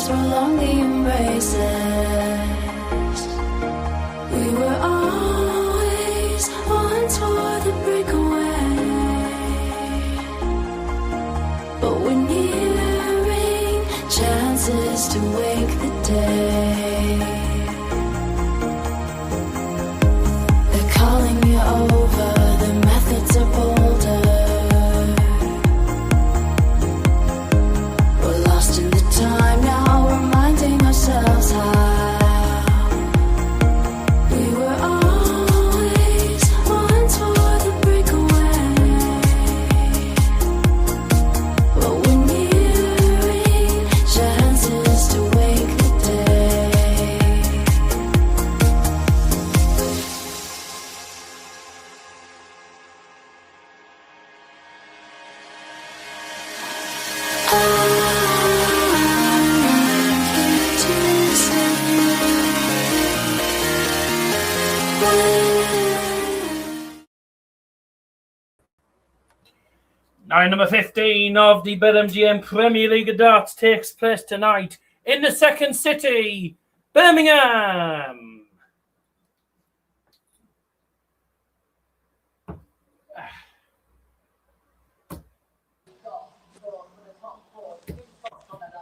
tears prolong the embraces. We were always one toward the breakaway, but we're nearing chances to wake the day. They're calling you over, the methods are bolder. We're lost in the time now, reminding ourselves how we were always one toward the breakaway, but we're nearing chances to wake the day. Night number 15 of the Betmgm Premier League of Darts takes place tonight in the second city, Birmingham.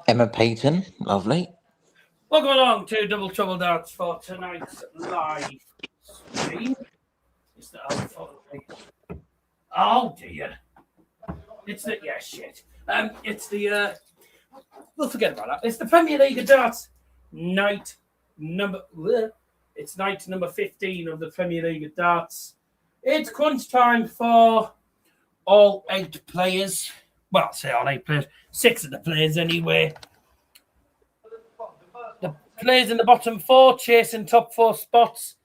Emma Payton, lovely. Welcome along to Double Trouble Darts for tonight's live stream. It's the oh dear. It's the it's the we'll forget about that. It's the Premier League of Darts night number 15 of the Premier League of Darts. It's crunch time for all 8 players. Well, say all 8 players, 6 of the players anyway. The players in the bottom 4 chasing top 4 spots.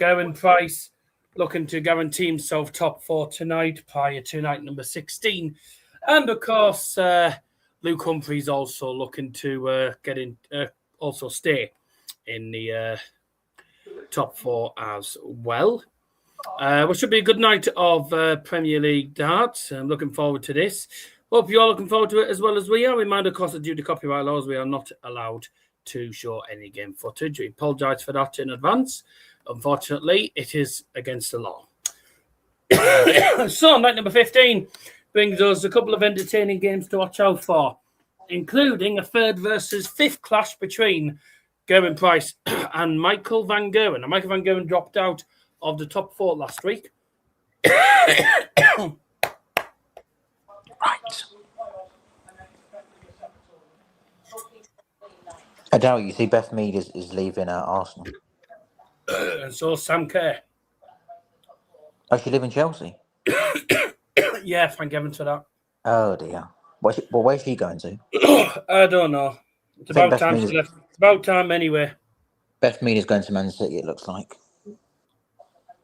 Gerwyn Price looking to guarantee himself top 4 tonight prior to night number 16. And of course, Luke Humphries also looking to get in, also stay in the top 4 as well. Which should be a good night of Premier League darts. I'm looking forward to this. Hope you're looking forward to it as well as we are. Reminder, of course, that due to copyright laws, we are not allowed to show any game footage. We apologise for that in advance. Unfortunately, it is against the law. So, night number 15 brings us a couple of entertaining games to watch out for, including a 3rd versus 5th clash between Gerwyn Price and Michael Van Gerwen. Now, Michael Van Gerwen dropped out of the top 4 last week. Right. I doubt you see Beth Mead is leaving Arsenal. And so Sam Kerr. Oh, she live in Chelsea? Yeah, thank heavens for that. Oh, dear. Where's she going to? I don't know. It's about time she left. It's about time anyway. Beth Mead is going to Man City, it looks like.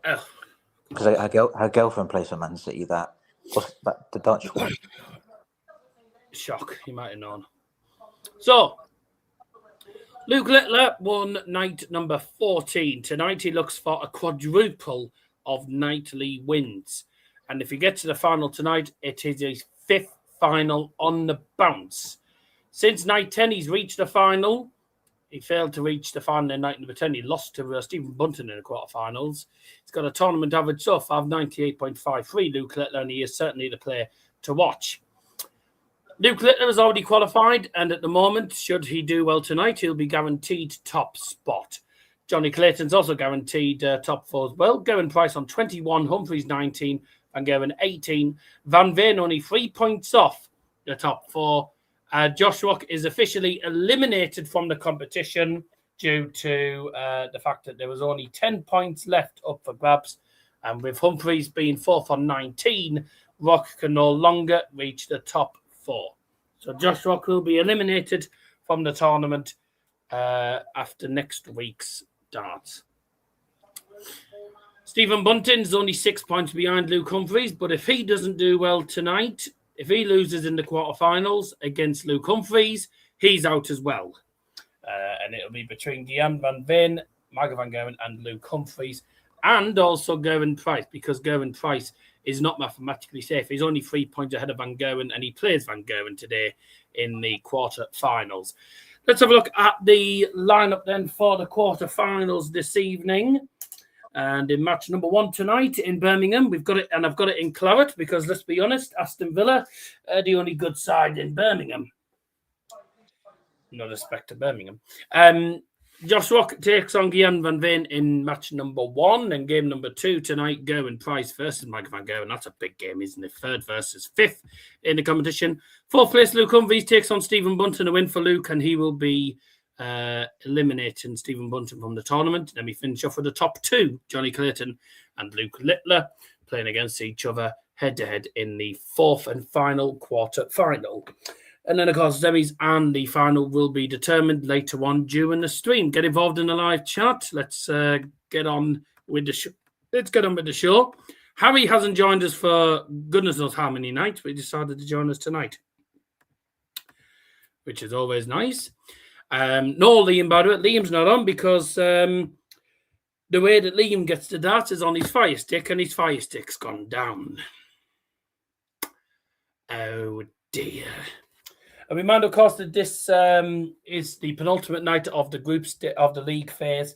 Oh. Because her girlfriend plays for Man City, the Dutch one. Shock, you might have known. So, Luke Littler won night number 14. Tonight he looks for a quadruple of nightly wins. And if he gets to the final tonight, it is his 5th final on the bounce. Since night 10, he's reached the final. He failed to reach the final in night number 10. He lost to Stephen Bunting in the quarterfinals. He's got a tournament average so far of 98.53, Luke Littler, and he is certainly the player to watch. Luke Littler has already qualified, and at the moment, should he do well tonight, he'll be guaranteed top spot. Jonny Clayton's also guaranteed top 4 as well. Gerwyn Price on 21, Humphries 19, Van Gerwen 18. Van Veen only 3 points off the top 4. Josh Rock is officially eliminated from the competition due to the fact that there was only 10 points left up for grabs. And with Humphries being 4th on 19, Rock can no longer reach the top 4. So Josh Rock will be eliminated from the tournament after next week's darts. Stephen Bunting's only 6 points behind Luke Humphries, but if he doesn't do well tonight, if he loses in the quarterfinals against Luke Humphries, he's out as well. And it'll be between Gian, Van Veen, Michael Van Gerwen and Luke Humphries, and also Gerwyn Price, because Gerwyn Price is not mathematically safe. He's only 3 points ahead of Van Gerwen, and he plays Van Gerwen today in the quarterfinals. Let's have a look at the lineup then for the quarterfinals this evening. And in match number 1 tonight in Birmingham, we've got it, and I've got it in claret because let's be honest, Aston Villa are the only good side in Birmingham. No respect to Birmingham. Josh Rock takes on Gian van Veen in match number 1, and game number 2 tonight, Gerwen Price versus Mike van Gerwen. That's a big game, isn't it? 3rd versus 5th in the competition. 4th place, Luke Humphries takes on Stephen Bunting, a win for Luke, and he will be eliminating Stephen Bunting from the tournament. Then we finish off with the top 2, Jonny Clayton and Luke Littler, playing against each other head-to-head in the 4th and final quarter-final. And then, of course, semis and the final will be determined later on during the stream. Get involved in the live chat. Let's get on with the show. Let's get on with the show. Harry hasn't joined us for goodness knows how many nights, but he decided to join us tonight, which is always nice. No Liam, by the way. Liam's not on because the way that Liam gets the darts is on his fire stick, and his fire stick's gone down. Oh, dear. A reminder, of course, that this is the penultimate night of the of the league phase.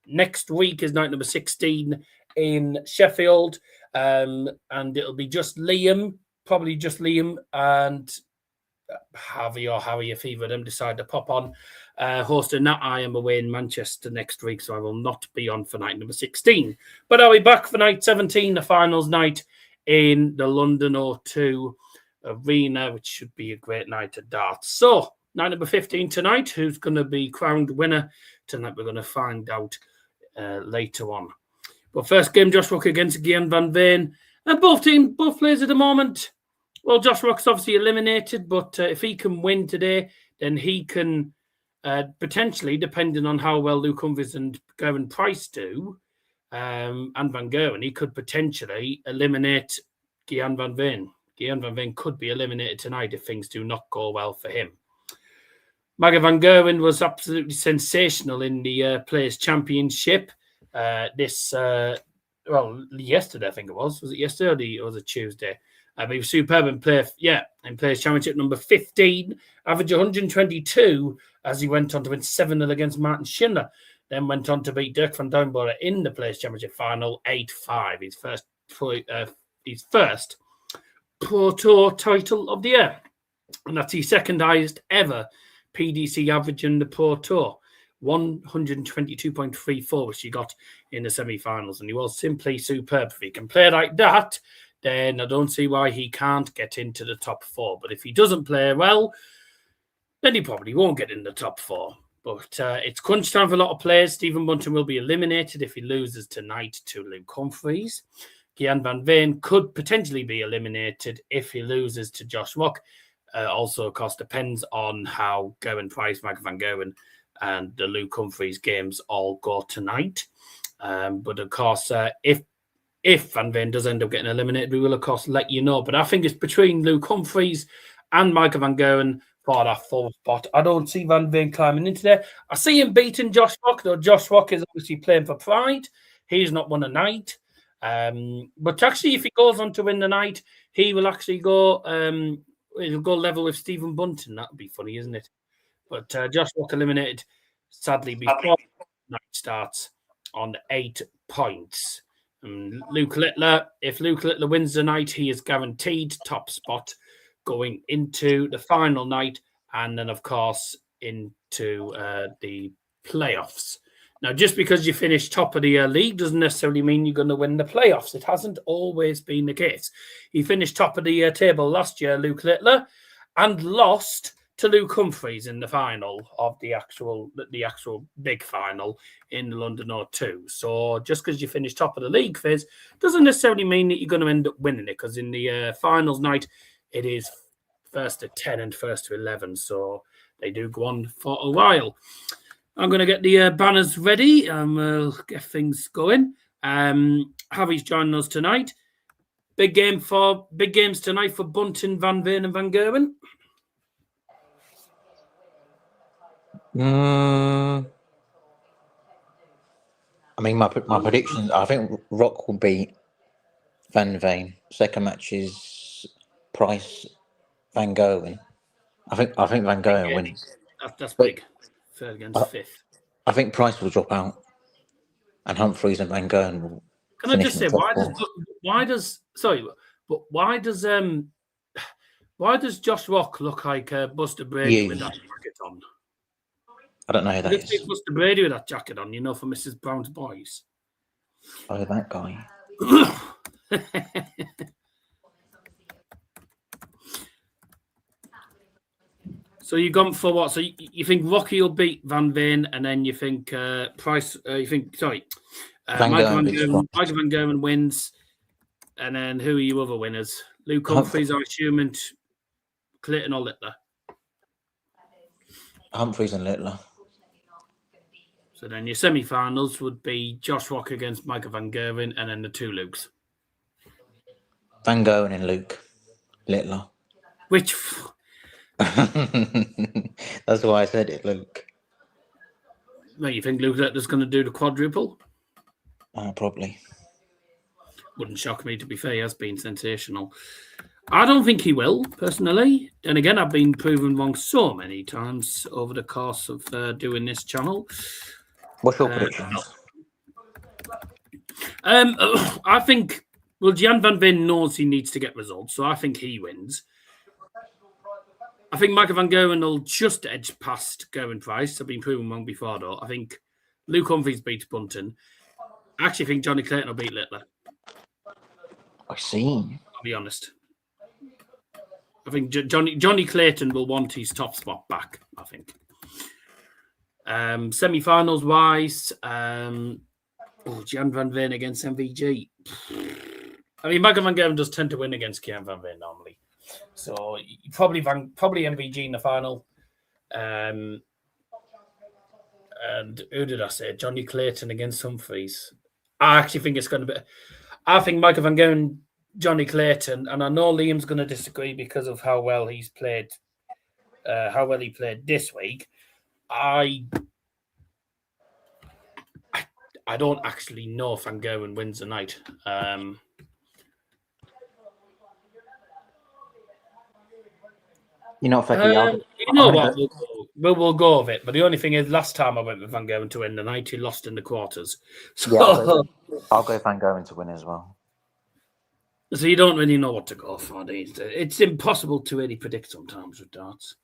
Next week is night number 16 in Sheffield, and it'll be just Liam, probably just Liam, and Harvey or Harry, if either of them decide to pop on, hosting that. I am away in Manchester next week, so I will not be on for night number 16. But I'll be back for night 17, the finals night in the London O2 Arena, which should be a great night of darts. So, night number 15 tonight, who's going to be crowned winner tonight, we're going to find out later on. But first game, Josh Rock against Gian van Veen. And both players at the moment. Well, Josh Rock's obviously eliminated, but if he can win today, then he can potentially, depending on how well Luke Humphries and Gerwyn Price do, and Van Gerwen, he could potentially eliminate Gian van Veen. Gian van Veen could be eliminated tonight if things do not go well for him. Mike van Gerwen was absolutely sensational in the Players' Championship. Yesterday, I think it was. Was it yesterday or was it Tuesday? He was superb in Players' Championship number 15, average 122 as he went on to win 7-0 against Martin Schindler. Then went on to beat Dirk van Duinborough in the Players' Championship final 8-5. His first Pro Tour title of the year. And that's his second highest ever PDC average in the Pro Tour. 122.34, which he got in the semi-finals. And he was simply superb. If he can play like that, then I don't see why he can't get into the top 4. But if he doesn't play well, then he probably won't get in the top 4. But it's crunch time for a lot of players. Stephen Bunting will be eliminated if he loses tonight to Luke Humphries. Gian van Veen could potentially be eliminated if he loses to Josh Rock. Also, of course, depends on how Gerwen Price, Mike van Gerwen, and the Luke Humphries games all go tonight. But, of course, if Van Veen does end up getting eliminated, we will, of course, let you know. But I think it's between Luke Humphries and Michael van Gerwen for that 4th spot. I don't see Van Veen climbing into there. I see him beating Josh Rock, though Josh Rock is obviously playing for pride. He's not won a night. But actually, if he goes on to win the night, he will actually go he'll go level with Stephen Bunting. That would be funny, isn't it? But Josh Rock eliminated, sadly, before the night starts on 8 points. Luke Littler, if Luke Littler wins the night, he is guaranteed top spot going into the final night and then, of course, into the playoffs. Now, just because you finish top of the league doesn't necessarily mean you're going to win the playoffs. It hasn't always been the case. He finished top of the table last year, Luke Littler, and lost to Luke Humphries in the final of the actual big final in the London O2. So just because you finish top of the league phase doesn't necessarily mean that you're going to end up winning it, because in the finals night, it is first to 10 and first to 11. So they do go on for a while. I'm going to get the banners ready and we'll get things going. Harry's joining us tonight. Big games tonight for Bunting, Van Veen and Van Gerwen. I mean, my predictions, I think Rock will beat Van Veen. Second match is Price, Van Gerwen. I think Van Gerwen wins. That's But- big. Third against fifth. I think Price will drop out, and Humphries and Van Gogh will. Can I just say why does Josh Rock look like Buster Brady with that jacket on? I don't know who that Let's see is. Buster Brady with that jacket on, for Mrs. Brown's Boys. Oh, that guy. So you've gone for what? So you think Rocky will beat Van Veen, and then you think Price? Michael Van Gerwen wins, and then who are your other winners? Luke Humphries, I assume, and Clayton or Littler. Humphries and Littler. So then your semi-finals would be Josh Rock against Michael Van Gerwen, and then the two Lukes. Van Gogh and Luke Littler. Which? That's why I said it, Luke. No, you think Luke Littler's going to do the quadruple? Probably. Wouldn't shock me, to be fair. He has been sensational. I don't think he will, personally. And again, I've been proven wrong so many times over the course of doing this channel. What's your predictions? I think, Gian Van Veen knows he needs to get results, so I think he wins. I think Michael Van Gerwen will just edge past Gerwyn Price. I've been proven wrong before, though. I think Luke Humphries beats Bunting. I actually think Johnny Clayton will beat Littler. I see. I'll be honest. I think Johnny Clayton will want his top spot back, I think. Semi-finals wise, Gian Van Veen against MVG. I mean, Michael Van Gerwen does tend to win against Gian Van Veen normally. So probably MVG in the final. And who did I say? Johnny Clayton against Humphries. I actually think it's going to be... I think Michael Van Gerwen, Johnny Clayton, and I know Liam's going to disagree because of how well he's played, how well he played this week. I don't actually know if Van Gerwen wins the night. You know, Fecky, you know what? We'll go with it. But the only thing is, last time I went with Van Gerwen to win the night, he lost in the quarters. So, yeah, I'll go Van Gogh to win as well. So you don't really know what to go for. It's impossible to really predict sometimes with darts.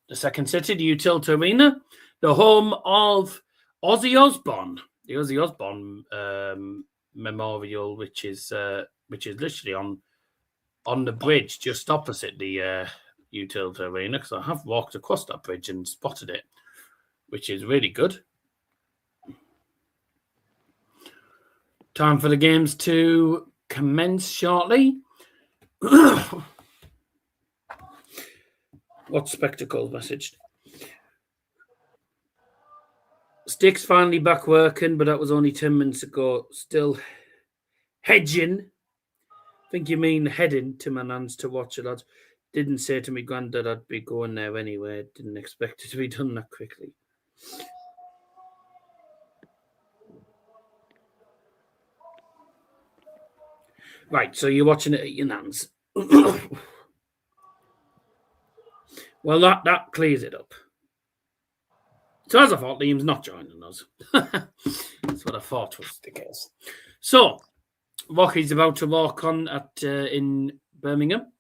The second city, the Utility Arena, the home of Ozzy Osbourne, the Ozzy Osbourne Memorial, which is literally on the bridge just opposite the Utility Arena, because I have walked across that bridge and spotted it, which is really good. Time for the games to commence shortly. What spectacle messaged? Stick's finally back working, but that was only 10 minutes ago. Still hedging. I think you mean heading to Manans to watch it, lads. Didn't say to me granddad I'd be going there anyway. Didn't expect it to be done that quickly. Right, so you're watching it at your nan's. Well, that clears it up. So as I thought, Liam's not joining us. That's what I thought was the case. So, Rocky's about to walk on in Birmingham.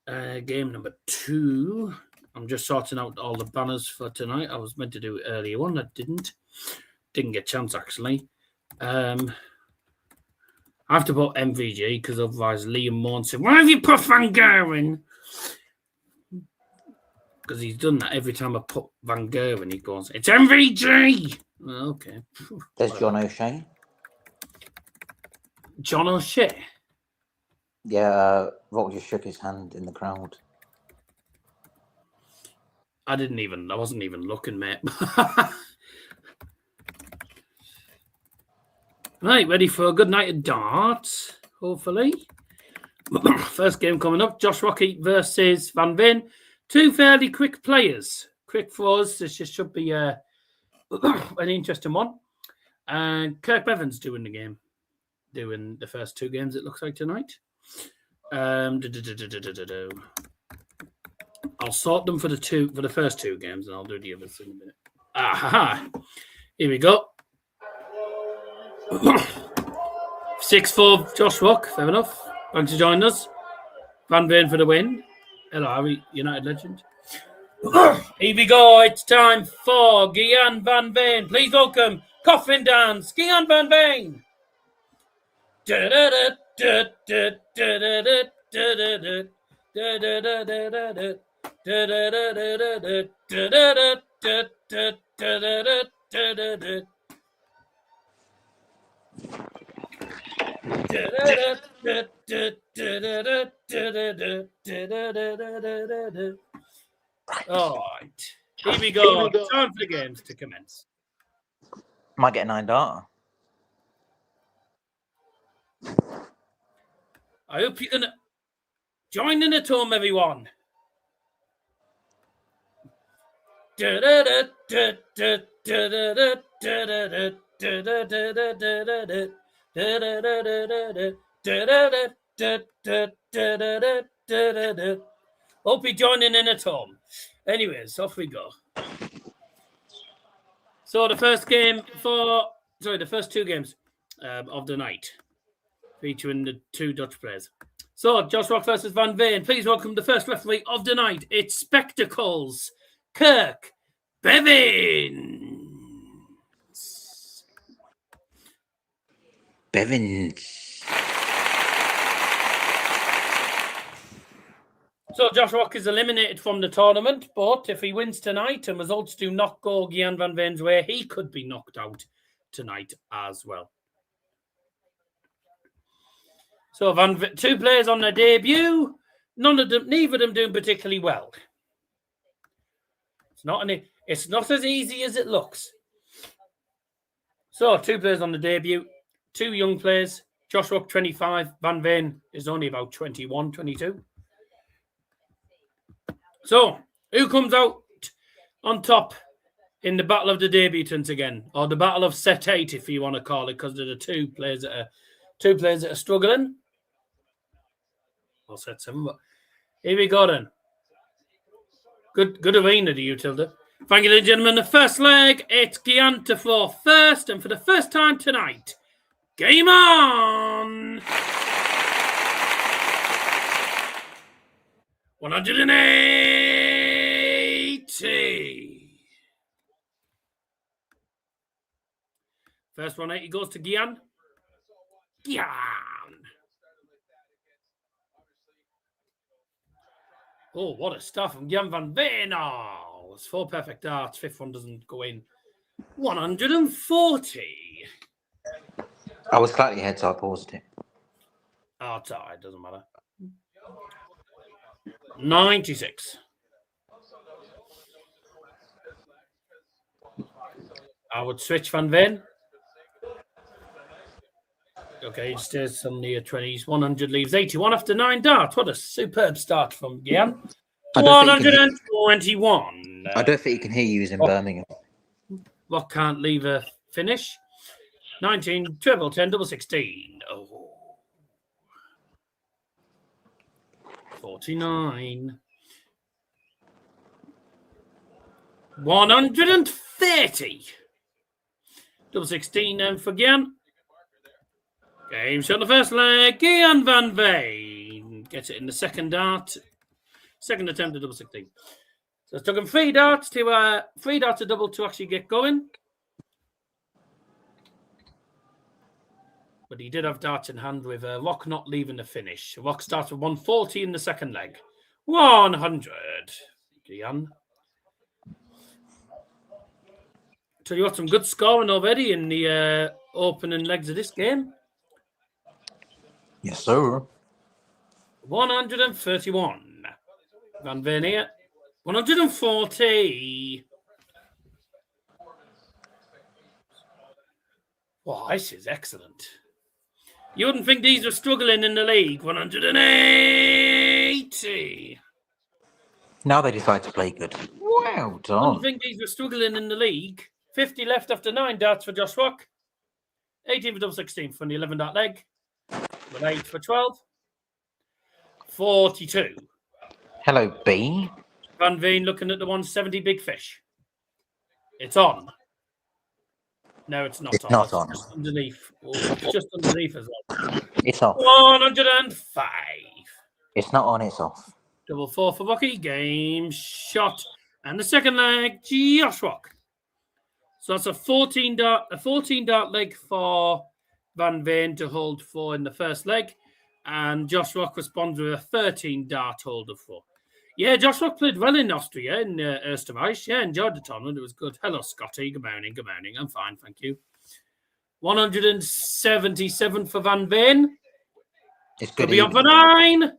Game number 2. I'm just sorting out all the banners for tonight. I was meant to do it earlier on. I didn't get a chance, actually. I have to put MVG because otherwise Liam won't say, why have you put Van Gerwen? Because he's done that every time I put Van Gerwen, he goes, it's MVG! Okay. There's John O'Shea. John O'Shea? Yeah, Rock just shook his hand in the crowd. I wasn't even looking, mate. Right, ready for a good night of darts, hopefully. First game coming up, Josh Rocky versus Van Veen. 2 fairly quick players. Quick for us. This just should be an interesting one. And Kirk Bevan's doing the game. Doing the first 2 games, it looks like, tonight. I'll sort them for the first 2 games, and I'll do the others in a minute. Here we go. 6-4, Josh Rock. Fair enough. Thanks for joining us. Van Veen for the win. Hello, Harry, United legend. Here we go. It's time for Gian Van Veen. Please welcome Coffin Dance, Gian Van Veen. All right. Here we go. Time for the games to commence. Might get a 9 dart. I hope you're going to join in at home, everyone. Hope you're joining in at home. Anyways, off we go. So the first 2 games of the night, featuring the 2 Dutch players. So, Josh Rock versus Van Veen. Please welcome the first referee of the night. It's Spectacles, Kirk Bevins. So, Josh Rock is eliminated from the tournament, but if he wins tonight and results do not go Gian Van Veen's way, he could be knocked out tonight as well. So, 2 players on their debut. Neither of them doing particularly well. It's not as easy as it looks. So, 2 players on the debut, 2 young players. Josh Rock, 25. Van Veen is only about 21, 22. So, who comes out on top in the battle of the debutants again, or the battle of set 8, if you want to call it, because there are 2 players that are struggling. Or set 7, but here we go then. Good arena to you, Tilda. Thank you, ladies and gentlemen. The first leg, it's Gian to throw first, and for the first time tonight, game on! 180. First 180 goes to Gian. Gian. Oh, what a start from Gian Van Veen. Oh, it's 4 perfect darts. 5th one doesn't go in. 140. I was slightly ahead, so I paused it. Oh, it's all right. Doesn't matter. 96. I would switch Van Veen. Okay, he stays on near 20s. 100 leaves 81 after 9 darts. What a superb start from Gian. 121. I don't think he can hear you in Birmingham. Rock can't leave a finish. 19, treble, 10, double 16. Oh. 49. 130. Double 16 for Gian. Game shot the first leg. Gian Van Veen gets it in the second dart. Second attempt at double 16. So it took him 3 darts to double to actually get going. But he did have darts in hand with Rock not leaving the finish. Rock starts with 140 in the second leg. 100. Gian. Tell you what, some good scoring already in the opening legs of this game. Yes, sir. 131. Van Veen here. 140. Wow, this is excellent. You wouldn't think these were struggling in the league. 180. Now they decide to play good. Well done. Wouldn't think these were struggling in the league. 50 left after 9 darts for Josh Rock. 18 for double 16 from the 11 dart leg. With 8 for 12. 42. Hello, B. Van Veen looking at the 170 big fish. It's on. No, it's not It's on. not on. Just underneath. Oh, it's just underneath as well. It's off. 105. It's not on, it's off. Double four for Rocky. Game shot. And the second leg, Josh Rock. So that's a 14 dart leg for Van Veen to hold 4 in the first leg. And Josh Rock responds with a 13 dart hold of 4. Yeah, Josh Rock played well in Austria, in Österreich. Yeah, enjoyed the tournament. It was good. Hello, Scotty. Good morning. Good morning. I'm fine, thank you. 177 for Van Veen. It's Could good. be on for 9.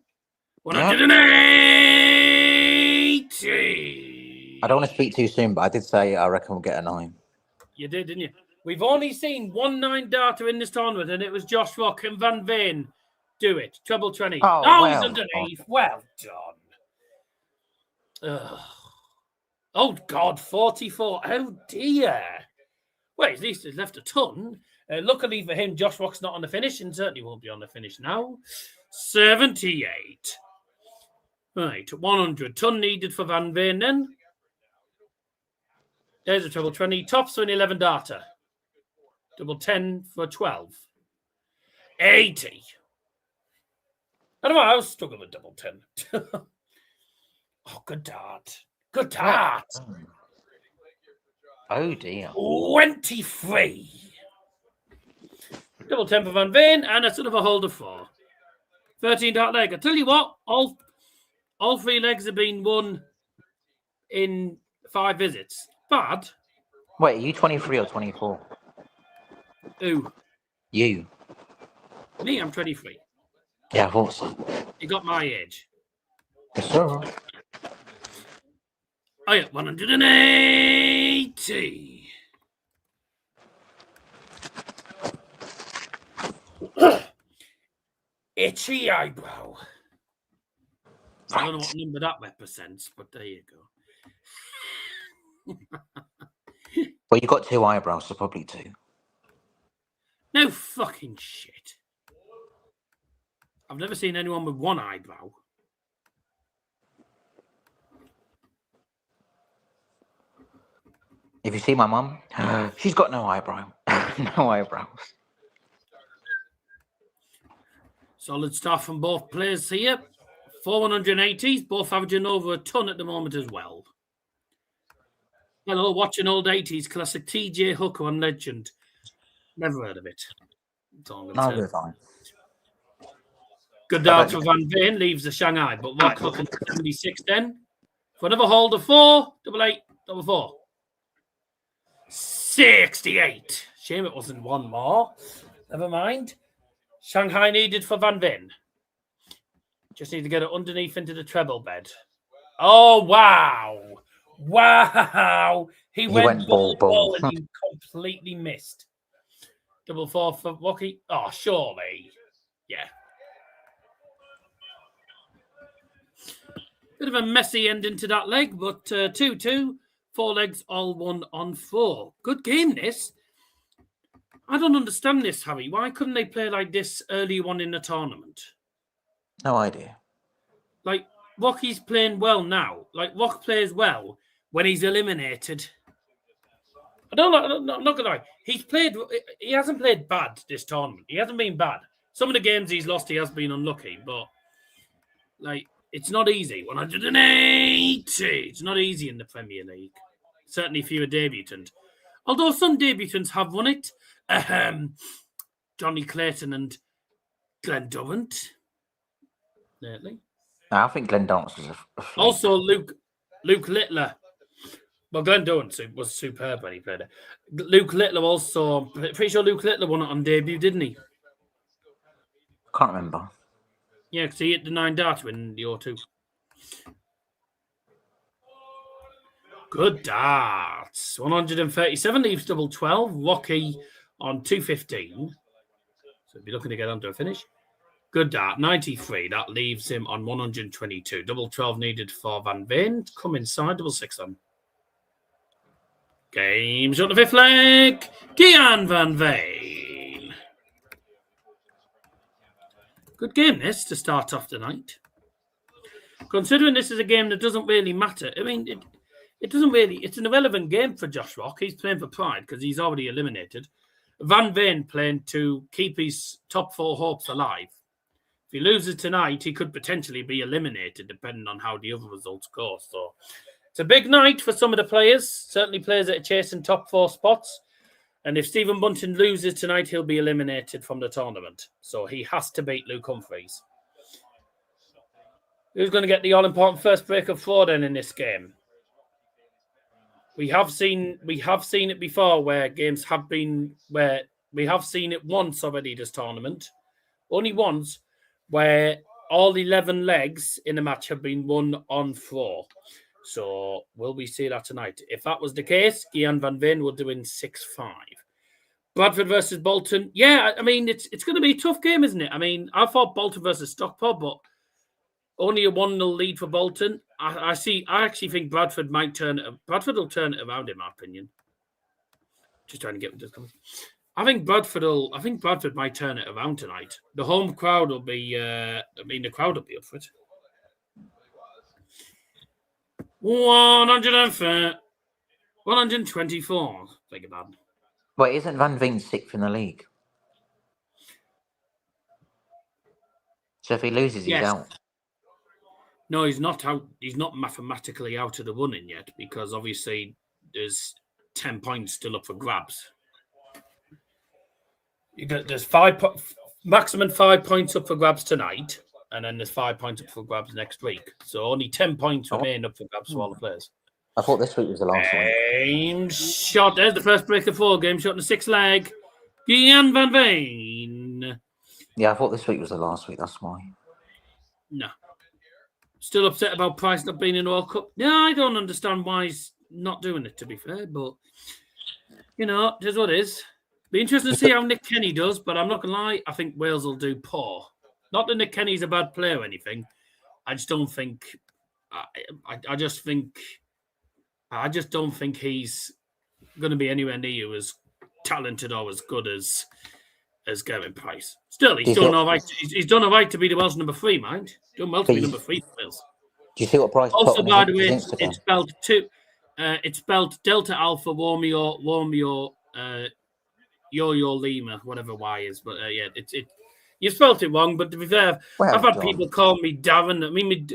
180. I don't want to speak too soon, but I did say I reckon we'll get a 9. You did, didn't you? We've only seen 1 9-darter in this tournament, and it was Josh Rock and Van Veen do it. Treble 20. Oh, Oh, well he's underneath. Well done. Ugh. Oh, God, 44. Oh, dear. Well, at least he's left a ton. Luckily for him, Josh Rock's not on the finish, and certainly won't be on the finish now. 78. Right, 100. Ton needed for Van Veen then. There's a treble 20. Tops for an 11-darter. Double 10 for 12. 80. I don't know, I was struggling with double 10. Oh, good dart. Good dart. Oh, dear. 23. Double 10 for Van Veen, and a sort of a hold of 4. 13-dart leg. I tell you what, all 3 legs have been won in 5 visits. Bad. Wait, are you 23 or 24? Who? You. Me, I'm 23. Yeah, I thought so. You got my age. Yes, sir. Oh, yeah, 180. Itchy eyebrow. I don't know what number that represents, but there you go. Well, you got 2 eyebrows, so probably 2. No fucking shit. I've never seen anyone with 1 eyebrow. If you see my mum, she's got no eyebrow. No eyebrows. Solid stuff from both players here. 180s, both averaging over a ton at the moment as well. Hello, watching old 80s classic TJ Hooker on Legend. Never heard of it. That's all I'm gonna say. No, fine. Good dart for Van Veen, leaves the Shanghai, but Rock Hook 76 then. For another hold of 4, double 8, double 4. 68. Shame it wasn't 1 more. Never mind. Shanghai needed for Van Veen. Just need to get it underneath into the treble bed. Oh, wow. Wow. He went ball and he completely missed. Double 4 for Rocky. Oh, surely. Yeah. Bit of a messy ending to that leg, but 2-2. 4 legs, all 1 on 4. Good game, this. I don't understand this, Harry. Why couldn't they play like this early on in the tournament? No idea. Like, Rocky's playing well now. Like, Rock plays well when he's eliminated. I'm not going to lie. He hasn't played bad this tournament. He hasn't been bad. Some of the games he's lost, he has been unlucky, but, like, it's not easy. 180. It's not easy in the Premier League. Certainly fewer debutants. Although some debutants have won it. Jonny, Clayton and Glenn Durant. Lately. I think Glenn Dance was a flake. Also, Luke Littler. Well, Glenn Durant was superb when he played it. Luke Littler also. Pretty sure Luke Littler won it on debut, didn't he? Can't remember. Yeah, because he hit the 9-darter in the O2. Good darts. 137 leaves double 12. Rocky on 215. So he'll be looking to get onto a finish. Good dart. 93. That leaves him on 122. Double 12 needed for Van Veen. Come inside. Double 6 on. Game shot the 5th leg. Gian Van Veen. Good game this to start off the night. Considering this is a game that doesn't really matter. I mean, it doesn't really. It's an irrelevant game for Josh Rock. He's playing for pride because he's already eliminated. Van Veen playing to keep his top 4 hopes alive. If he loses tonight, he could potentially be eliminated, depending on how the other results go. So it's a big night for some of the players. Certainly players that are chasing top 4 spots. And if Stephen Bunting loses tonight, he'll be eliminated from the tournament. So he has to beat Luke Humphries. Who's going to get the all-important first break of 4 then in this game? We have seen it before where games have been where we have seen it once already this tournament. Only once where all 11 legs in a match have been won on 4. So will we see that tonight? If that was the case, Gian Van Veen will do in 6-5. Bradford versus Bolton. Yeah, I mean, it's going to be a tough game, isn't it? I mean, I thought Bolton versus Stockport, but only a 1-0 lead for Bolton. I actually think Bradford might turn it. Bradford will turn it around, in my opinion. Just trying to get this coming. I think Bradford might turn it around tonight. The home crowd will be. The crowd will be up for it. 124. Beg your pardon. Wait, isn't Van Veen 6th in the league? So if he loses, he's out. No, he's not out. He's not mathematically out of the running yet because obviously there's 10 points still up for grabs. There's maximum 5 points up for grabs tonight, and then there's 5 points up for grabs next week. So only 10 points remain up for grabs for all the players. I thought this week was the last one. Game shot. There's the first break of 4. Game shot in the 6th leg. Gian Van Veen. Yeah, I thought this week was the last week. That's why. No. Still upset about Price not being in the World Cup. Yeah, I don't understand why he's not doing it, to be fair. But, it is what it is. Be interesting to see how Nick Kenny does, but I'm not going to lie. I think Wales will do poor. Not that Nick Kenny's a bad player or anything. I just don't think... I just don't think he's going to be anywhere near as talented or as good as Gerwyn Price. Still, he's done all right. He's done all right to be the Welsh number 3, mind. Done well to be number 3 for Wales. Do you see what Price? Also, by the way, it's spelled it's spelled Delta Alpha Romeo Yo-Yo Lima, whatever Y is. But you spelled it wrong. But to be fair, I've had people call me Darren. I mean,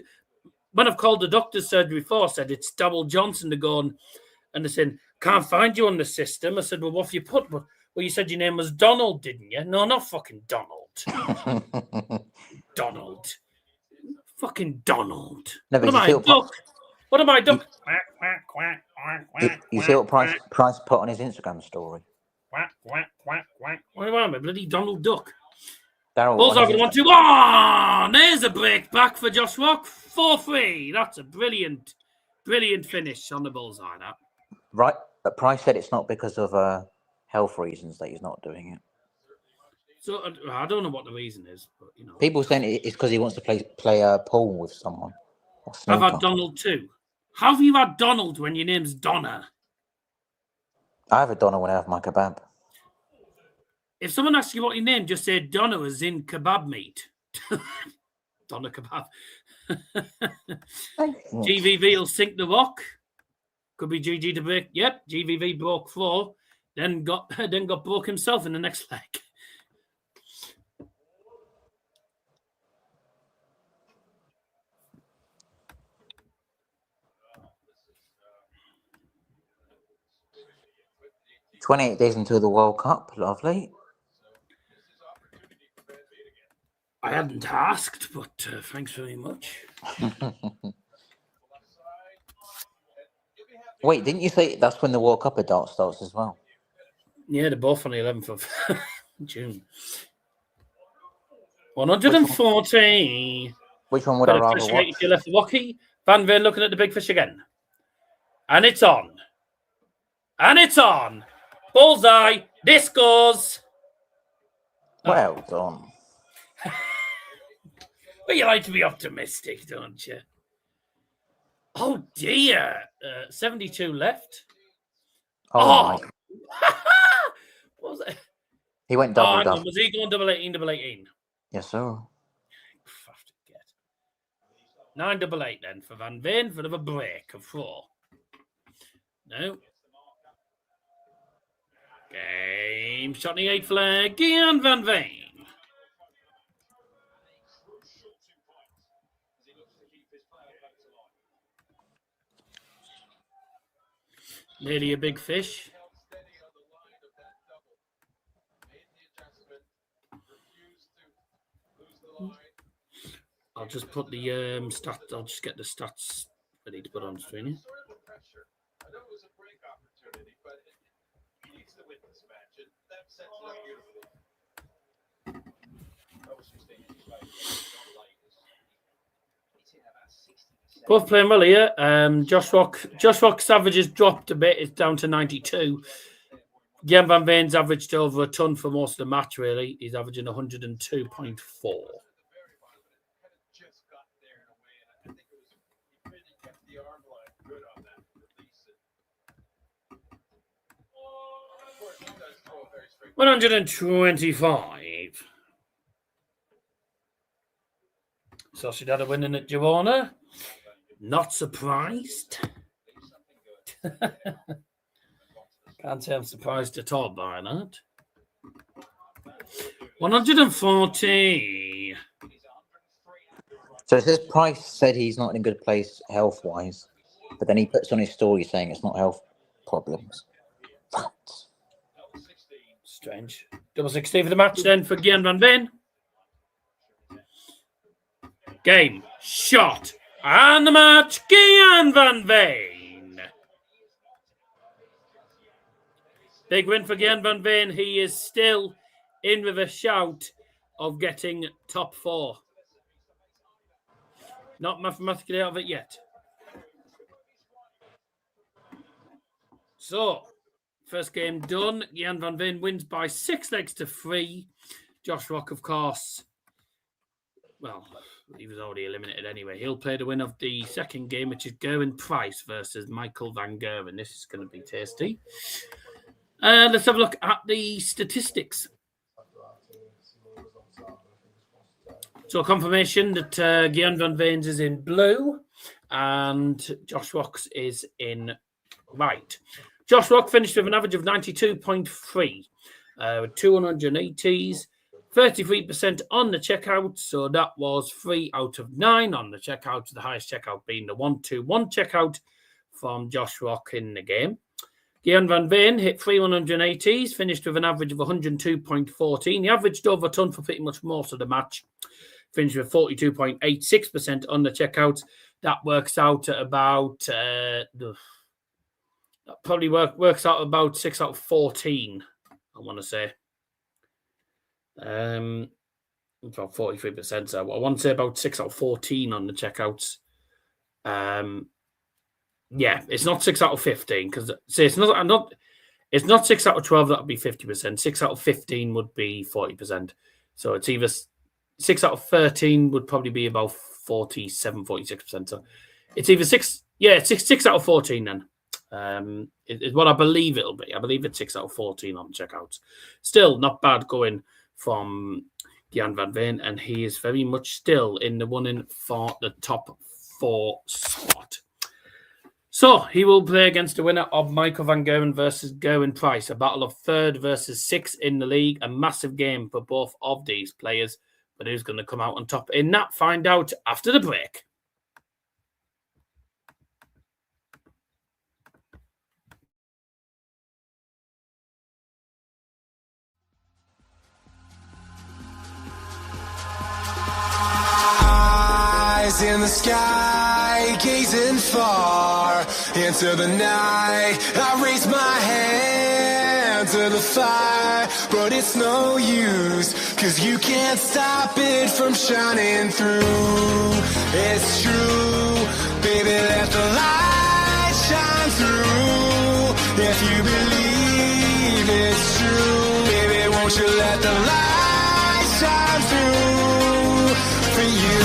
when I've called the doctor's surgery before, I said it's Double Johnson to go on, and they said, can't find you on the system. I said, well, what have you put? Well, you said your name was Donald, didn't you? No, not fucking Donald. Donald. Fucking Donald. No, what am I, duck? What am I, duck? You see what Price put on his Instagram story? What am I, bloody Donald Duck? Balls over the 1-2. There's a break back for Josh Rock. 4-3. That's a brilliant finish on the bullseye. That. Right, but Price said it's not because of health reasons that he's not doing it. So I don't know what the reason is, but people saying it's because he wants to play pool with someone. I've had Donald too. How have you had Donald when your name's Donna? I have a Donna when I have my kebab. If someone asks you what your name, just say Donna as in kebab meat. Donna kebab. GVV will sink the rock. Could be GG to break. Yep, GVV broke 4, then got broke himself in the next leg. "28 days until the World Cup, lovely." I hadn't asked, but thanks very much. Wait, didn't you say that's when the World Cup adult starts as well? Yeah, they're both on the 11th of June. 140. Which one would I rather watch? If you left the walkie, Van Veen looking at the big fish again. And it's on. Bullseye. This goes. Well done. But you like to be optimistic, don't you? Oh, dear. 72 left. Oh. What was it? He went double. Was he going double 18? Yes, sir. 988 then for Van Veen for another break of 4. No. Game shot in the 8th flag. Gian Van Veen. Nearly a big fish. I'll just put the stats. I'll just get the stats ready to put on screen. Both playing well here. Josh Rock's average has dropped a bit. It's down to 92. Gian Van Veen's averaged over a ton for most of the match, really. He's averaging 102.4. $125. Sociedad winning at Girona. Not surprised. Can't say I'm surprised at all by that. 140. So it says Price said he's not in a good place health-wise, but then he puts on his story saying it's not health problems. What? Strange. Double 60 for the match then for Gian Van Veen. Game, shot, and the match, Gian Van Veen. Big win for Gian Van Veen. He is still in with a shout of getting top 4. Not mathematically out of it yet. So, first game done. Gian Van Veen wins by 6 legs to 3. Josh Rock, of course, well, he was already eliminated anyway. He'll play the win of the second game, which is Gerwyn Price versus Michael Van Gerwen. This is going to be tasty. Let's have a look at the statistics. So confirmation that Gian Van Veen's is in blue and Josh Rock's is in white. Josh Rock finished with an average of 92.3 with 280s, 33% on the checkout. So that was 3 out of 9 on the checkout, the highest checkout being the 1-2-1 checkout from Josh Rock in the game. Gian Van Veen hit 3 180s, finished with an average of 102.14. He averaged over a ton for pretty much most of the match. Finished with 42.86% on the checkout. That works out at about that probably works out about 6 out of 14. I want to say, about 43%. So I want to say about 6 out of 14 on the checkouts. Yeah, it's not 6 out of 15 because it's not 6 out of 12. That would be 50%. 6 out of 15 would be 40%. So it's either 6 out of 13 would probably be about 47, 46%. So it's either 6 out of 14 then. Is what I believe it'll be. I believe it's 6 out of 14 on checkouts. Still not bad going from Gian Van Veen, and he is very much still in the running for the top 4 spot. So he will play against the winner of Michael Van Gerwen versus Gerwyn Price, a battle of 3rd versus 6th in the league. A massive game for both of these players. But who's going to come out on top in that? Find out after the break. Eyes in the sky, gazing far into the night. I raise my hand to the fire, but it's no use, 'cause you can't stop it from shining through. It's true, baby, let the light shine through. If you believe it's true, baby, won't you let the light shine through for you.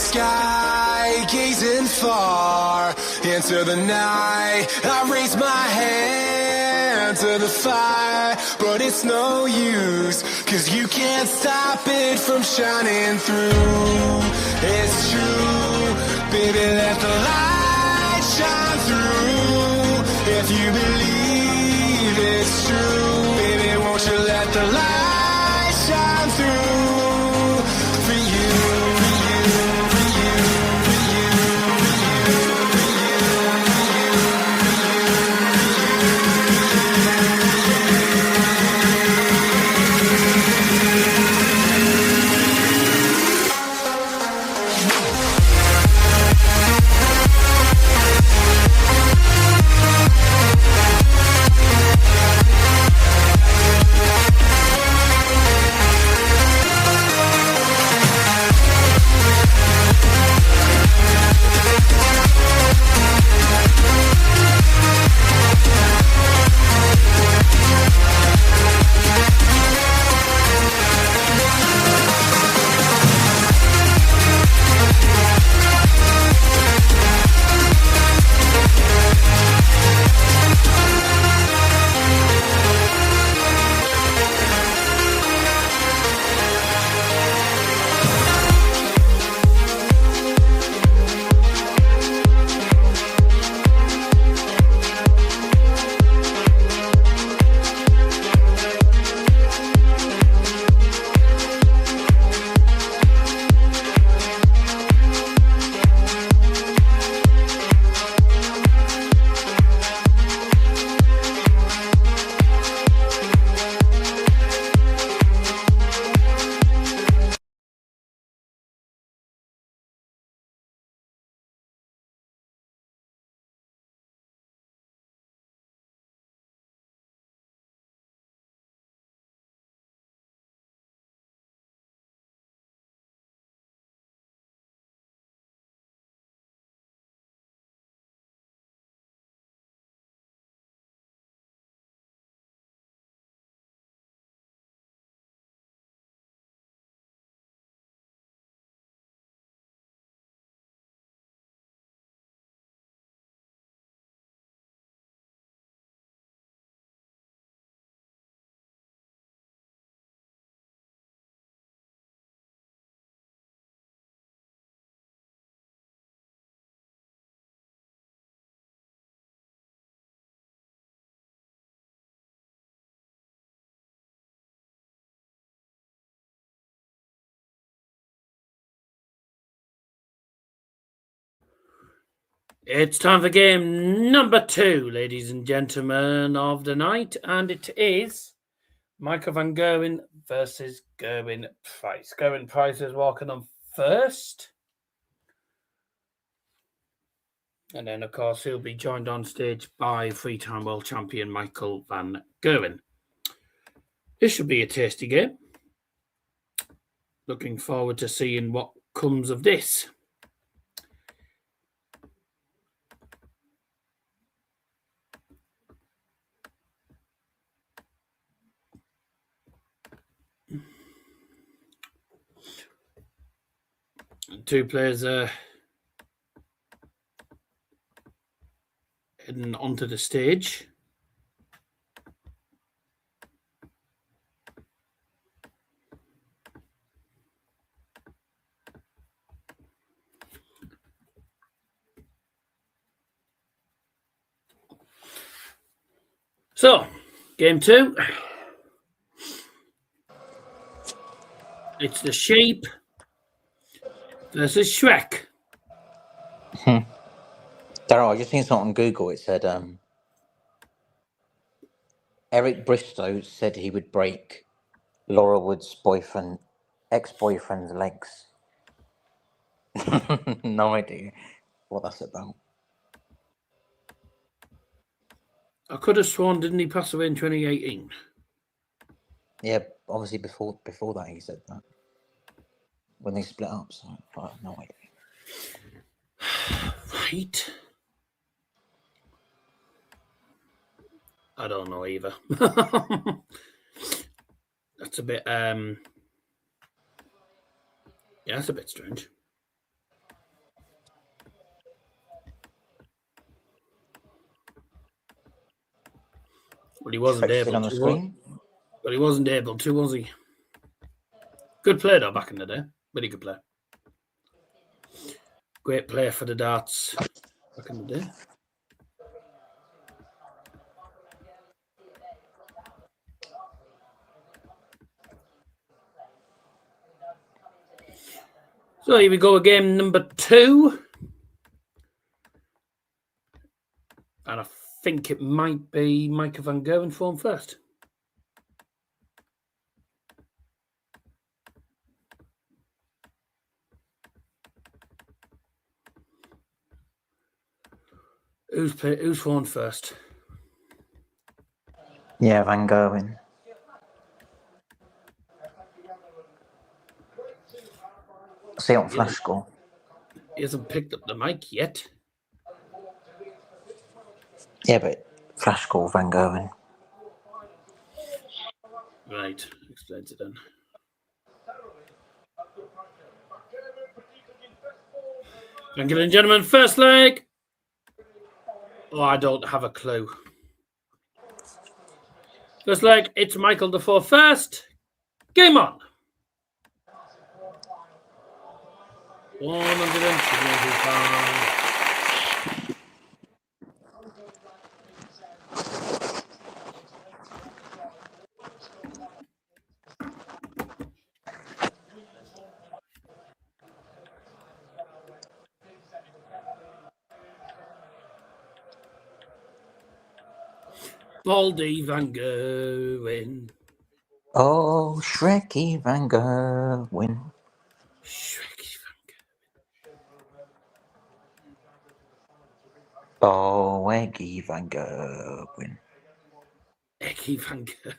sky, gazing far into the night. I raise my hand to the fire, but it's no use, 'cause you can't stop it from shining through. It's true, baby, let the light shine through. If you believe it's true, baby, won't you let the light shine through for you. It's time for game number 2, ladies and gentlemen of the night, and it is Michael van Gerwen versus Gerwyn Price. Gerwyn Price is walking on first. And then, of course, he'll be joined on stage by three-time world champion Michael van Gerwen. This should be a tasty game. Looking forward to seeing what comes of this. Two players are heading onto the stage. So, game 2. It's the Sheep versus Shrek. Daryl, I just seen something on Google. It said Eric Bristow said he would break Laura Wood's ex-boyfriend's legs. No idea what that's about. I could have sworn, didn't he pass away in 2018? Yeah, obviously before that he said that. When they split up, so I have no idea. Right. I don't know either. That's a bit yeah, that's a bit strange. But he wasn't Fixed it able on the to. screen. But he wasn't able to, was he? Good player though back in the day. Very good player. Great player for the darts back in the day. So here we go again, number 2. And I think it might be Micah van Gerwen form first. Who's phone first? Yeah, Van Gerwen. See on flash score. He hasn't picked up the mic yet. Yeah, but flash score Van Gerwen. Right, explains it then. Thank you, gentlemen. First leg. Oh, I don't have a clue. First leg, it's Michael Defoe first. Game on. 125. Baldy Van Gerwen. Oh, Shreky Van Gerwen. Shreky Van Gerwen. Oh, Eggy Van Gerwen. Eggy Van Gerwen.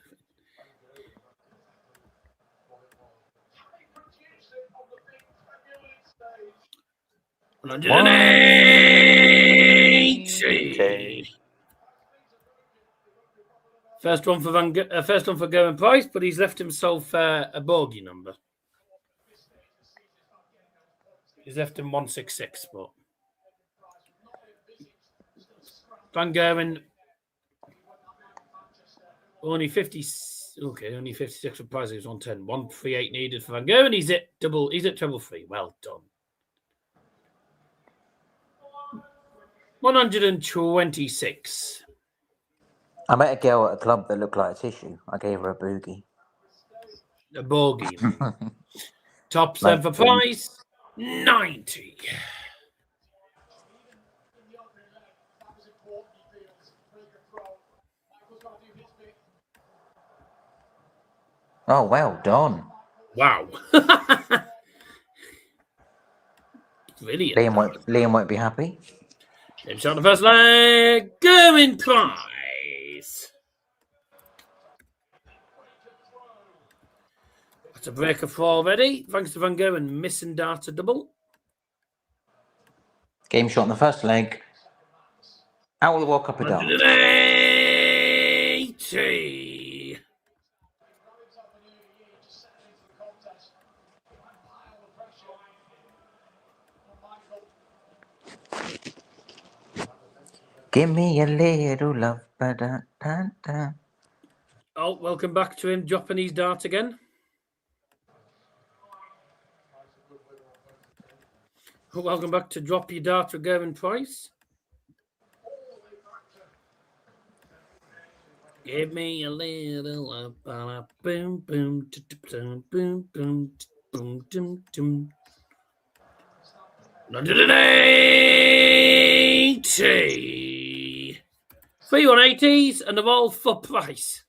$180. First one for Gerwyn Price, but he's left himself a bogey number. He's left him 166, but Van Gerwen only 50. Okay, only 56 for Price. He was 110. 138 needed for Van Gerwen. He's at treble free. Well done. 126. I met a girl at a club that looked like a tissue. I gave her a boogie. A bogey. Top 7 for Price. 90. Oh, well done. Wow. Brilliant. Liam won't be happy. Same shot the first leg. Gerwyn Price. That's a breaker for already. Thanks to Van Gerwen missing data double. Game shot in the first leg. Out of the World Cup of Darts. 180. Give me a little love. Ba-da-da-da. Oh, welcome back to him dropping his dart again. Welcome back to Drop Your Dart for Gerwyn Price. Give me a little boom, boom, boom, boom, boom, boom, boom, boom. 180. 3 180s, and they're all for Price.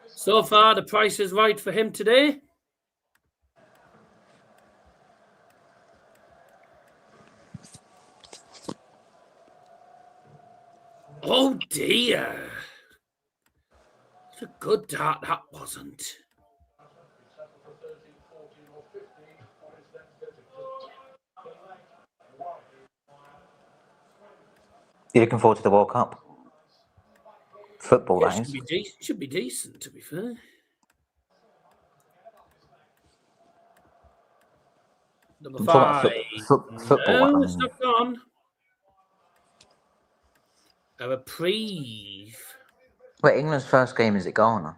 So far, the price is right for him today. Oh dear. What a good dart that wasn't. You're looking forward to the World Cup? Football, Yeah, that is. should be decent, to be fair. Number I'm talking 5. about football. No, it's not gone. A reprieve. Wait, England's first game, is it Ghana?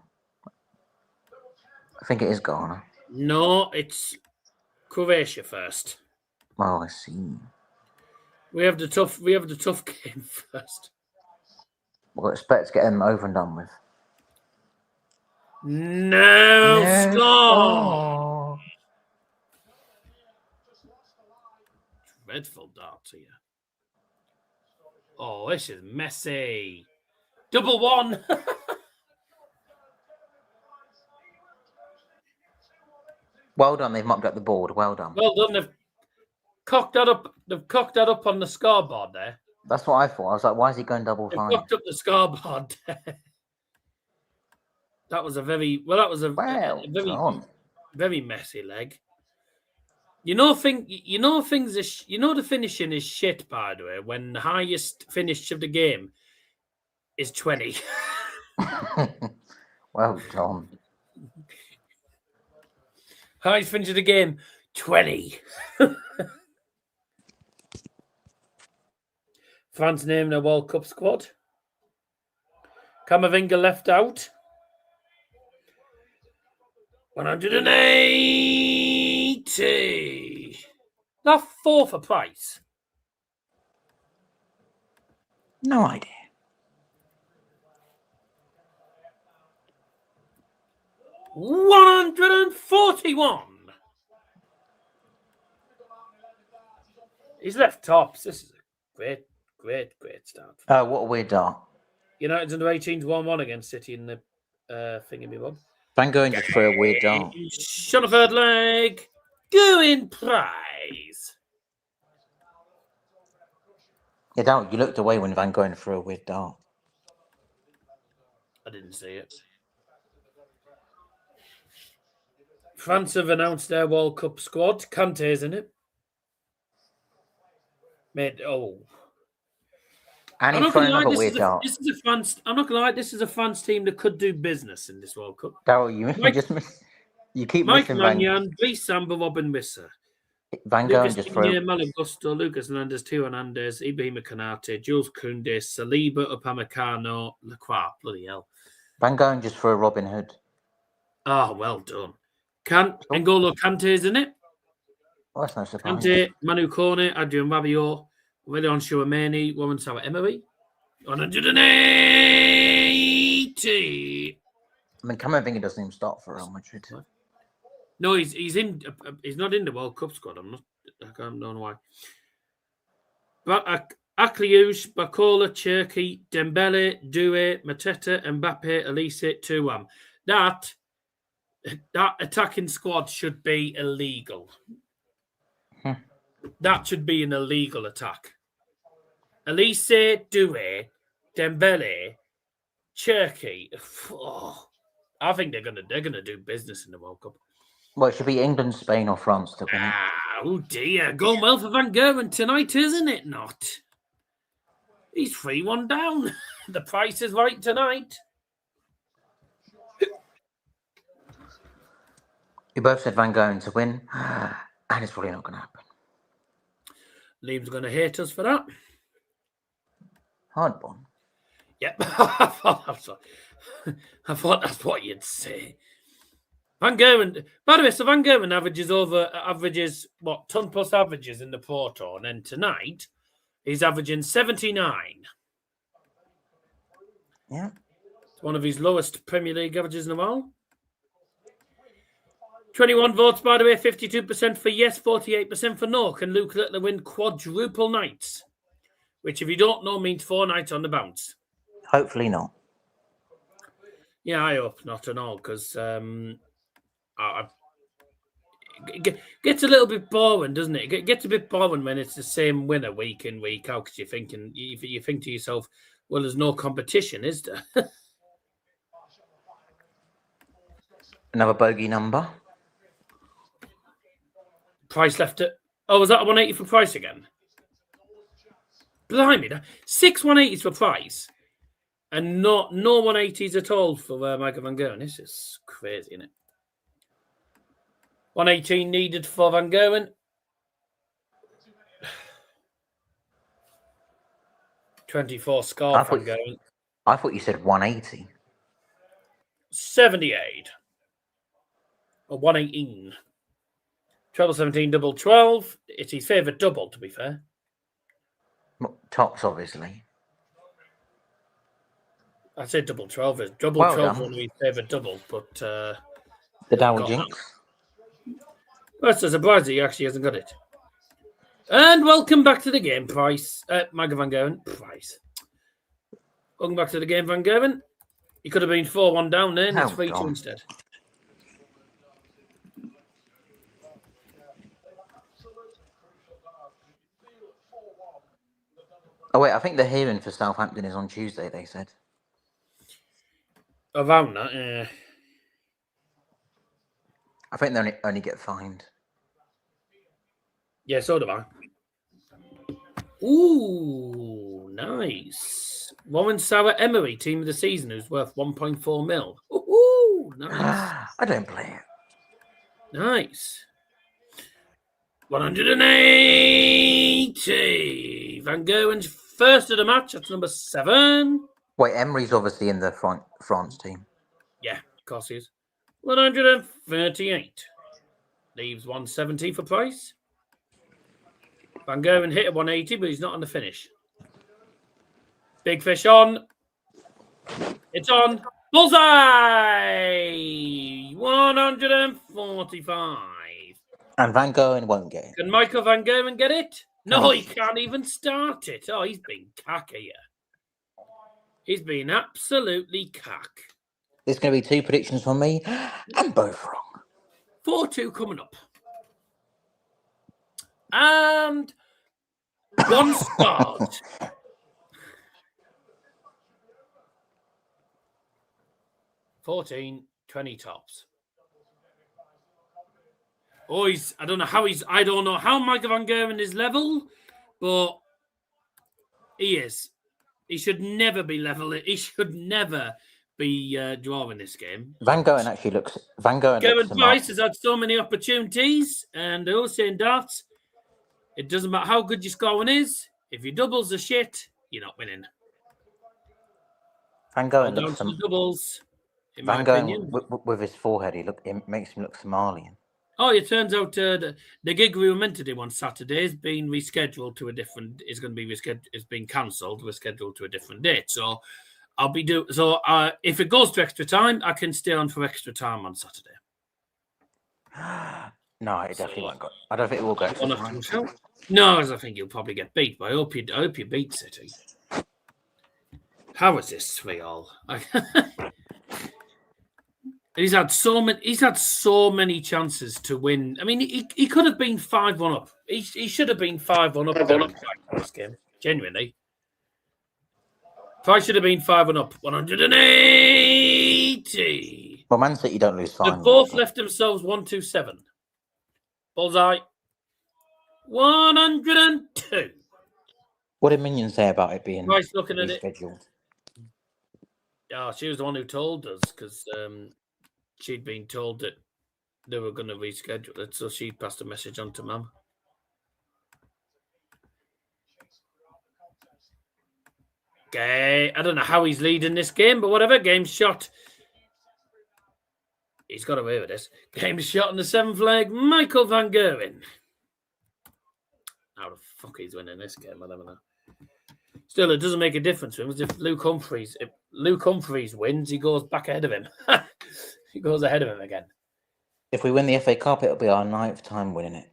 I think it is Ghana. No, it's Croatia first. Oh, I see. We have the tough game first. Well, expect to get them over and done with. No score. Dreadful darts here. Oh, this is messy. 1-1. Well done, they've mopped up the board. Well done. Well done. They've cocked that up. They've cocked that up on the scoreboard there. That's what I thought. I was like, why is he going double They've five? cocked up the scoreboard there. That was a very very messy leg. The finishing is shit, by the way, when the highest finish of the game is 20. Well done. Highest finish of the game, 20. France named their World Cup squad. Camavinga left out. 180. That 4 for price. No idea. $141. He's left tops. This is a great start. What a weird dart. United's under 18s 1-1 against City in the thingy-bob. Van Gogh just threw a weird dart. Shot a third leg. Going prize. Yeah, you looked away when Van Gogh threw a weird dart. I didn't see it. France have announced their World Cup squad. Kante's in it. And he threw another weird dart. I'm not going to lie, this is a France team that could do business in this World Cup. Daryl, you keep Mike missing Mannion, Brice Samba, Robin Wisser. Van Gogh Lucas just threw. Malagusto, Lucas Hernandez, Teo Hernandez, Ibrahima Konate, Jules Koundé, Saliba, Upamecano, Lacroix. Bloody hell. Van Gogh just threw a Robin Hood. Oh, well done. N'Golo Kante's in it. Oh, that's no surprise. Kante, Manu Kone, Adrian Rabiot, Aurelion Chouameni, Warren Sawa Emery. 180. I mean, Camavinga doesn't even start for Real Madrid. No, he's not in the World Cup squad. I don't know why. But Akliouche, Bakola, Cherki, Dembele, Doué, Mateta, Mbappe, Elise, Thuram. That attacking squad should be illegal. That should be an illegal attack. Elise, Doué, Dembele, Cherki. Oh, I think they're gonna do business in the World Cup. Well, it should be England, Spain, or France to win it. Oh dear, going well for Van Gerwen tonight, isn't it? Not. He's 3-1 down. The price is right tonight. You both said Van Gogh to win, and it's probably not going to happen. Liam's going to hate us for that. Hard one. Yep. I thought that's what you'd say. Van Gerwen, by the way, so Van Gerwen averages what, ton plus averages in the Pro Tour, and then tonight he's averaging 79. Yeah. It's one of his lowest Premier League averages in a while. 21 votes, by the way, 52% for yes, 48% for no. Can Luke Littler win quadruple nights? Which, if you don't know, means 4 nights on the bounce. Hopefully not. Yeah, I hope not at all, because it gets a little bit boring, doesn't it? It gets a bit boring when it's the same winner week in, week out, because you think to yourself, well, there's no competition, is there? Another bogey number. Price left it. Oh, was that a 180 for Price again? Blimey, 6 180s for Price, and no 180s at all for Michael Van Gerwen. This is crazy, isn't it? 118 needed for Van Gerwen. 24 score Van Gerwen. I thought you said 180. 78. Or 118. Treble 17, double 12. It's his favourite double, to be fair. Tops, obviously. I said double 12 is double Well 12 done. one of his favourite double, but The double got jinx. well, it's a surprise that he actually hasn't got it. And welcome back to the game, Price. Maggie Van Gerwen. Price. Welcome back to the game, Van Gerwen. He could have been 4-1 down there, and it's 3-2 God. instead. Oh, wait, I think the hearing for Southampton is on Tuesday, they said. Around that, yeah. I think they only get fined. Yeah, so do I. Ooh, nice. Warren Sarah Emery, team of the season, who's worth 1.4 mil. Ooh, nice. I don't play it. Nice. 180. Van Gerwen's first of the match. That's number 7. Wait, Emery's obviously in the France team. Yeah, of course he is. 138. Leaves 170 for Price. Van Gerwen hit at 180, but he's not on the finish. Big fish on. It's on. Bullseye! 145. And Van Gerwen won't get it. Can Michael Van Gerwen get it? No, he can't even start it. Oh, he's been cack here. He's been absolutely cack. There's going to be 2 predictions from me, and both wrong. 4-2 coming up. And 1 start. $14.20 tops. Oh, I don't know how Michael Van Gerwen is level, but he is. He should never be level. He should never be drawing this game. Van Gerwen actually looks. Van Gerwen Gerwyn looks Price has had so many opportunities, and they're all saying that it doesn't matter how good your scoring is. If your doubles are shit, you're not winning. Van Gerwen Down looks. to the doubles, in my Van Gerwen opinion. with his forehead, it makes him look Somalian. Oh, it turns out the gig we were meant to do on Saturday has been rescheduled to a different. Is going to be rescheduled. It's been cancelled. Rescheduled to a different date. So I'll be do. So if it goes to extra time, I can stay on for extra time on Saturday. No, it definitely won't go. I don't think it will go. Extra time. No, as I think you'll probably get beat. But I hope you beat City. How is this 3-all? He's had so many chances to win. I mean, he could have been 5-1 up. He should have been 5-1 up in this game. Genuinely. Price should have been 5-1 up. 180. Well, Man City don't lose They fine. both left themselves 127. Bullseye. 102. What did Minion say about it being Price looking at it. rescheduled? Yeah, she was the one who told us because she'd been told that they were going to reschedule it, so she passed a message on to Mum. Okay, I don't know how he's leading this game, but whatever. Game shot. He's got away with this. Game shot on the 7th leg. Michael Van Gerwen. How the fuck he's winning this game? I don't know. Still, it doesn't make a difference to him. If Luke Humphries wins, he goes back ahead of him. He goes ahead of him again. If we win the FA Cup, it'll be our 9th time winning it.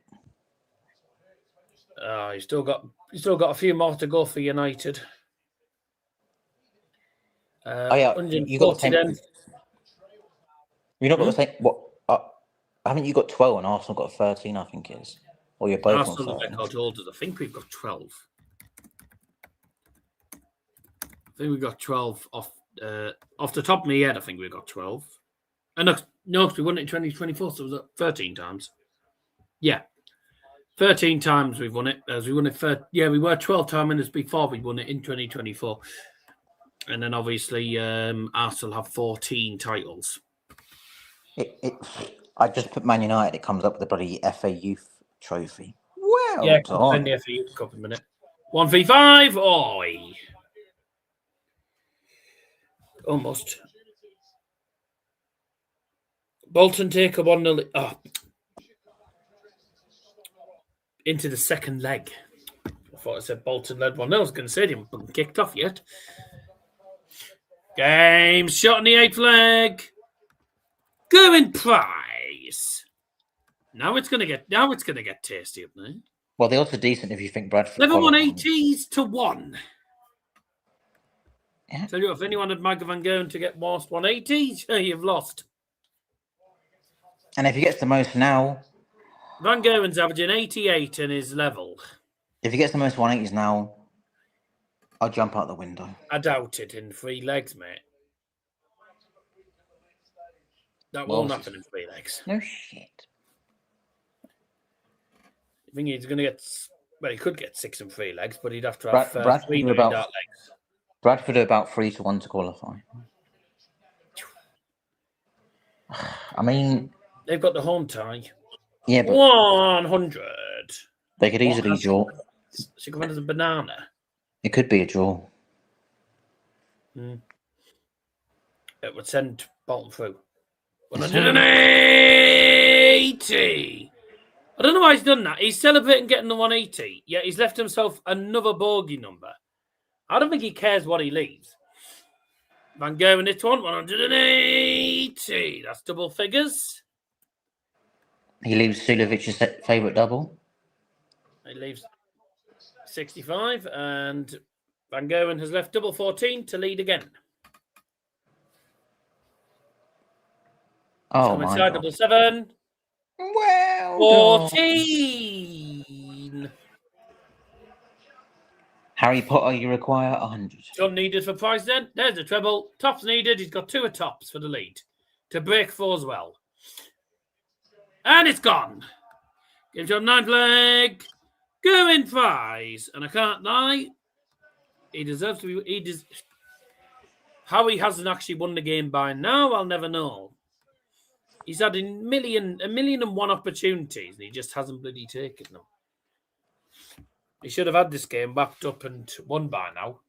He's still got a few more to go for United. You got the same. You're not got the same. What? Haven't you got 12 and Arsenal got 13? I think it is. Or you're both Arsenal on 13. record holders. I think we've got 12. I think we've got 12 off the top of my head. I think we've got 12. And no, we won it in 2024, so it was 13 times. Yeah, 13 times we've won it. As we won it we were 12-time winners before we won it in 2024. And then obviously Arsenal have 14 titles. I just put Man United. It comes up with the bloody FA Youth Trophy. Well yeah, done. the FA Youth Cup in a minute. 1v5. Oi. Almost. Bolton take a 1-0 into the second leg. I thought I said Bolton led 1-0. I was going to say they haven't kicked off yet. Game shot in the 8th leg. Gerwyn prize. Now it's gonna get tasty up there. Well, they're also decent if you think Bradford. Level qualify. 180s to 1. Yeah. Tell you what, if anyone had Michael Van Gerwen to get whilst 180s, you've lost. And if he gets the most now, Van Gerwen's averaging 88 in his level. if he gets the most 180s now, I'll jump out the window. I doubt it in 3 legs, mate. That won't happen in 3 legs. No shit. I think he's going to get... Well, he could get 6 in 3 legs, but he'd have to have 3 about legs. Bradford are about 3 to 1 to qualify. I mean... They've got the home tie. Yeah, but 100. they could easily draw. She could as a banana. It could be a draw. It would send Bolton through. 180. I don't know why he's done that. He's celebrating getting the 180, yet he's left himself another bogey number. I don't think he cares what he leaves. Van Gerwen hits 180. That's double figures. He leaves Sulovic's favourite double. He leaves 65, and Van Gerwen has left double 14 to lead again. Oh, Come my inside God. double 7. Well 14. Harry Potter, you require 100. John needed for prize then. There's the treble. Tops needed. He's got 2 tops for the lead. To break 4 as well. And it's gone. Give John 9th leg. Gerwyn prize. And I can't lie. He deserves to be... How he hasn't actually won the game by now, I'll never know. He's had a million and one opportunities, and he just hasn't bloody taken them. He should have had this game wrapped up and won by now.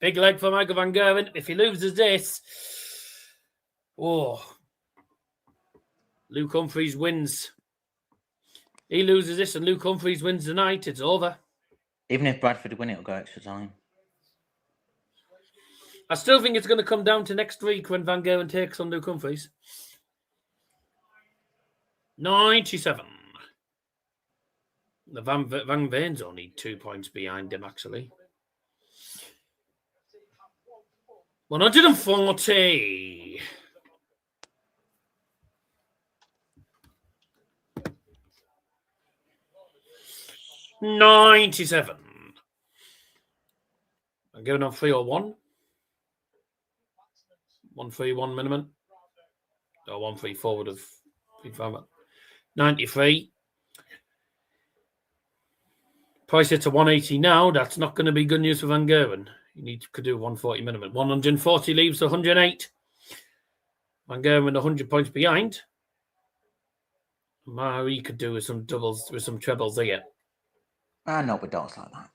Big leg for Michael Van Gerwen. If he loses this, Luke Humphries wins. He loses this and Luke Humphries wins the night. It's over. Even if Bradford win, it'll go extra time. I still think it's going to come down to next week when Van Gerwen takes on Luke Humphries. 97. The Van Veen's only 2 points behind him, actually. 140. $97. I'm going on 301. 131 minimum. Or 134 would have been fine. 93. Price it to 180 now. That's not going to be good news for Van Gerwen. You could do 140 minimum. 140 leaves 108. Van Gerwen 100 points behind. He could do with some doubles, with some trebles here. Not with darts like that.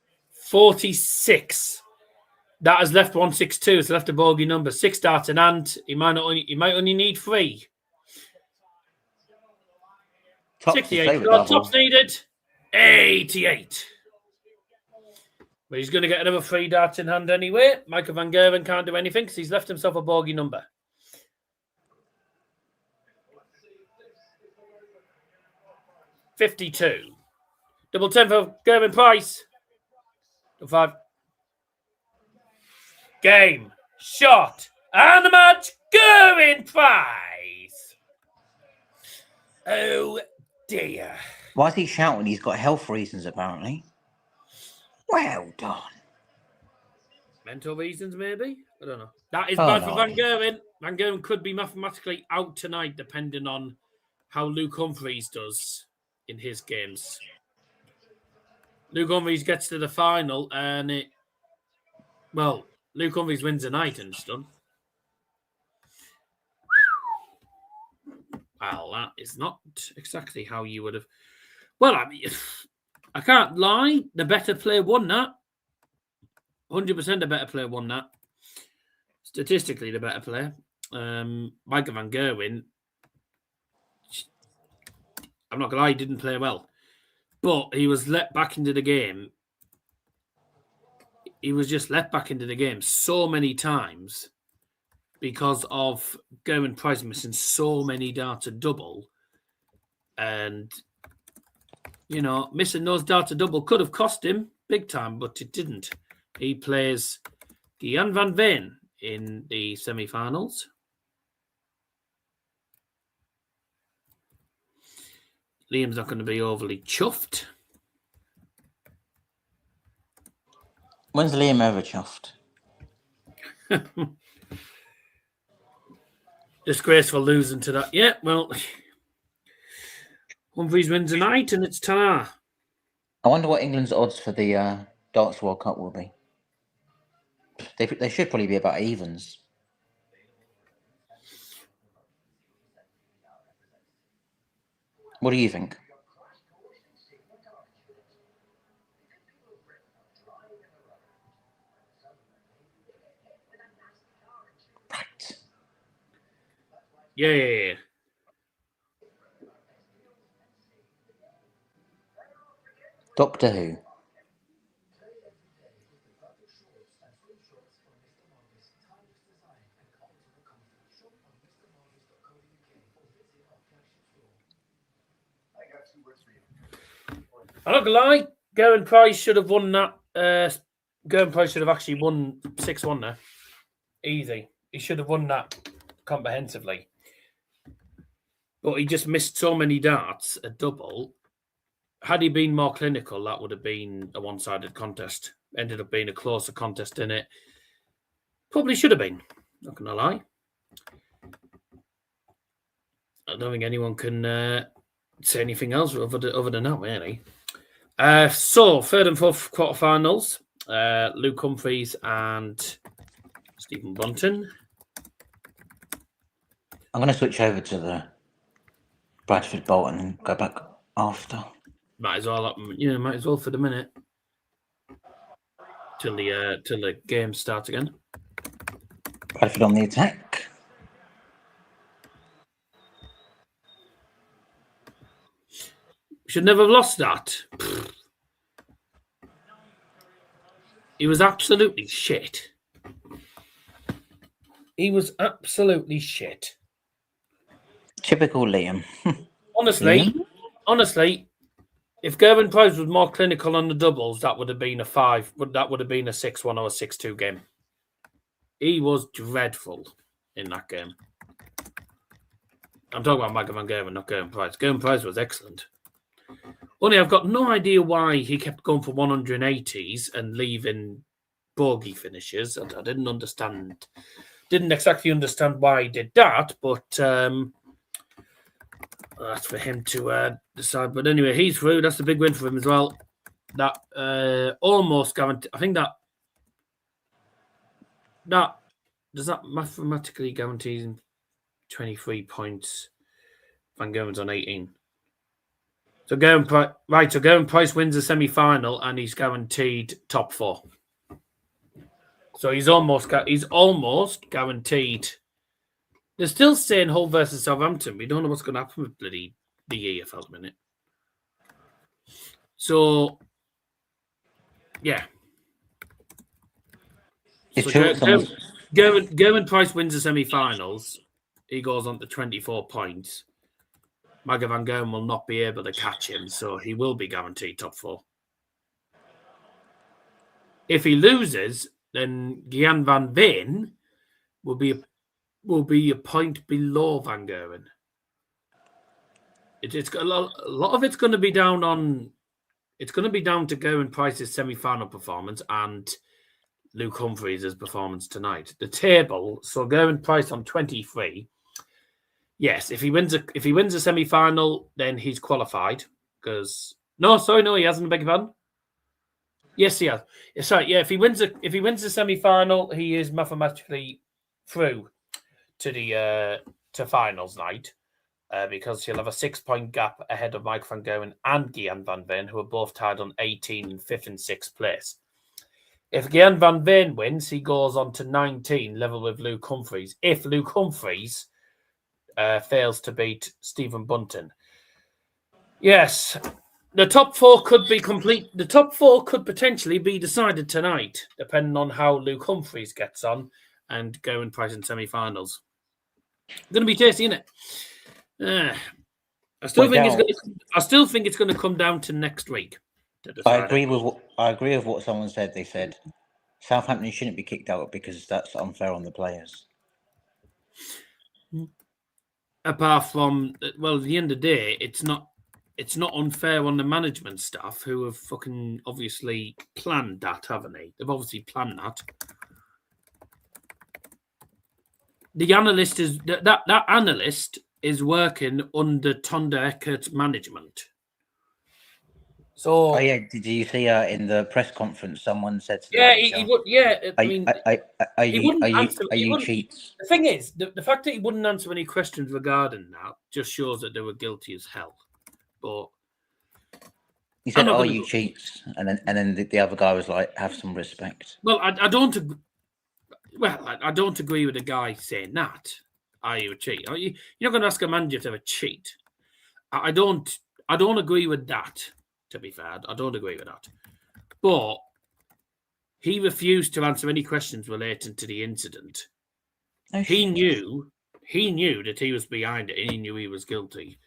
46. That has left 162. It's left a bogey number. 6 darts in hand. He might only need 3. Tops 68. Tops needed. 88. But he's going to get another 3 darts in hand anyway. Michael Van Gerwen can't do anything because he's left himself a bogey number. $52. Double 10 for Gerwyn price. Double 5. Game. Shot. And the match. Gerwyn prize. Oh, dear. Why is he shouting? He's got health reasons, apparently. Well done. Mental reasons, maybe? I don't know. That is bad for Van Gerwen. Van Gerwen could be mathematically out tonight, depending on how Luke Humphries does in his games. Luke Humphries gets to the final, and Luke Humphries wins the night and it's done. Well, that is not exactly how you would have... Well, I mean, I can't lie. The better player won that. 100% the better player won that. Statistically, the better player. Michael Van Gerwen I'm not going to lie, he didn't play well. But he was let back into the game. He was just let back into the game so many times because of Gerwyn Price missing so many darts at double. And, you know, missing those darts at double could have cost him big time, but it didn't. He plays Gian van Veen in the semi-finals. Liam's not going to be overly chuffed. When's Liam ever chuffed? Disgraceful losing to that. Yeah, well, Humphries wins tonight and it's ta-ra. I wonder what England's odds for the Darts World Cup will be. They should probably be about evens. What do you think? Right. Yeah. Doctor Who. I'm not gonna lie, Gerwyn Price should have won that. Gerwyn Price should have actually won 6-1 there. Easy. He should have won that comprehensively. But he just missed so many darts at double. Had he been more clinical, that would have been a one-sided contest. Ended up being a closer contest in it. Probably should have been. Not gonna lie. I don't think anyone can say anything else other than that, really. So, third and fourth quarterfinals, Luke Humphries and Stephen Bunting. I'm going to switch over to the Bradford Bolton and go back after. Might as well for the minute till the game starts again. Bradford on the attack. Should never have lost that. He was absolutely shit. Typical Liam. Honestly, if Gerwyn Price was more clinical on the doubles, that would have been a 5. That would have been a 6-1 or a 6-2 game. He was dreadful in that game. I'm talking about Michael van Gerwen, not Gerwyn Price. Gerwyn Price was excellent. Only I've got no idea why he kept going for 180s and leaving bogey finishes. I didn't understand. Didn't exactly understand why he did that, but that's for him to decide. But anyway, he's through. That's a big win for him as well. That almost guaranteed. I think that does that mathematically guarantee him 23 points. Van Gerwen's on 18. So Gerwyn Price wins the semi-final and he's guaranteed top 4. So he's almost guaranteed. They're still saying Hull versus Southampton. We don't know what's going to happen with bloody the EFL at the minute. So, yeah. It's So true. Gerwyn Price wins the semi-finals. He goes on to 24 points. Michael van Gerwen will not be able to catch him, so he will be guaranteed top 4. If he loses, then Gian van Veen will be a point below Van Gerwen. It's a lot of it's going to be down on. It's going to be down to Gerwyn Price's semi-final performance and Luke Humphries' performance tonight. The table, so Gerwyn Price on 23. Yes, if he wins a semi-final, then he's qualified. Because he hasn't. Beg your pardon. Yes, he has. Sorry, yeah. If he wins a semi-final, he is mathematically through to the to finals night because he'll have a 6-point gap ahead of Mike van Gerwen and Gian van Veen, who are both tied on 18 in 5th and 6th place. If Gian van Veen wins, he goes on to 19, level with Luke Humphries. If Luke Humphries fails to beat Stephen Bunting. Yes. The top four could be complete. The top four could potentially be decided tonight, depending on how Luke Humphries gets on and Gerwyn Price in semi-finals. Going to be tasty, isn't it? I still think it's going to come down to next week. I agree with what someone said. They said Southampton shouldn't be kicked out because that's unfair on the players. Apart from, well, at the end of the day, it's not unfair on the management staff who have fucking obviously planned that, haven't they? They've obviously planned that. The analyst is that analyst is working under Tonda Eckert's management. So, Did you see in the press conference someone said to them, he would. Yeah, are you cheats? The thing is, the fact that he wouldn't answer any questions regarding that just shows that they were guilty as hell. But he said, "Are you cheats?" And then the other guy was like, "Have some respect." Well, I don't. Well, I don't agree with the guy saying that. Are you a cheat? You're not going to ask a manager to have a cheat. I don't agree with that. To be fair, I don't agree with that. But he refused to answer any questions relating to the incident. Oh, he knew that he was behind it, and he knew he was guilty.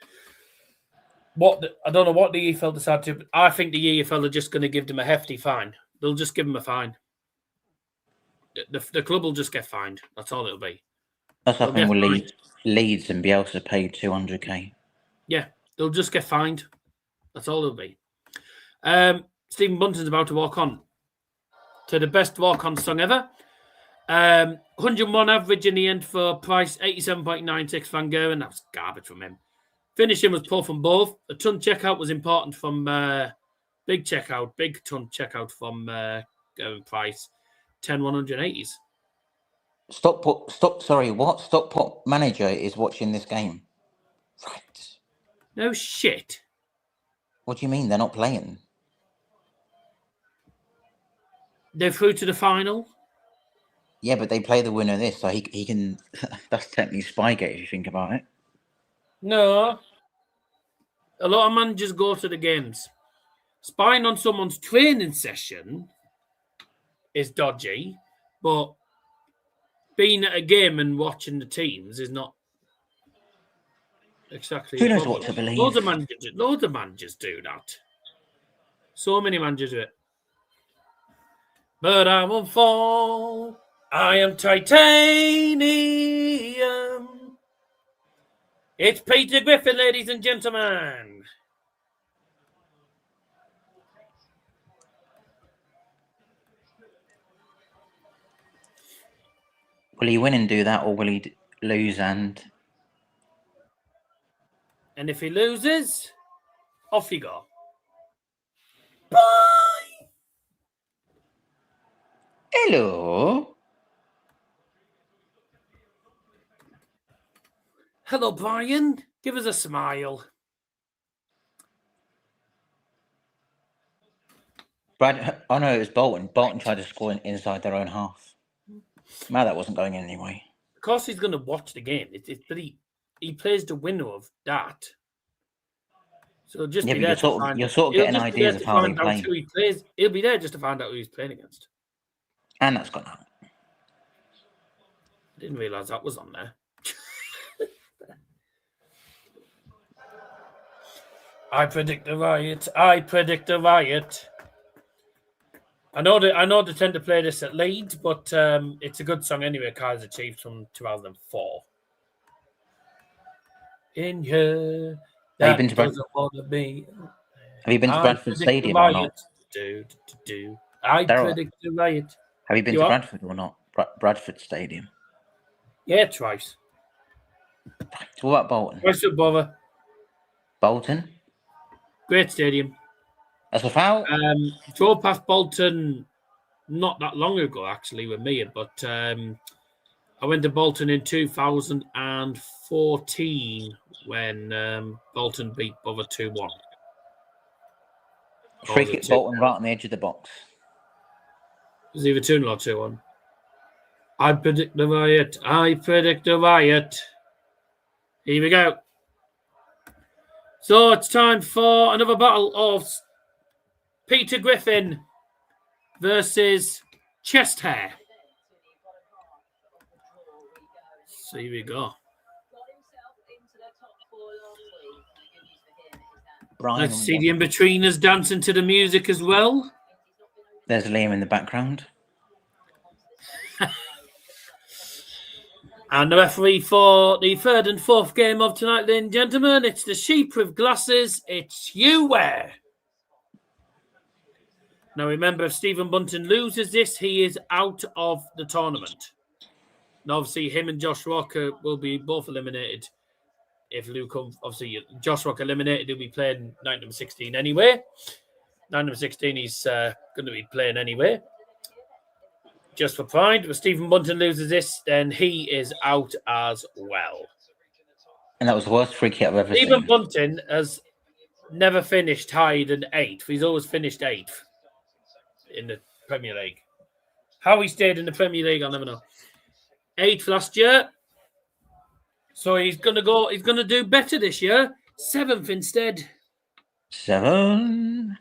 I don't know what the EFL decided to. But I think the EFL are just going to give them a hefty fine. They'll just give them a fine. The club will just get fined. That's all it'll be. That's happening with Leeds and Bielsa paid 200k. Yeah, they'll just get fined. That's all it'll be. Stephen Bunting's about to walk on to the best walk-on song ever. 101 average in the end for Price, 87.96 Van Gerwen. That was garbage from him. Finishing was poor from both. A ton checkout was important from big ton checkout from Gerwen Price. 10 180s. Stockport manager is watching this game. Right. No shit. What do you mean they're not playing? They're through to the final. Yeah, but they play the winner of this, so he can. That's technically Spygate if you think about it. No. A lot of managers go to the games. Spying on someone's training session is dodgy, but being at a game and watching the teams is not exactly. Who knows what to believe? Loads of managers do that. So many managers do it. But I won't fall. I am titanium. It's Peter Griffin, ladies and gentlemen. Will he win and do that, or will he lose and if he loses, off you go. Bye! Hello? Hello, Brian. Give us a smile. Brad, oh no, it was Bolton. Bolton tried to score inside their own half. No, that wasn't going in anyway. Of course, he's going to watch the game. But he plays the winner of that. So just be there you're sort of getting ideas of how they play. Who he plays. He'll be there just to find out who he's playing against. And that's gone out. I didn't realise that was on there. I predict a riot. I know they tend to play this at Leeds, but it's a good song anyway. Kaiser Chiefs from 2004. In here, have you been to Bradford Stadium or not? I predict a riot. Have you been to Bradford or not? Bradford Stadium. Yeah, twice. Right. So what about Bolton? Twice with bother. Bolton? Great stadium. That's a foul? Drove past Bolton not that long ago, actually, with me, but I went to Bolton in 2014 when Bolton beat Bother 2-1. Free kick Bolton right on the edge of the box. It was either 2-0 or 2-1. I predict the riot. Here we go. So it's time for another battle of Peter Griffin versus Chest Hair. So here we go. Brian, Let's see the in-betweeners dancing to the music as well. There's Liam in the background. And the referee for the third and fourth game of tonight, ladies and gentlemen, it's the sheep with glasses. It's you wear. Now remember, if Stephen Bunting loses this, he is out of the tournament. And obviously, him and Josh Rocker will be both eliminated. If Luke, obviously, Josh Rocker eliminated, he'll be playing night number 16 anyway. Night number 16, he's going to be playing anyway. Just for pride, if Stephen Bunting loses this, then he is out as well. And that was the worst free kick I've ever Stephen seen. Bunting has never finished higher than 8th. He's always finished 8th in the Premier League. How he stayed in the Premier League, I'll never know. 8th last year. So he's going to do better this year. 7th instead. 7.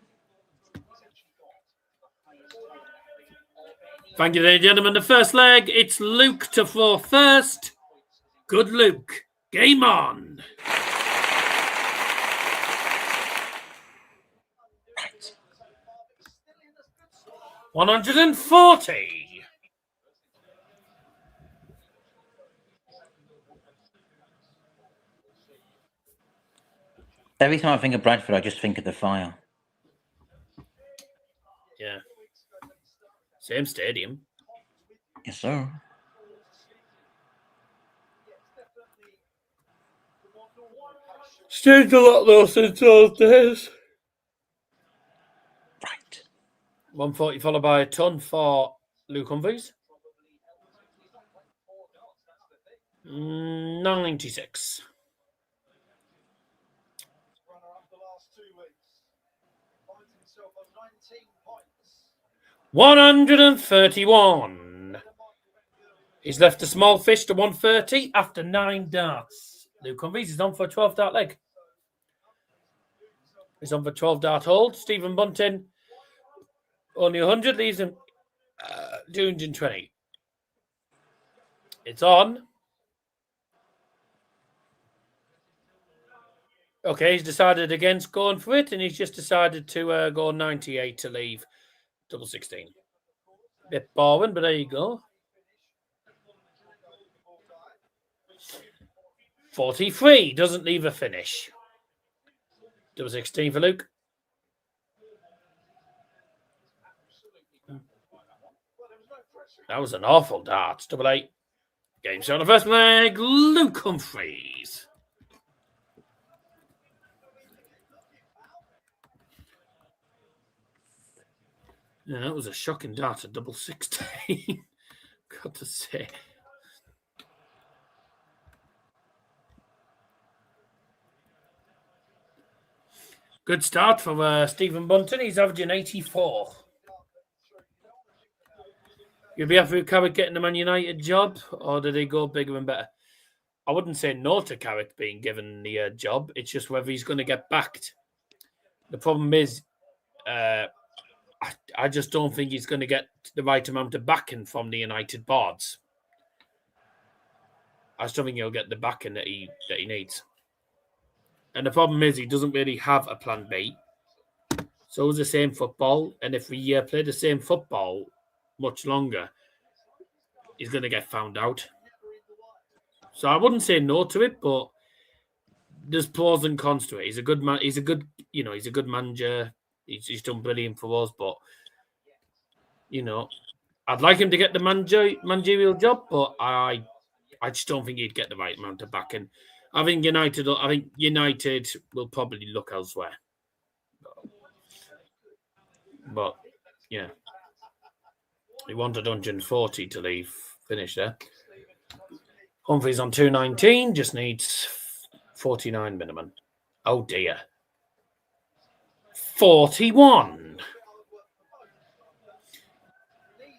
Thank you, ladies and gentlemen. The first leg, it's Luke to throw first. Good Luke. Game on. Right. 140. Every time I think of Bradford, I just think of the fire. Yeah. Same stadium. Yes, sir. Changed a lot though since those days. Right. 140 followed by a ton for Luke Humphries. 96. $131. He's left a small fish to 130 after 9 darts. Luke Humphries is on for a 12-dart leg. He's on for 12-dart hold. Stephen Bunting, only 100, leaves him 220. It's on. Okay, he's decided against going for it, and he's just decided to go 98 to leave double 16. Bit boring, but there you go. 43 doesn't leave a finish. Double 16 for Luke. That was an awful dart. Double 8. Game shot on the first leg. Luke Humphries. Yeah, that was a shocking dart at double 16. Got to say. Good start for Stephen Bunting. He's averaging 84. You'll be happy with Carrick getting the Man United job, or did he go bigger and better? I wouldn't say no to Carrick being given the job. It's just whether he's going to get backed. The problem is, I just don't think he's going to get the right amount of backing from the United boards. I still think he'll get the backing that he needs. And the problem is he doesn't really have a plan B. So it's the same football. And if we play the same football much longer, he's going to get found out. So I wouldn't say no to it, but there's pros and cons to it. He's a good man. He's a good manager. He's done brilliant for us, but I'd like him to get the managerial job, but I just don't think he'd get the right amount of backing. I think United will probably look elsewhere. But yeah, he wanted 140 to leave. Finish there. Humphries on 219, just needs 49 minimum. Oh dear. 41.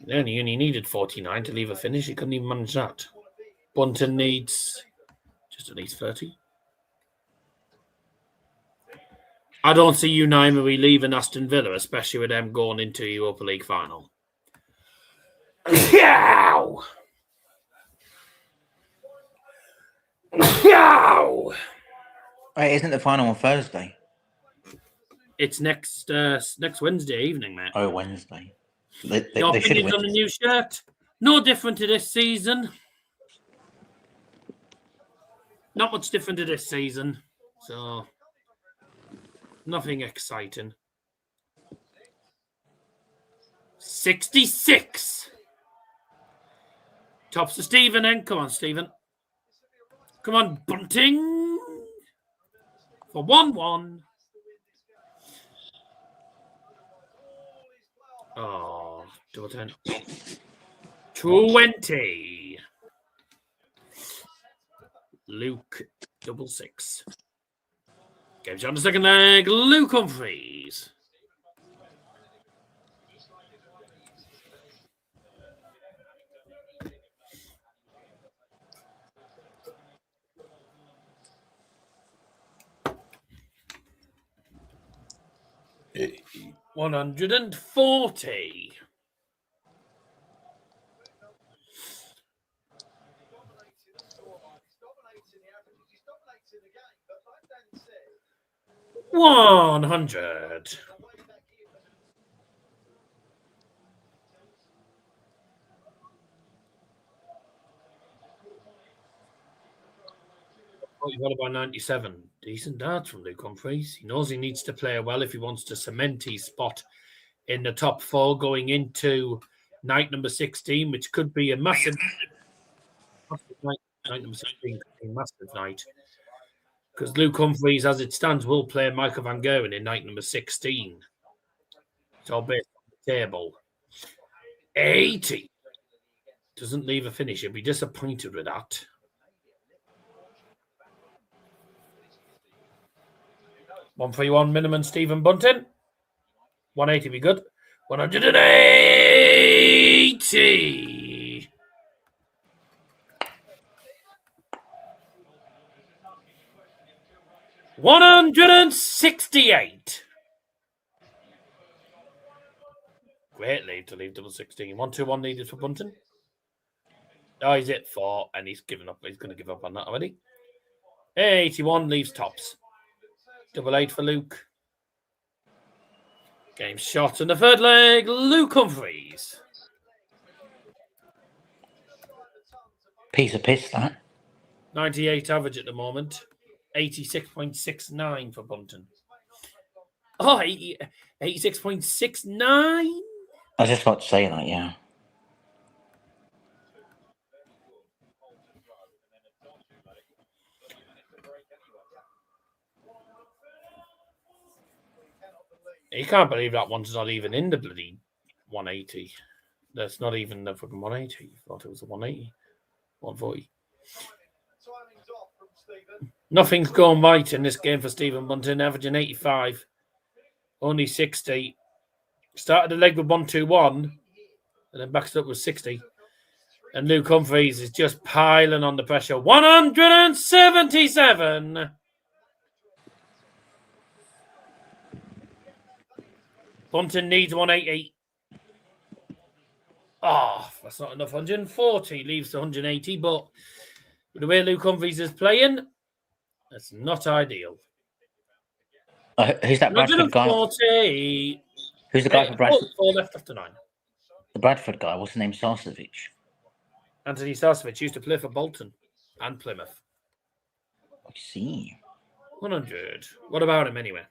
He only needed 49 to leave a finish. He couldn't even manage that. Bunting needs just at least 30. I don't see Unai leaving Aston Villa, especially with them going into the Europa League final. Yow! Yow! Wait, isn't the final on Thursday? It's next Wednesday evening, mate. Oh, Wednesday. They Your should opinions win. on the new shirt? No different to this season. Not much different to this season. So, nothing exciting. 66. Tops to Stephen then. Come on, Stephen. Come on, Bunting. For 1-1. Oh, double 10. 20. Luke, double 6. Game's on the second leg. Luke Humphries. Hey. 140. $100. What about 97? Decent darts from Luke Humphries. He knows he needs to play well if he wants to cement his spot in the top 4 going into night number 16, which could be a massive night. Night number 16 could be a massive night. Because Luke Humphries, as it stands, will play Michael Van Gerwen in night number 16. It's all based on the table. 80. Doesn't leave a finish. He'll be disappointed with that. $131 minimum, Stephen Bunting. 180 be good. 180. $168. Great lead to leave double 16. 121 needed for Bunting. Oh, he's at 4 and he's given up. He's going to give up on that already. 81 leaves tops. Double 8 for Luke. Game shot in the third leg. Luke Humphries. Piece of piss, that. 98 average at the moment. 86.69 for Bunting. Oh, 86.69. I was just about to say that, yeah. You can't believe that one's not even in the bloody 180. That's not even the fucking 180. You thought it was a 180. 140. Nothing's going right in this game for Stephen Bunting, averaging 85. Only 60. Started the leg with 121 and then backs it up with 60. And Luke Humphries is just piling on the pressure. 177. Bunting needs 180. Oh, that's not enough. 140 leaves 180, but with the way Luke Humphries is playing, that's not ideal. Who's that Bradford guy? 140. Who's the guy for Bradford? 4 left after 9. The Bradford guy. What's his name? Sarcevic. Anthony Sarcevic used to play for Bolton and Plymouth. I see. 100. What about him anyway?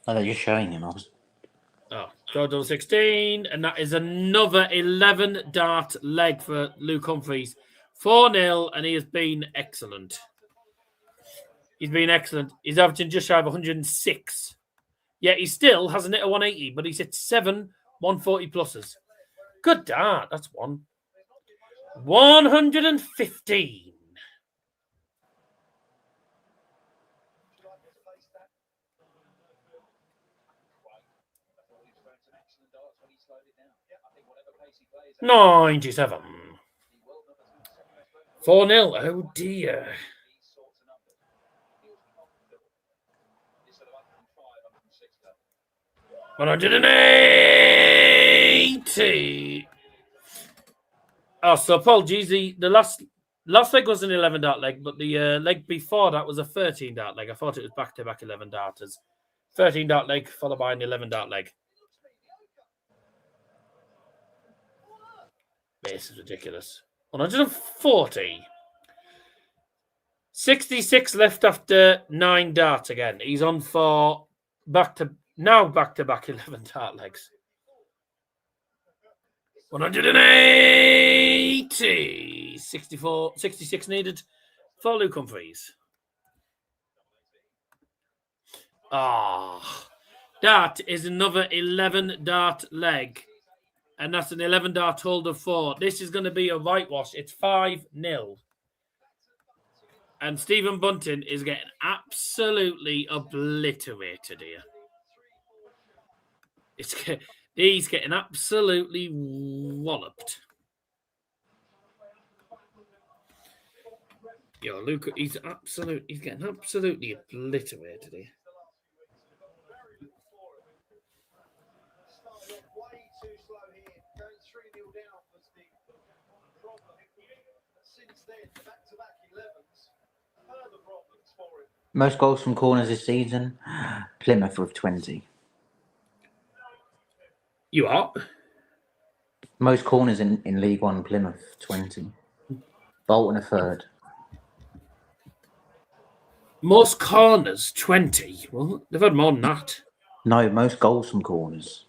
Oh, they're just showing him. Oh, total 16, and that is another 11 dart leg for Luke Humphries. 4-0, and he has been excellent. He's been excellent. He's averaging just shy of 106. Yet he still hasn't hit a 180, but he's hit 7 140 pluses. Good dart. That's one. 115. $97. 4-0. Oh dear. 180. Oh, so apologies. The last leg was an 11 dart leg, but the leg before that was a 13 dart leg. I thought it was back-to-back 11 darters. 13 dart leg followed by an 11 dart leg. This is ridiculous. 140. 66 left after 9 darts again. He's on for back-to-back 11 dart legs. 180. 66 needed for Luke Humphries. That is another 11 dart leg. And that's an 11 dart hold of 4. This is going to be a whitewash. It's 5-0. And Stephen Bunting is getting absolutely obliterated here. He's getting absolutely walloped. Yo, Luke, he's getting absolutely obliterated here. Most goals from corners this season, Plymouth with 20. You are? Most corners in League One, Plymouth 20. Bolton a third. Most corners, 20. Well, they've had more than that. No, most goals from corners.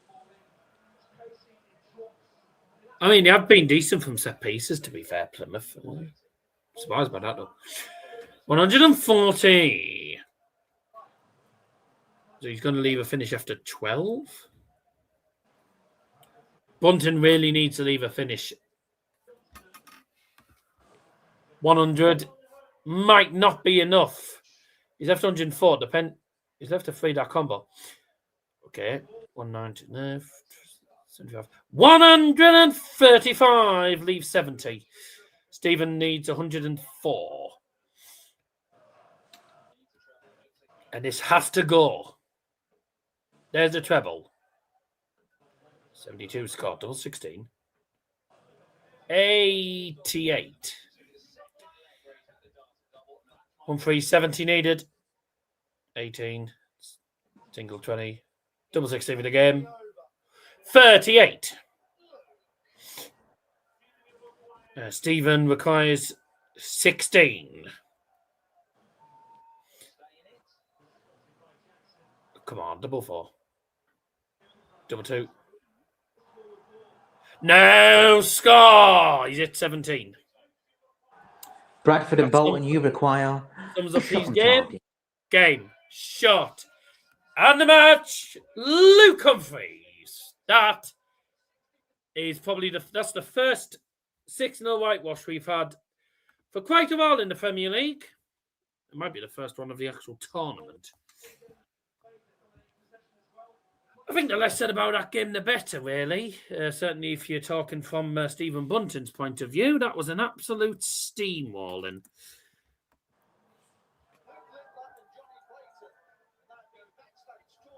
I mean, they have been decent from set pieces, to be fair, Plymouth. Surprised by that, though. 140. So he's going to leave a finish after 12. Bunting really needs to leave a finish. 100 might not be enough. He's left 104. He's left a 3-dart combo. Okay. 190 left. 75. 135. Leave 70. Stephen needs 104. And this has to go. There's a treble. 72 scored, double 16. 88. Humphries, 70 needed. 18. Single 20. Double 16 for the game. 38. Stephen requires 16. Come on, double 4. Double 2. No score! He's at 17. Bradford and Bolton, you require Thumbs a up, shot please. on Game. target. Game. Shot. And the match, Luke Humphries. That is probably that's the first 6-0 whitewash we've had for quite a while in the Premier League. It might be the first one of the actual tournament. I think the less said about that game, the better, really. Certainly, if you're talking from Stephen Bunting's point of view, that was an absolute steamwalling.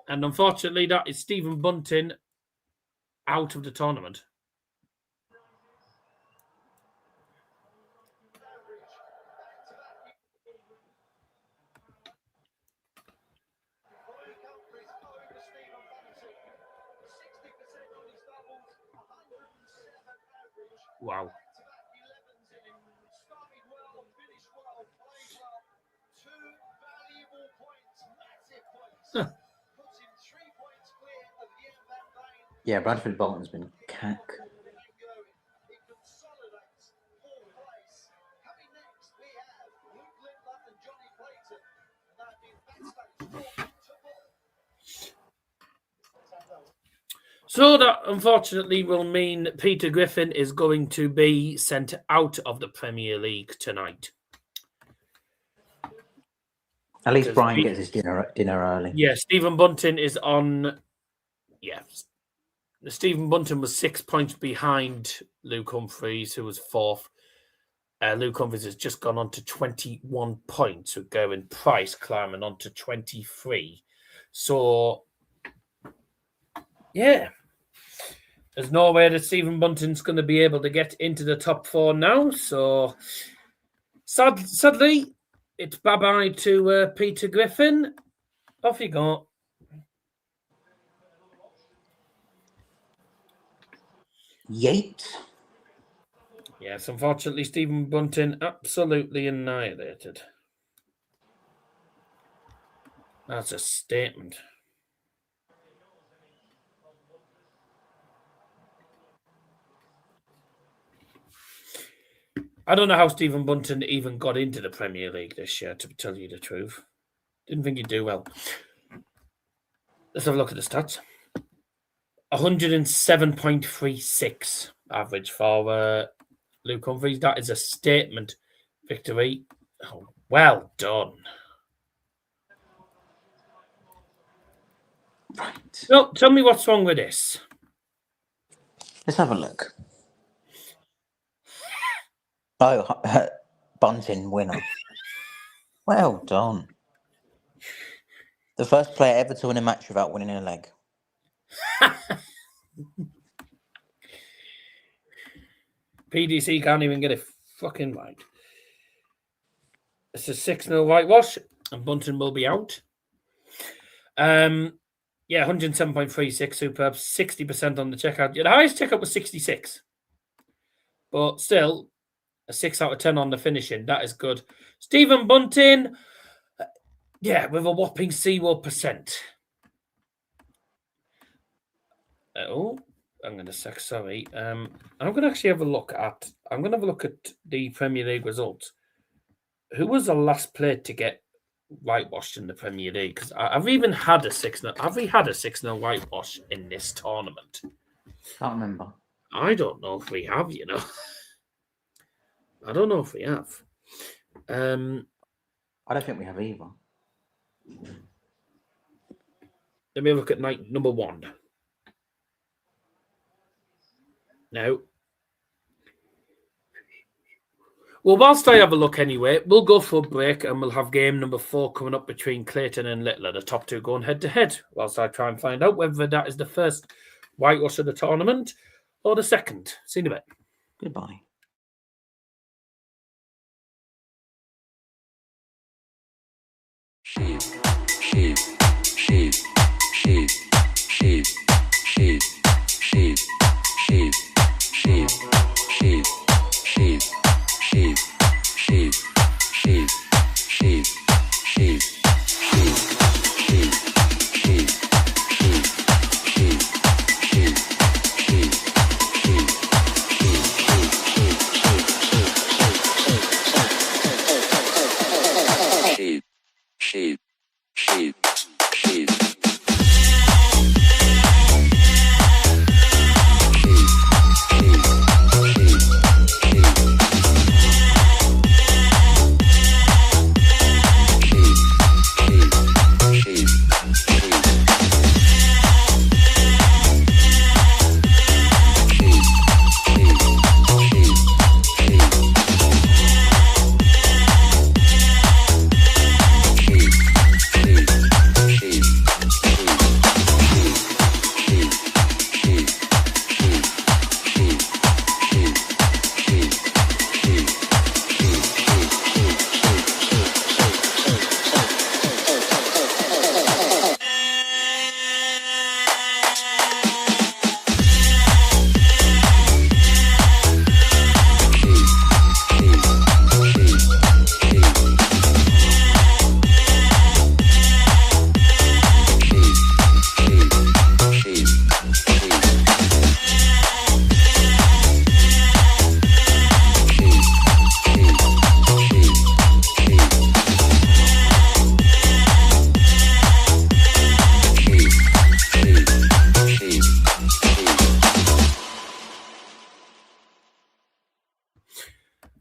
And unfortunately, that is Stephen Bunting out of the tournament. Wow. Huh. Yeah, Bradford Bolton's been cack. So that, unfortunately, will mean Peter Griffin is going to be sent out of the Premier League tonight. At least Brian gets his dinner early. Yeah, Stephen Bunting is on... Yeah. Stephen Bunting was 6 points behind Luke Humphries, who was 4th. Luke Humphries has just gone on to 21 points, with Gerwyn Price climbing on to 23. So... Yeah. There's no way that Stephen Bunting's going to be able to get into the top 4 now. So, sadly, it's bye-bye to Peter Griffin. Off you go. Yeet. Yes, unfortunately, Stephen Bunting absolutely annihilated. That's a statement. I don't know how Stephen Bunting even got into the Premier League this year, to tell you the truth. Didn't think he'd do well. Let's have a look at the stats. 107.36 average for Luke Humphries. That is a statement victory. Oh, well done. Right. Well, tell me what's wrong with this. Let's have a look. Oh, Bunting winner. Well done. The first player ever to win a match without winning a leg. PDC can't even get it fucking right. It's a 6-0 whitewash, and Bunting will be out. Yeah, 107.36, superb. 60% on the checkout. Yeah, the highest checkout was 66. But still, a 6 out of 10 on the finishing. That is good. Stephen Bunting, yeah, with a whopping 0%. Oh, I'm going to say sorry. I'm going to actually have a look at. I'm going to have a look at the Premier League results. Who was the last player to get whitewashed in the Premier League? Because I've even had a 6-0. Have we had a 6-0 whitewash in this tournament? Can't remember. I don't know if we have. You know, I don't know if we have. I don't think we have either. Let me look at night number 1. No. Well, whilst I have a look anyway, we'll go for a break and we'll have game number 4 coming up between Clayton and Littler, the top 2 going head-to-head, whilst I try and find out whether that is the first whitewash of the tournament or the second. See you in a bit. Goodbye.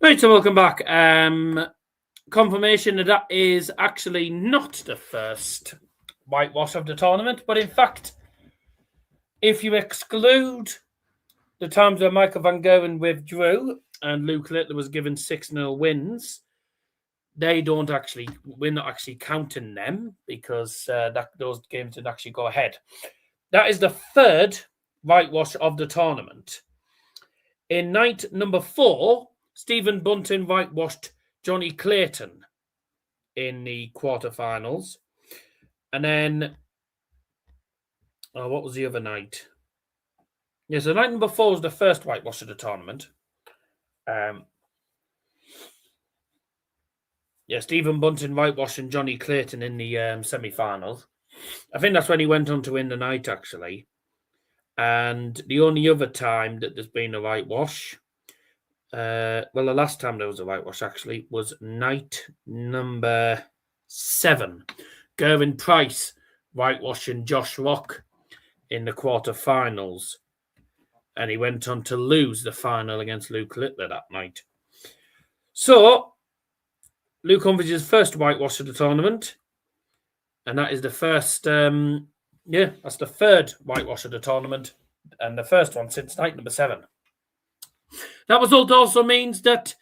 Right, so welcome back. Confirmation that is actually not the first whitewash of the tournament, but in fact, if you exclude the times where Michael Van Gerwen withdrew and Luke Littler was given 6-0 wins, we're not actually counting them because those games didn't actually go ahead. That is the third whitewash of the tournament. In night number 4, Stephen Bunting whitewashed Jonny Clayton in the quarterfinals. And then, what was the other night? Yeah, so night number 4 was the first whitewash of the tournament. Stephen Bunting whitewashing Jonny Clayton in the semi-finals. I think that's when he went on to win the night, actually. And the only other time that there's been a whitewash, the last time there was a whitewash, actually, was night number 7. Gerwyn Price whitewashing Josh Rock in the quarterfinals. And he went on to lose the final against Luke Littler that night. So, Luke Humphries' first whitewash of the tournament. And that is the first, that's the third whitewash of the tournament. And the first one since night number 7. That result also means that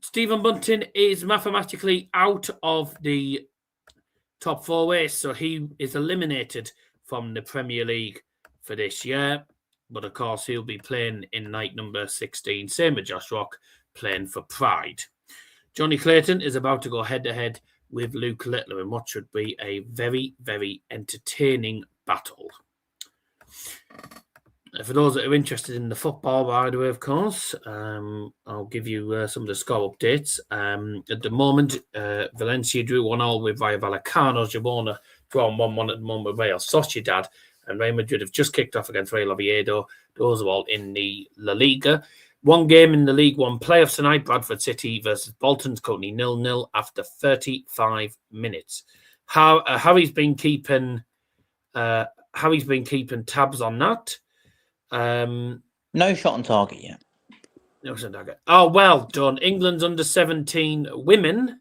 Stephen Bunting is mathematically out of the top 4 race. So he is eliminated from the Premier League for this year. But of course, he'll be playing in night number 16. Same with Josh Rock, playing for Pride. Jonny Clayton is about to go head-to-head with Luke Littler in what should be a very, very entertaining battle. For those that are interested in the football, by the way, of course, I'll give you some of the score updates. At the moment, Valencia drew 1-1 with Rayo Vallecano. Girona drawn 1-1 at the moment with Real Sociedad. And Real Madrid have just kicked off against Real Oviedo. Those are all in the La Liga. One game in the League One playoffs tonight, Bradford City versus Bolton's currently 0-0 after 35 minutes. Harry's been keeping tabs on that. No shot on target yet. No shot on target. Oh, well done. England's under-17 women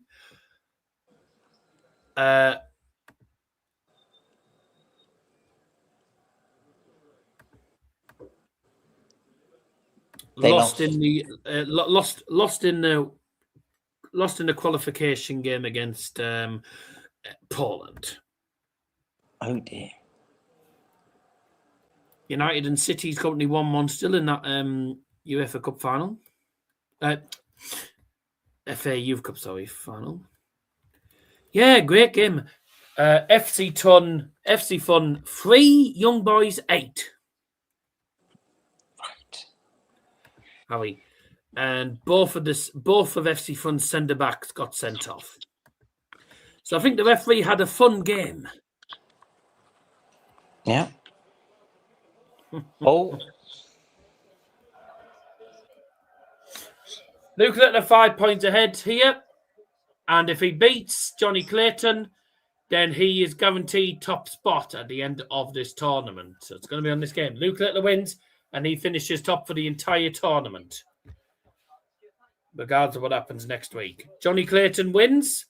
lost in the qualification game against Poland. Oh dear. United and City's currently 1-1 still in that UEFA Cup final. FA Youth Cup, final. Yeah, great game. FC Fun 3, Young Boys 8. Harry. And both of FC Fun's centre-backs got sent off. So I think the referee had a fun game. Yeah. Oh. Luke Littler 5 points ahead here. And if he beats Jonny Clayton, then he is guaranteed top spot at the end of this tournament. So it's going to be on this game. Luke Littler wins. And he finishes top for the entire tournament, regardless of what happens next week. Jonny Clayton wins,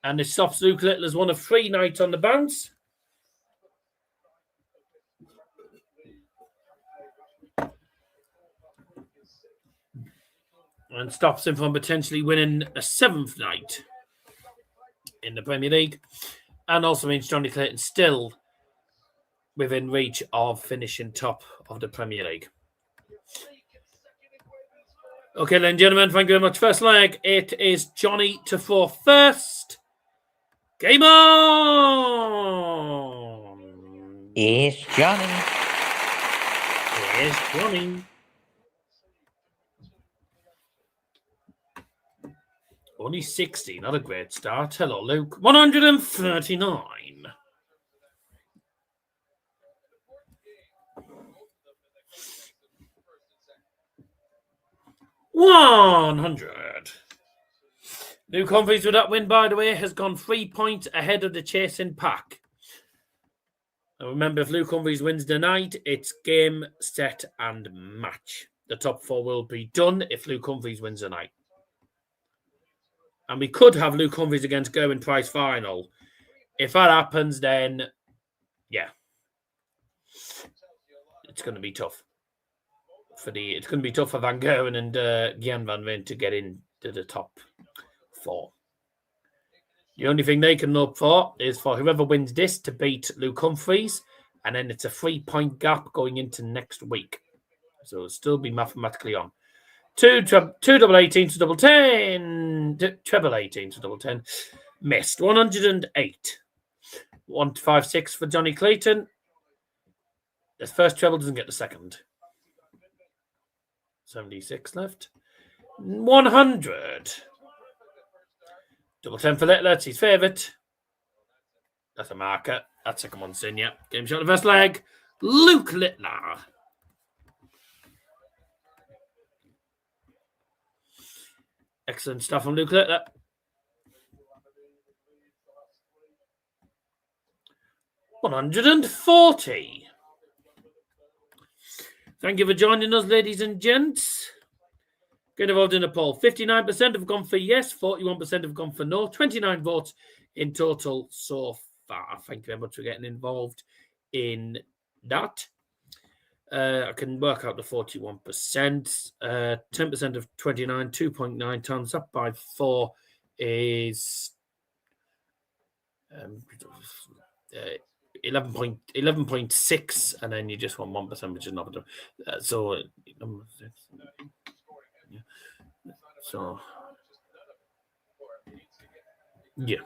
and it stops Luke Littler as one of 3 nights on the bounce. And stops him from potentially winning a 7th night in the Premier League. And also means Jonny Clayton still within reach of finishing top of the Premier League. Okay, then, gentlemen, thank you very much. First leg, it is Jonny to throw first. Game on! Here's Johnny. Here's Johnny. Only 60, not a great start. Hello, Luke. 139. 100. Luke Humphries with that win, by the way, has gone 3 points ahead of the chasing pack. And remember, if Luke Humphries wins the night, it's game, set, and match. The top 4 will be done if Luke Humphries wins the night. And we could have Luke Humphries against Gerwyn Price final. If that happens, then, yeah. It's going to be tough. It's going to be tough for Van Gerwen and Gian van Veen to get into the top 4. The only thing they can look for is for whoever wins this to beat Luke Humphries, And then it's a 3-point gap going into next week. So it'll still be mathematically on. 2 double 18 to double 10. Treble 18 to double 10. Missed. 108. 156 for Jonny Clayton. The first treble doesn't get the second. 76 left. 100. Double 10 for Littler. It's his favourite. That's a marker. That second one's in, yeah. Game shot the first leg. Luke Littler. Excellent stuff from Luke Littler. $140. Thank you for joining us, ladies and gents. Get involved in the poll. 59% have gone for yes, 41% have gone for no. 29 votes in total so far. Thank you very much for getting involved in that. I can work out the 41%. 10% of 29, 2.9 tons. Up by 4 is 11.6, and then you just want 1%, which is not so. So yeah.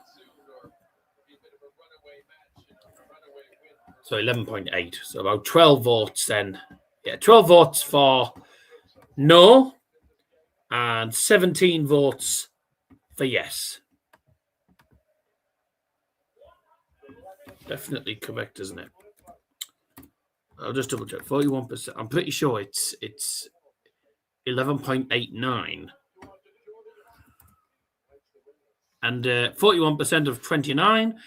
So 11.8. So about 12 votes then. Yeah, 12 votes for no and 17 votes for yes. Definitely correct, isn't it? I'll just double check. 41%. I'm pretty sure it's 11.89. And 41% of 29,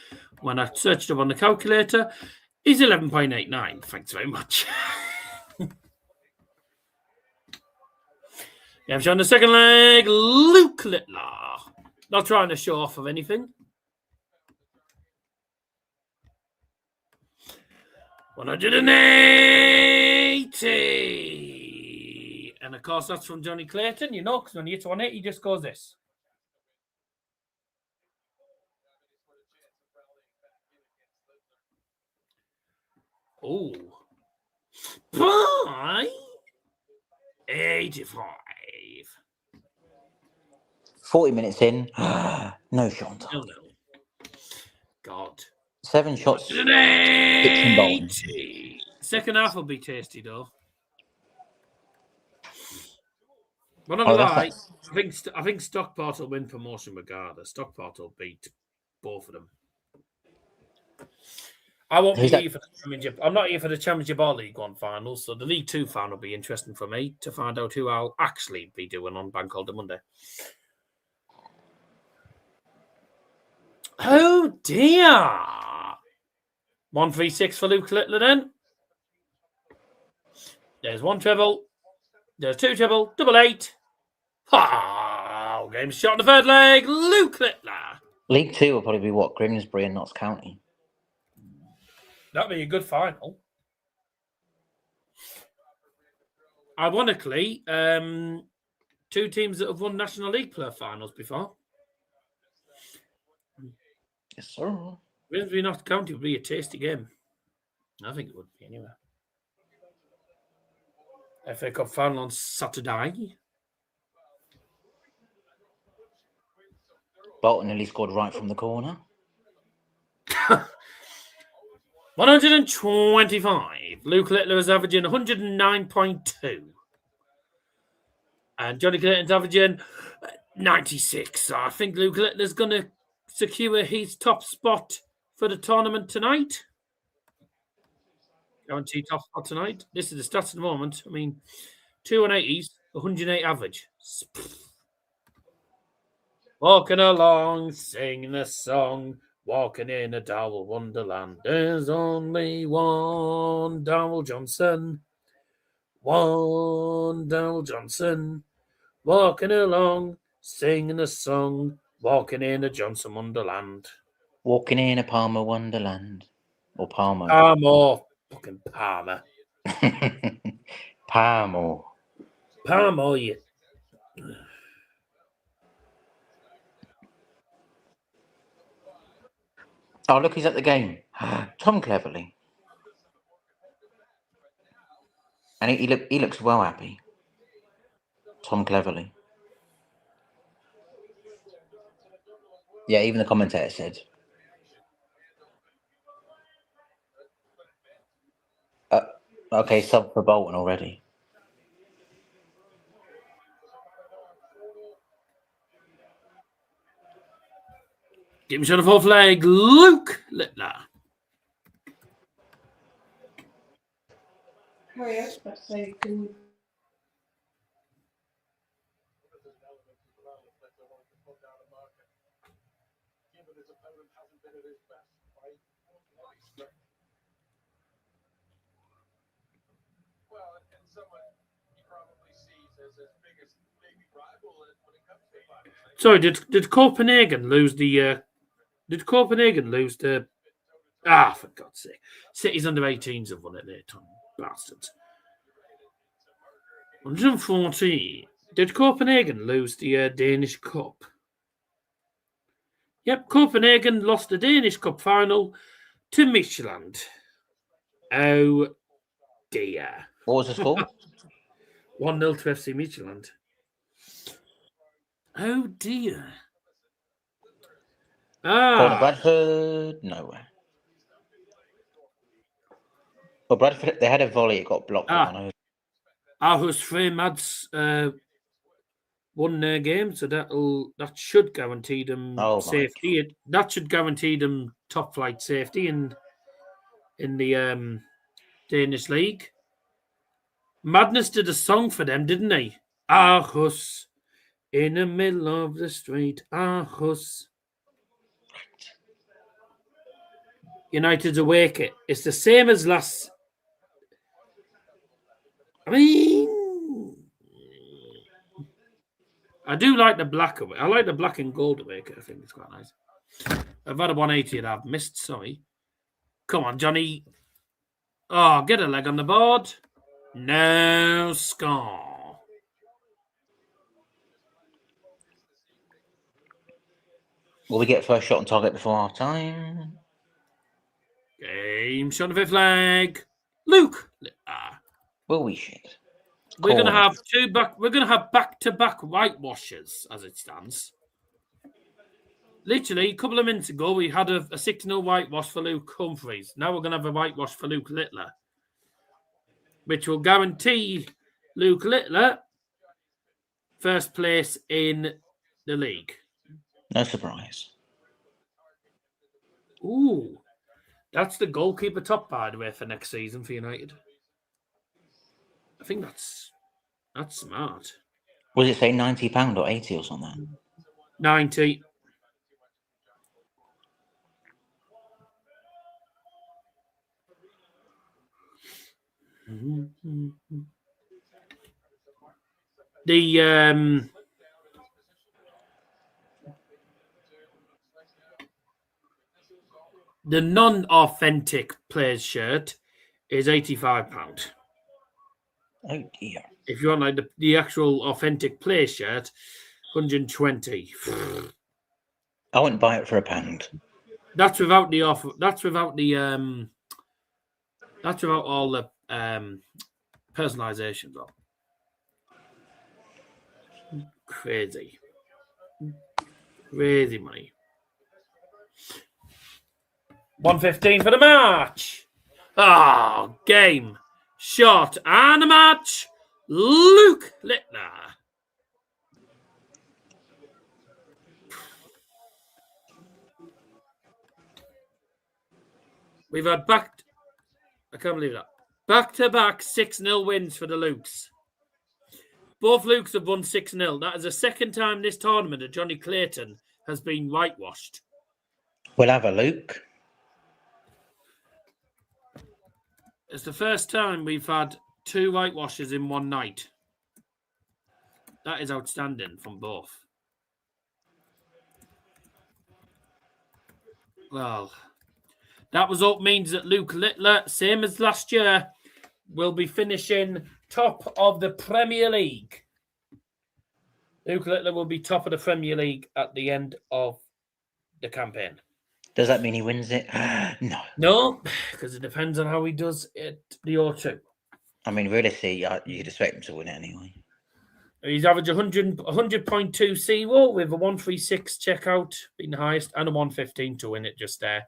when I searched up on the calculator, is 11.89. Thanks very much. Yeah, I'm showing the second leg. Luke Littler. Not trying to show off of anything. 180. And of course, that's from Jonny Clayton. You know, because when he hits 180, he just goes this. Oh. By 85. 40 minutes in. No shot. No. God. 7 shots. 180. Second half will be tasty, though. But not gonna lie, I think Stockport will win promotion regardless. Stockport will beat both of them. I won't be here for the championship. I'm not here for the Championship or League One finals, so the League Two final will be interesting for me to find out who I'll actually be doing on Bank Holiday Monday. Oh dear! 136 for Luke Littler then. There's 1 treble. There's 2 treble. Double 8. Oh, game shot in the third leg. Luke Littler. League 2 will probably be what? Grimsby and Notts County. That'd be a good final. Ironically, 2 teams that have won National League player finals before. Yes, sir. Grimsby Notts County would be a tasty game. I think it would be anyway. FA Cup final on Saturday. Bolton nearly scored right from the corner. 125. Luke Littler is averaging 109.2. And Jonny Clayton's averaging 96. So I think Luke Littler's going to secure his top spot for the tournament tonight. Guaranteed top spot tonight. This is the stats at the moment. I mean, 280s, 108 average. Walking along, singing a song, walking in a Dowell wonderland. There's only one Dowell Johnson. One Dowell Johnson. Walking along, singing a song, walking in a Johnson wonderland. Walking in a Palmer wonderland. Or Palmer. Palmer. Fucking Palmer. Palmer. Palmer, you. Oh, look, he's at the game. Tom Cleverley. And he looks well happy. Tom Cleverly. Yeah, even the commentator said. Okay, sub for Bolton already. Give me shot of fourth leg, Luke Littler. Harry, I was about to say, can Sorry, did Copenhagen lose the? Did Copenhagen lose the? For God's sake! City's under 18s have won it there, Tom bastards. 140. Did Copenhagen lose the Danish Cup? Yep, Copenhagen lost the Danish Cup final to Midtjylland. Oh dear. What was the score? 1-0 to FC Midtjylland. Oh dear. Corner Bradford, nowhere. Well, Bradford, they had a volley, it got blocked. Aarhus Fremads won their game, so that should guarantee them safety. That should guarantee them top flight safety in the Danish league. Madness did a song for them, didn't they? Aarhus, in the middle of the street, Aarhus. United's away kit. It's the same as last. I mean, I do like the black away. I like the black and gold away kit. I think it's quite nice. I've had a 180 that I've missed. Sorry. Come on, Jonny. Oh, get a leg on the board. No score. Will we get first shot on target before half time? Game shot of a flag. Luke. Will we shit? We're gonna have We're gonna have back-to-back whitewashes as it stands. Literally, a couple of minutes ago, we had a 6-0 whitewash for Luke Humphries. Now we're gonna have a whitewash for Luke Littler, which will guarantee Luke Littler first place in the league. No surprise. Ooh, that's the goalkeeper top, by the way, for next season for United. I think that's smart. Was it say £90 or 80 or something? 90. The non-authentic player's shirt is £85. Oh dear. If you want like the actual authentic player shirt, 120. I wouldn't buy it for £1. That's without the offer. That's without the That's without all the personalizations. Crazy money. 115 for the match. Game, shot, and a match. Luke Littler. We've had I can't believe that. Back-to-back 6-0 wins for the Lukes. Both Lukes have won 6-0. That is the second time this tournament that Jonny Clayton has been whitewashed. We'll have a Luke. It's the first time we've had 2 whitewashes in one night. That is outstanding from both. Well, that result means that Luke Littler, same as last year, will be finishing top of the Premier League. Luke Littler will be top of the Premier League at the end of the campaign. Does that mean he wins it? No. No, because it depends on how he does at the O2. I mean, realistically, you'd expect him to win it anyway. He's averaged 100.2 C-Roll with a 136 checkout being the highest and a 115 to win it just there.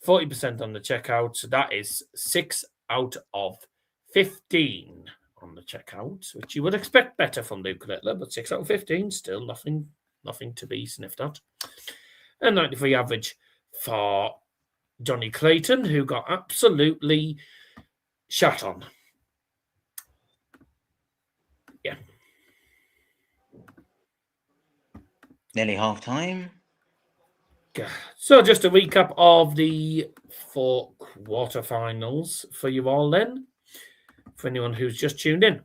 40% on the checkout. So that is 6 out of 15 on the checkouts, which you would expect better from Luke Littler, but 6 out of 15, still nothing to be sniffed at. And 93 average for Jonny Clayton, who got absolutely shat on. Yeah. Nearly half time. So just a recap of the 4 quarterfinals for you all then, for anyone who's just tuned in.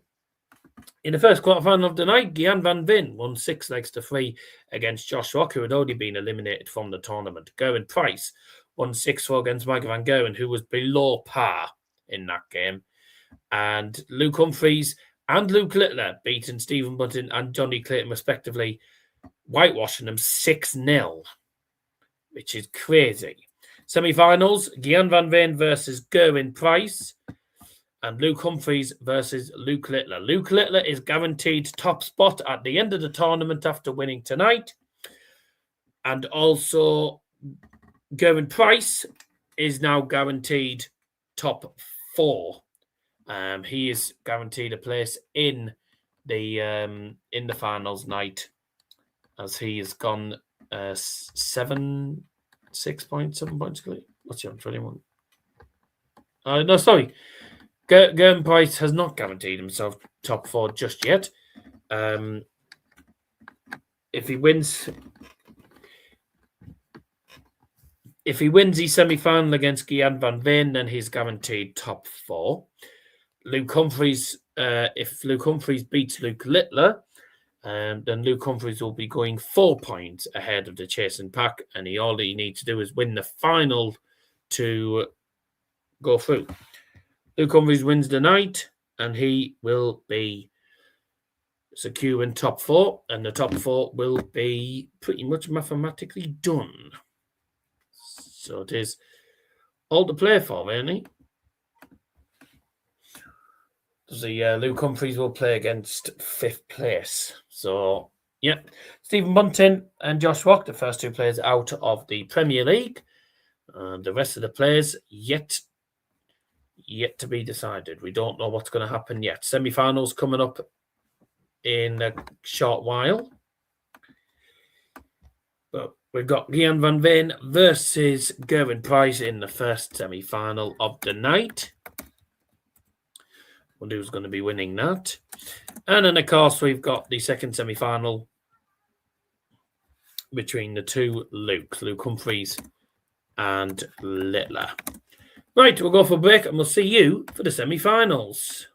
In the first quarterfinal of the night, Gian van Veen won 6 legs to 3 against Josh Rock, who had already been eliminated from the tournament. Gerwyn Price won 6-4 against Michael van Gerwen, who was below par in that game. And Luke Humphries and Luke Littler beating Stephen Bunting and Jonny Clayton, respectively, whitewashing them 6-0. Which is crazy. Semi-finals, Gian van Veen versus Gerwyn Price and Luke Humphries versus Luke Littler. Luke Littler is guaranteed top spot at the end of the tournament after winning tonight. And also, Gerwyn Price is now guaranteed top 4. He is guaranteed a place in the finals night as he has gone 7 points. What's he on? 21. No, sorry. Gerwyn Price has not guaranteed himself top 4 just yet. If he wins his semi-final against Gian van Veen, then he's guaranteed top 4. Luke Humphries, if Luke Humphries beats Luke Littler, then Luke Humphries will be going 4 points ahead of the chasing pack, and all he needs to do is win the final to go through. Luke Humphries wins the night, and he will be securing top 4, and the top 4 will be pretty much mathematically done. So it is all to play for, really. Luke Humphries will play against 5th place. So, yeah. Stephen Bunting and Josh Rock, the first 2 players out of the Premier League. The rest of the players yet to be decided. We don't know what's going to happen yet. Semi-finals coming up in a short while. But we've got Gian van Veen versus Gerwyn Price in the first semi-final of the night. Wonder who's going to be winning that. And then, of course, we've got the second semi-final between the 2 Lukes, Luke Humphries and Littler. Right, we'll go for a break and we'll see you for the semi-finals.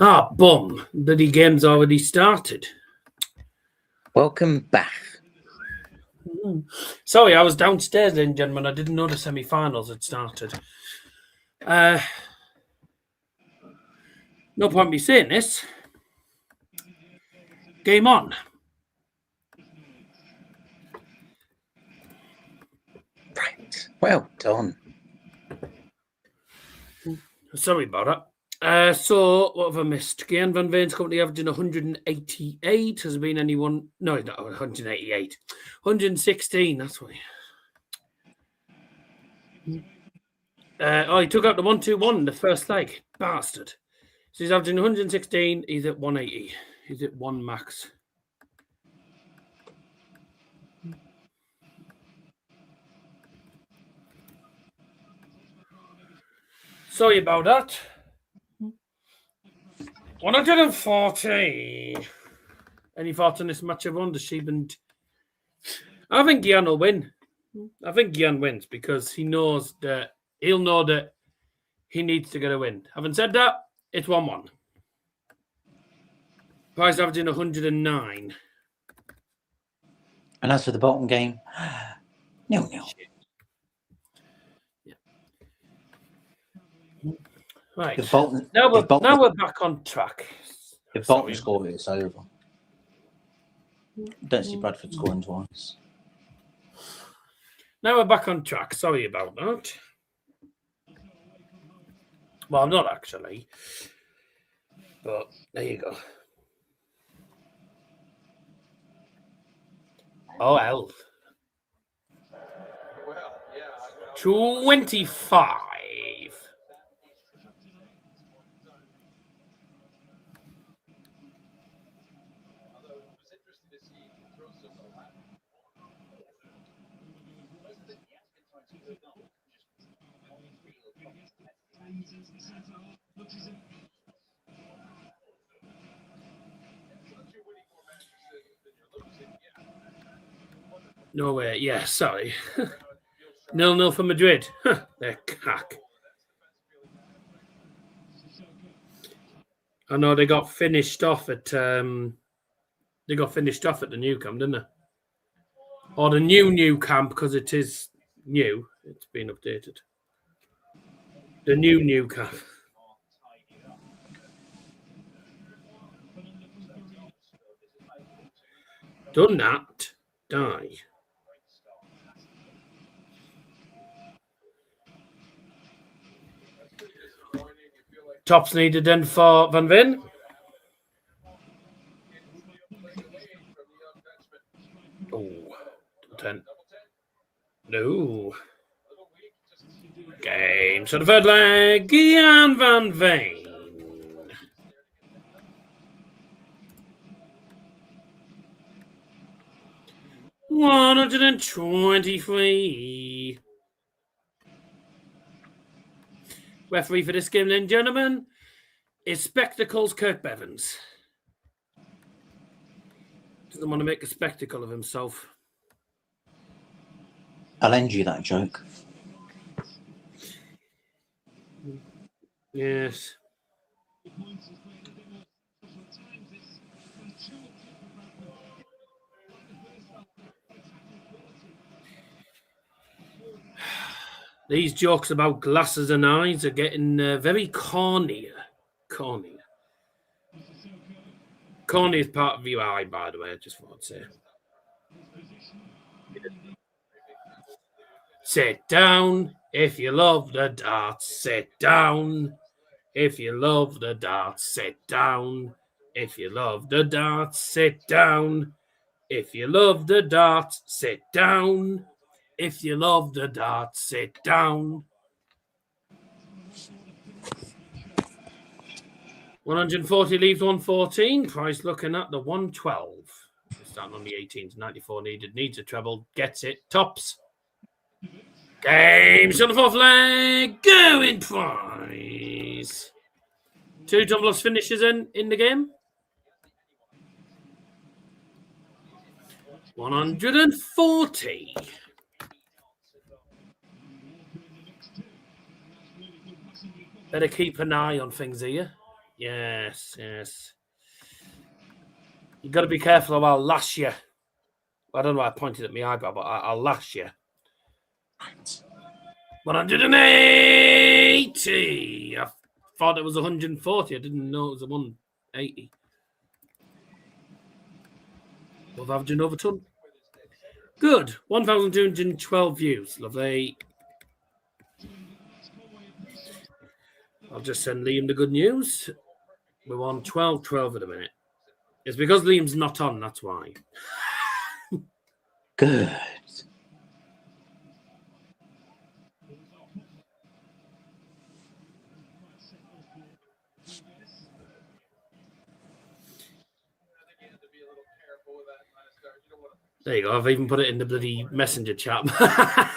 Ah, bum. Bloody game's already started. Welcome back. Sorry, I was downstairs, ladies and gentlemen. I didn't know the semi-finals had started. No point me saying this. Game on. Right. Well done. Sorry about that. So, what have I missed? Gian Van Veen's currently averaging 188. Has there been anyone? No, not 188. 116. That's what he took out the 1-2-1 in the first leg. Bastard. So he's averaging 116. He's at 180. He's at 1 max. Sorry about that. 140. Any thoughts on this match, everyone? I think Gian will win. I think Gian wins because he'll know that he needs to get a win. Having said that, it's 1-1. Price averaging 109. And as for the bottom game, 0-0. Right. If Bolton, Now if Bolton, we're back on track. if Bolton score it, it's over. Don't see Bradford scoring twice. Now we're back on track. Sorry about that. Well, I'm not actually. But there you go. Oh, hell. 25. No way. Yeah, sorry. 0-0 for Madrid. They're cack. I know they got finished off at the new camp, didn't they? Or the new camp because it is new. It's been updated. The new camp. Done that. Die. Tops needed then for Van Veen. Oh, 10. No. Game. So the third leg, Gian Van Veen. $123. Referee for this game, ladies and gentlemen, is Spectacles Kirk Bevans. Doesn't want to make a spectacle of himself. I'll end you that joke. Yes. These jokes about glasses and eyes are getting very corny. Corny. Corny is part of your eye, by the way, I just want to say. Sit down if you love the darts. Sit down if you love the darts. Sit down if you love the darts. Sit down if you love the darts. Sit down if you love the darts. Sit down. 140 leaves 114. Price looking at the 112. Starting on the 18s. 94 needed. Needs a treble. Gets it. Tops. Game. Shot the fourth leg. Going prize. 2 double finishes in the game. 140. Better keep an eye on things here. Yes. You got to be careful or I'll lash you. I don't know why I pointed at my eyebrow, but I'll lash you. 180. I thought it was 140. I didn't know it was a 180. Above averaging over ton. Good. 1,212 views. Lovely. I'll just send Liam the good news. We're on 12 at a minute. It's because Liam's not on, that's why. Good. There you go. I've even put it in the bloody messenger chat. I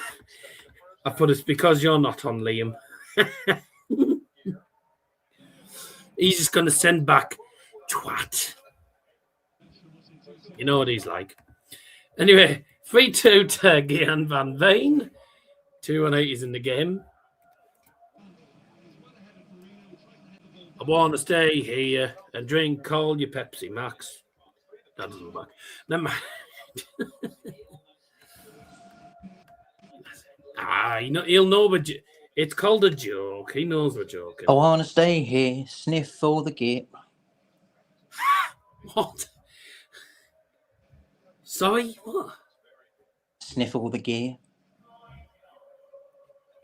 put it's because you're not on, Liam. He's just going to send back twat. You know what he's like. Anyway, 3-2 to Gian van Veen. 2-1-8 is in the game. I want to stay here and drink all your Pepsi Max. That doesn't work. Never mind. He'll know, but it's called a joke. He knows the joke. I want to stay here, sniff all the gear. What? Sorry, what? Sniff all the gear.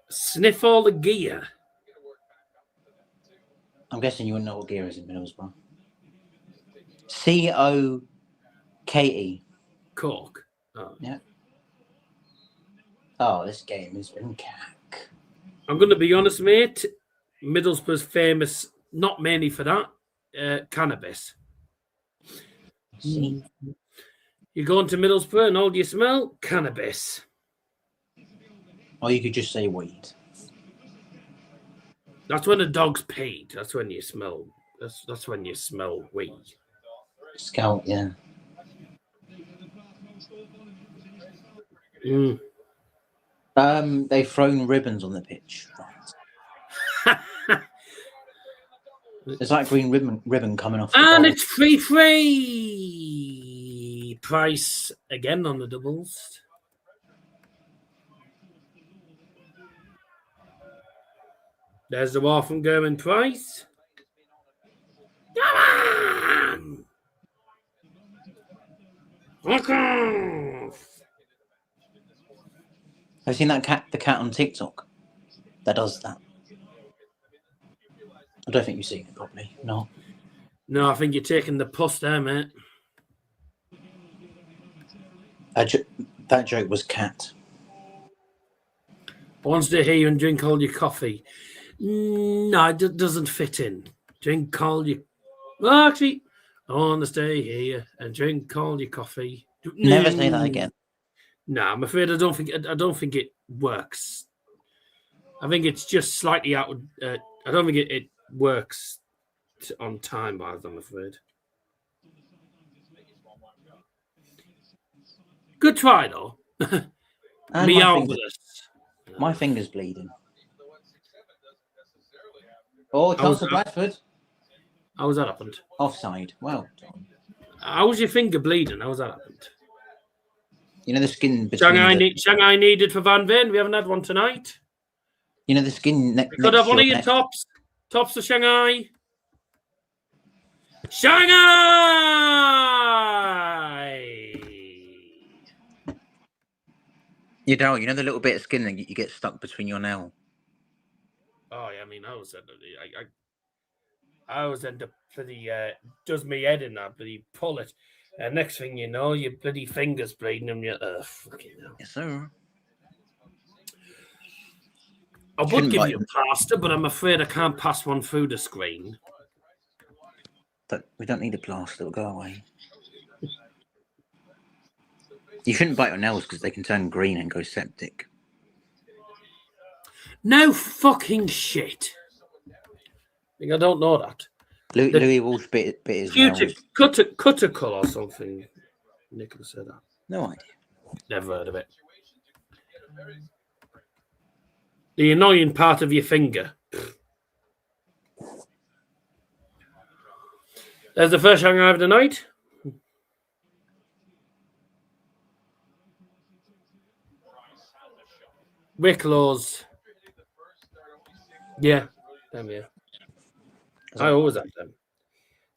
Sniff all the gear. I'm guessing you wouldn't know what gear is in Middlesbrough. C-O-K-E. Cork. Oh. Yeah. Oh, this game has been cack. I'm going to be honest, mate. Middlesbrough's famous, not mainly for that, cannabis. See? You go into Middlesbrough and all you smell? Cannabis. Or you could just say weed. That's when a dog's peed. That's when you smell. That's when you smell weed. Scout, yeah. They've thrown ribbons on the pitch. There's like green ribbon coming off. And it's free. Price again on the doubles. There's the wall from Gerwyn Price. Come on! Fuck off! Have you seen that cat? The cat on TikTok that does that. I don't think you've seen it properly. No. No, I think you're taking the puss there, mate. That joke was cat. I want to hear you and drink all your coffee. No, it doesn't fit in. Drink all your... Well, actually, I want to stay here and drink all your coffee. Never say that again. No, I'm afraid I don't think it works. I think it's just slightly out. I don't think it works on time, wise. I'm afraid. Good try though. My finger's bleeding. Oh, Chelsea Bradford. How was that happened? Offside. Well done. How was your finger bleeding? How was that happened? You know the skin between Shanghai needed for Van Veen. We haven't had one tonight. You know the skin next. We could have one of your tops. Tops of Shanghai. Shanghai! You don't. You know the little bit of skin that you get stuck between your nail. Oh yeah, I mean, I was end up bloody does me head in that bloody pull it, and next thing you know, your bloody fingers bleeding and you're fucking hell. Yes, sir. I would give you a plaster, but I'm afraid I can't pass one through the screen. But we don't need a plaster. It'll go away. You shouldn't bite your nails because they can turn green and go septic. No fucking shit. I don't know that. Louis Walsh bit his nails. Cuticle or something. Nicholas said that. No idea. Never heard of it. The annoying part of your finger. There's the first hanger of the night. Wicklaw's. Yeah. Them, yeah. I always have them.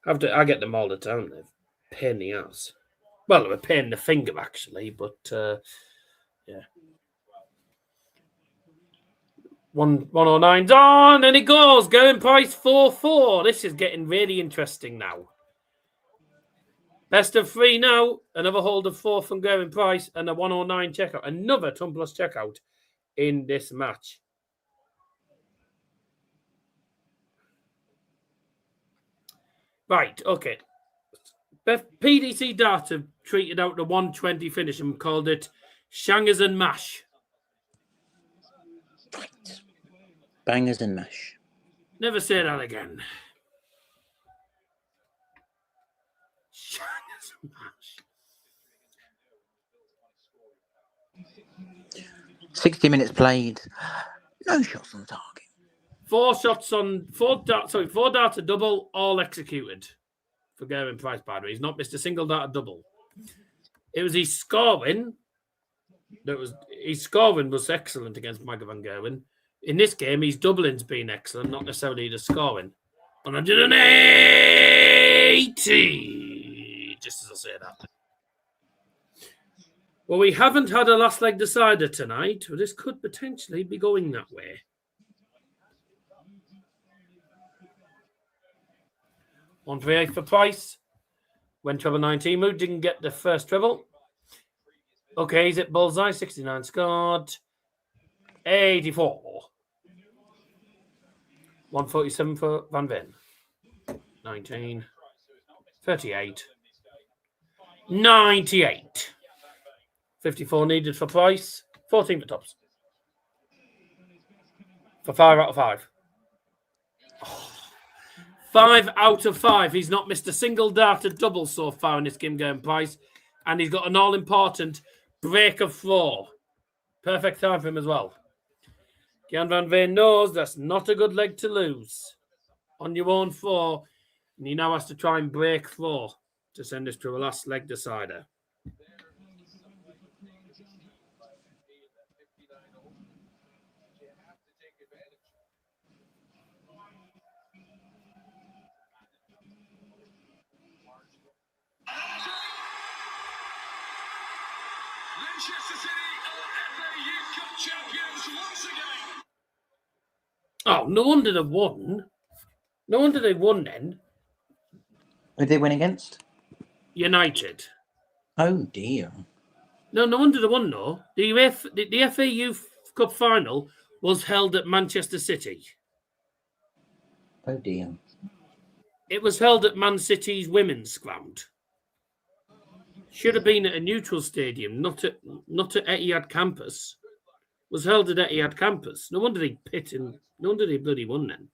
I get them all the time. They're a pain in the ass. Well, they're a pain in the finger, actually, but yeah. 109's on, and it goes. Going price 4-4. This is getting really interesting now. Best of 3 now. Another hold of 4 from Gerwyn Price and a 109 checkout. Another ton plus checkout in this match. Right, okay. PDC Data treated out the 120 finish and called it Shangers and Mash. Right. Bangers and mash. Never say that again. Shangers and Mash. 60 minutes played. No shots on target. 4 shots on 4 data double, all executed for Gerwyn Price, by the way. He's not missed a single data double. It was his scoring. His scoring was excellent against Maggie Van Gerwen. In this game, his doubling's been excellent, not necessarily the scoring. 180! Just as I say that. Well, we haven't had a last leg decider tonight, but this could potentially be going that way. On 3-8 for Price. When treble 19 moved, didn't get the first treble. Okay, he's at bullseye. 69 scored. 84. 147 for Van Veen. 19. 38. 98. 54 needed for Price. 14 for Tops. For 5 out of 5. 5 out of 5. He's not missed a single data double so far in this game going Price. And he's got an all-important break of 4. Perfect time for him as well. Gian Van Veen knows that's not a good leg to lose. On your own 4. And he now has to try and break 4 to send us to a last leg decider. Manchester City are FA Youth Cup champions once again. Oh, no wonder they won. No wonder they won then. Who did they win against? United. Oh, dear. No wonder they won, though. The FA Youth Cup final was held at Manchester City. Oh, dear. It was held at Man City's women's ground. Should have been at a neutral stadium, not at Etihad campus. Was held at Etihad campus. No wonder they no wonder they bloody won then.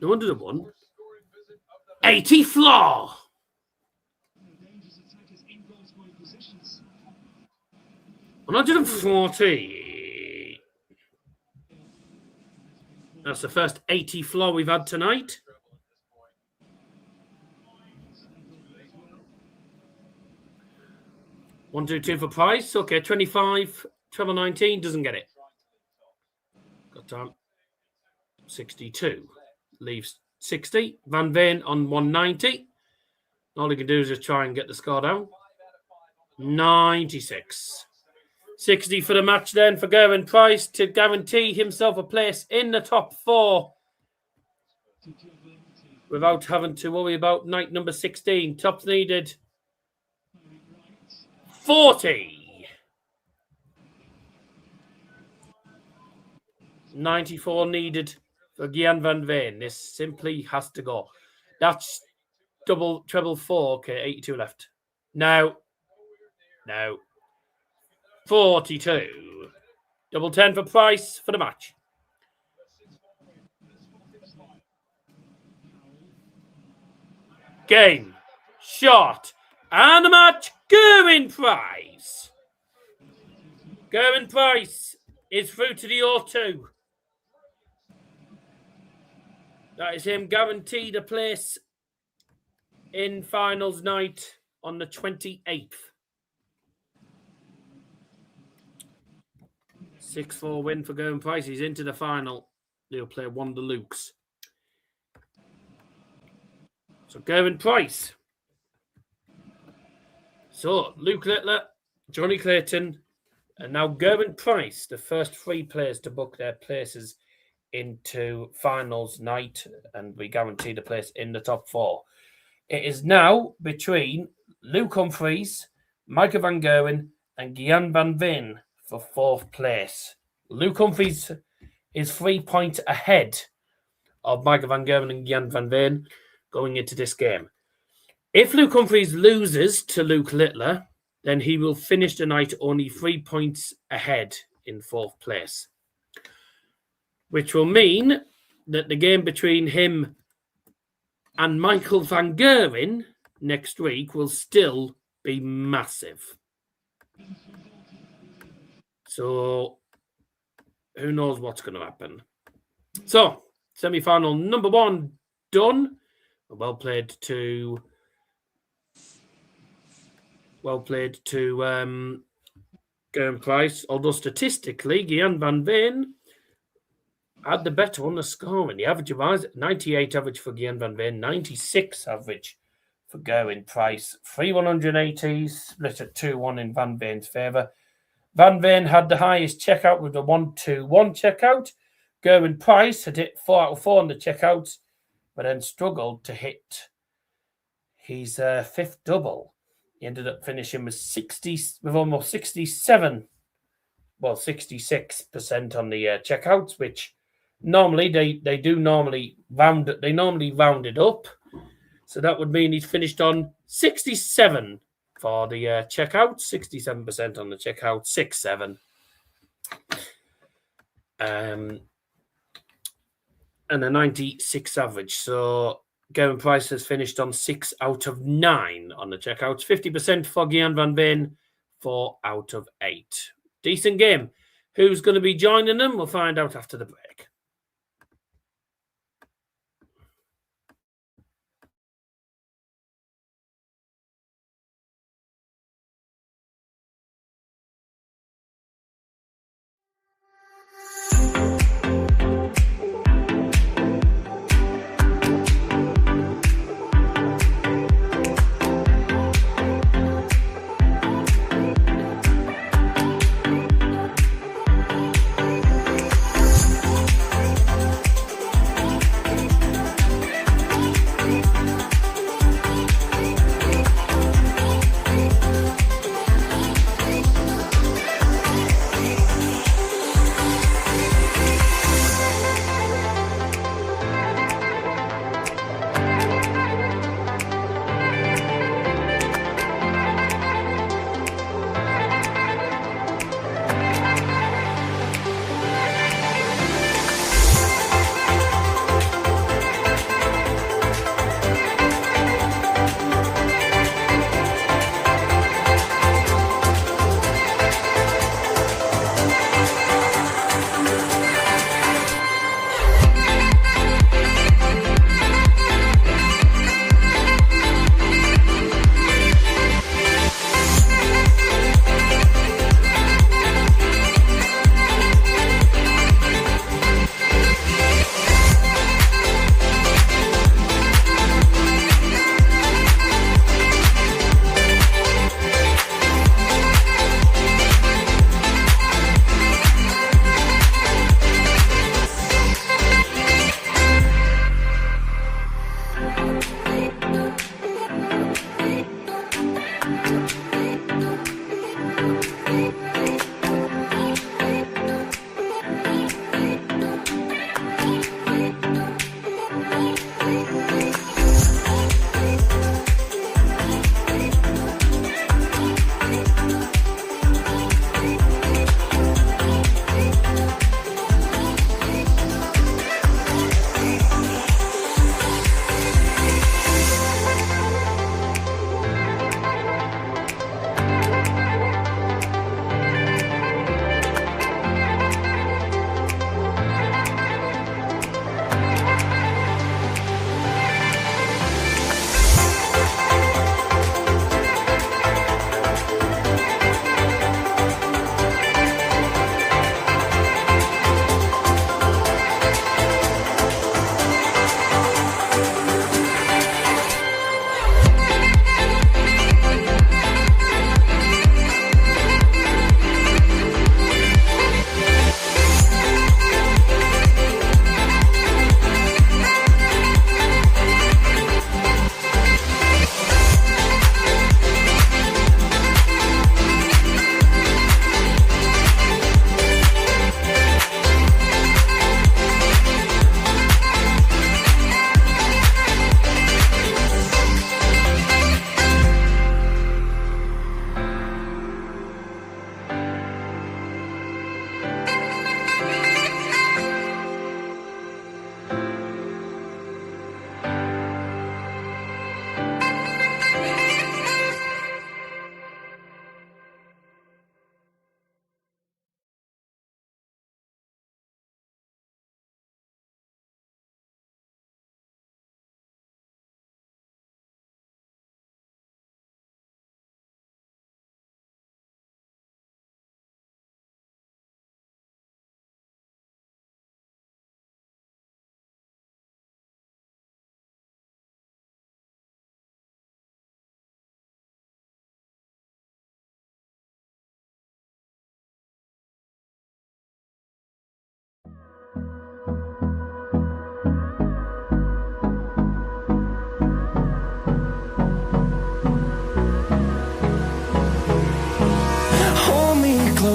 No wonder they won. 80 floor. $140. That's the first 80 floor we've had tonight. One, two, two for Price. Okay, 25. Treble 19 doesn't get it. Got time. 62. Leaves 60. Van Veen on 190. All he can do is just try and get the score down. 96. 60 for the match then for Gerwyn Price to guarantee himself a place in the top 4 without having to worry about night number 16. Tops needed 40. 94 needed for Gian Van Veen. This simply has to go. That's treble 4. Okay, 82 left. No. 42. Double 10 for Price for the match. Game. Shot. And the match. Gerwyn Price. Gerwyn Price is through to the O2. That is him guaranteed a place in finals night on the 28th. 6-4 win for Gerwyn Price. He's into the final. He'll play Wonder Lukes. So Gerwyn Price. So Luke Littler, Jonny Clayton, and now Gerwyn Price, the first 3 players to book their places into finals night, and we guarantee the place in the top 4. It is now between Luke Humphries, Michael van Gerwen, and Gian van Veen for 4th place. Luke Humphries is 3 points ahead of Michael van Gerwen and Gian van Veen going into this game. If Luke Humphries loses to Luke Littler, then he will finish the night only 3 points ahead in 4th place, which will mean that the game between him and Michael van Gerwen next week will still be massive. So who knows what's going to happen. So semi-final number 1 done. Well played to Gerwyn Price, although statistically Gian van Veen had the better on the scoring. The average was 98 average for Gian van Veen, 96 average for Gerwyn Price. 3 180s, split at 2-1 in Van Veen's favour. Van Veen had the highest checkout with a 1-2-1 checkout. Gerwyn Price had hit 4 out of 4 on the checkouts, but then struggled to hit his 5th double. He ended up finishing with almost 66% on the checkouts, which normally they normally round it up. So that would mean he's finished on 67 for the checkout, 67% on the checkout, 6-7. And a 96 average. So Gerwyn Price has finished on 6 out of 9 on the checkouts. 50% for Gian van Veen, 4 out of 8. Decent game. Who's going to be joining them? We'll find out after the break.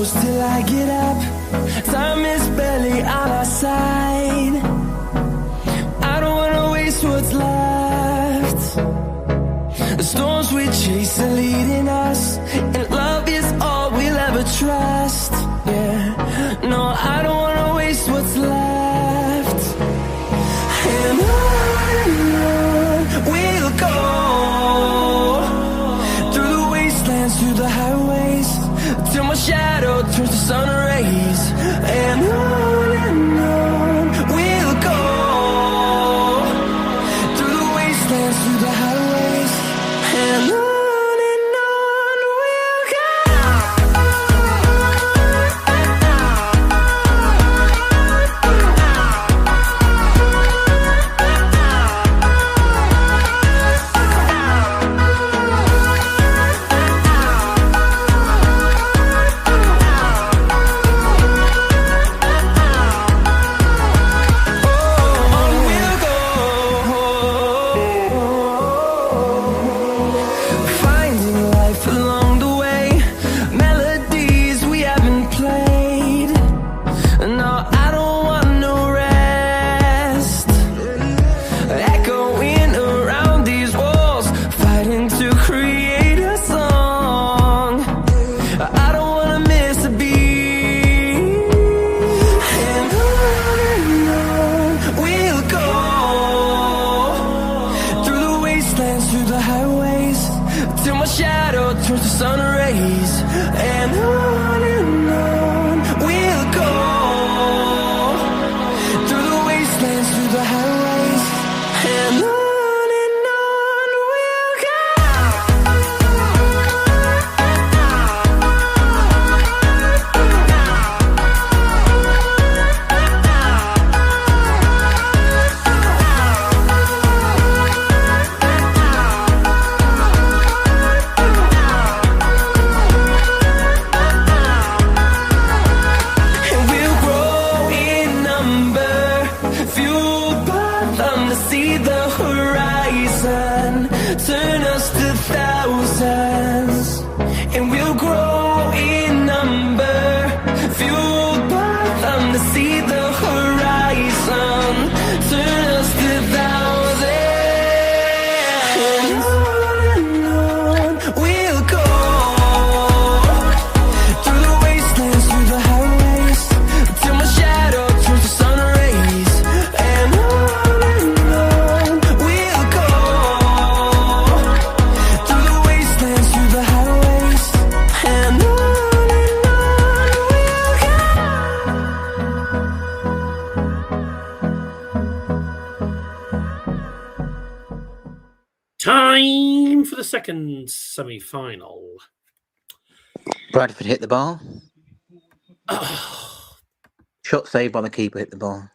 close till I get up. Time is barely on our side. I don't wanna waste what's left. The storms we chase are leading us, and love is all we'll ever trust. Yeah, no, I don't wanna waste what's left. And on we'll go, through the wastelands, through the highways, till my shadow turns to sun rays. And on we'll go, through the wastelands, through the highways, and on we'll go. Finding life along the way, melodies we haven't played. No, I don't want no rest. Echoing around these walls, fighting to create a song. I don't wanna miss a beat. And on we'll go, through the wastelands, through the highways, till my shadow turns to sun rays. And on we'll go, through the wastelands, through the highways, and on we'll go. And we'll grow in number, fueled by them to see the horizon, turn us to thousands. And we'll grow in number, fueled by them to see the horizon, turn us to thousands. And on we'll go, through the wastelands, through the highways, till my shadow turns to sun rays. And on we'll go, through the wastelands, through the highways, and on we'll go. Time for the second semi-final. Bradford hit the bar. Shot saved by the keeper, hit the bar.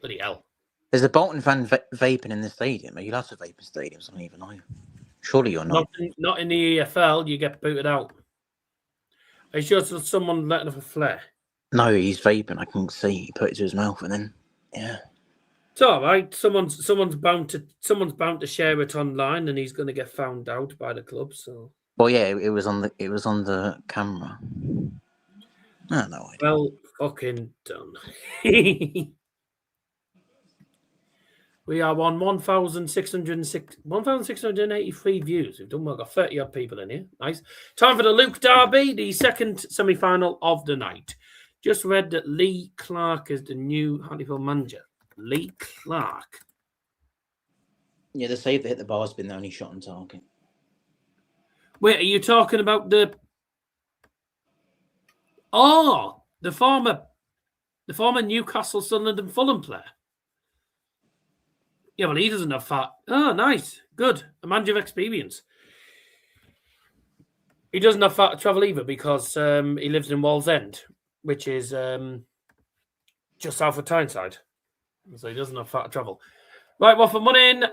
Bloody hell. There's a Bolton fan vaping in the stadium. Are you allowed to vape in stadiums? I don't even know. Surely you're not. Not in the EFL, you get booted out. Are you sure it's someone letting off a flare? No, he's vaping. I can see. He put it to his mouth and then, yeah. It's all right. Someone's bound to share it online, and he's going to get found out by the club. So, Well, yeah, it was on the camera. No idea. well, fucking done. We are on 1,683 views. We've done well. Got 30 odd people in here. Nice. Time for the Luke Derby, the second semi-final of the night. Just read that Lee Clark is the new Hartlepool manager. Lee Clark. Yeah, the save that hit the bar has been the only shot on target. Wait, are you talking about the former Newcastle, Sunderland, and Fulham player? Yeah, well, he doesn't have far. Oh, nice, good. A man of experience. He doesn't have far to travel either because he lives in Wallsend, which is just south of Tyneside. So he doesn't have far to travel. Right, well, for money in,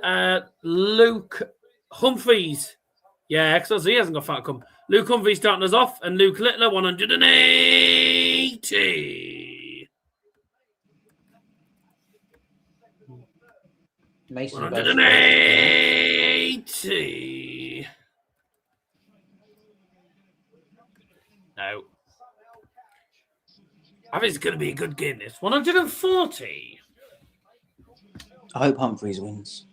Luke Humphries. Yeah, because he hasn't got far to come. Luke Humphries starting us off, and Luke Littler, 180. Mason 180. No. I think it's going to be a good game, this. 140. I hope Humphries wins.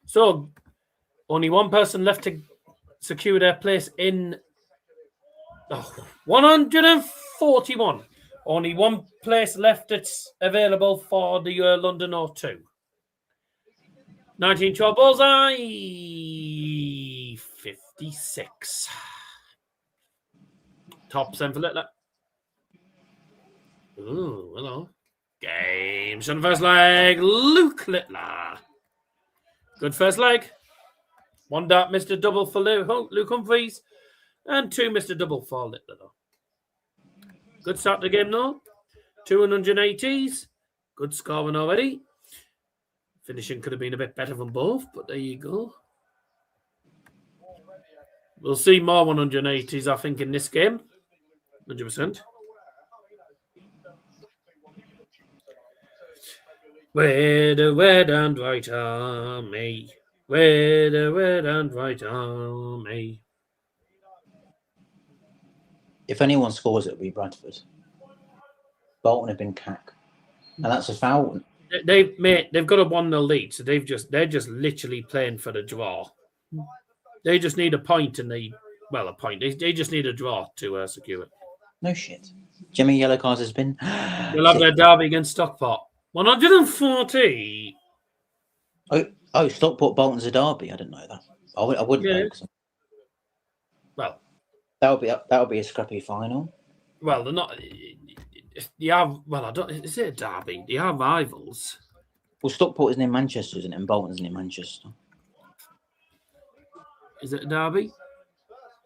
So, only one person left to secure their place in 141. Only one place left that's available for the London O2. 1912 bullseye. 56. Top 7 for Littler. Ooh, hello. Games on the first leg. Luke Littler. Good first leg. 1 dart, Mr. Double for Luke Humphries. And 2 Mr. Double for Littler, though. Good start to the game, though. 280s. Good scoring already. Finishing could have been a bit better than both, but there you go. We'll see more 180s, I think, in this game. 100%. Where the red and white army. Where the red and white army. If anyone scores, it'll be Bradford. Bolton have been cack. And that's a foul. They've got a 1-0 lead, so they're just literally playing for the draw. They just need a point, and a point. They just need a draw to secure it. No shit. Jimmy yellow cards has been. They'll have their derby against Stockport. 140. Oh, Stockport Bolton's a derby. I didn't know that. I wouldn't know. Well, that'll be a scrappy final. Well, they're not. They are. Well, I don't. Is it a derby? They are rivals. Well, Stockport is near Manchester, isn't it? And Bolton's near Manchester. Is it a derby?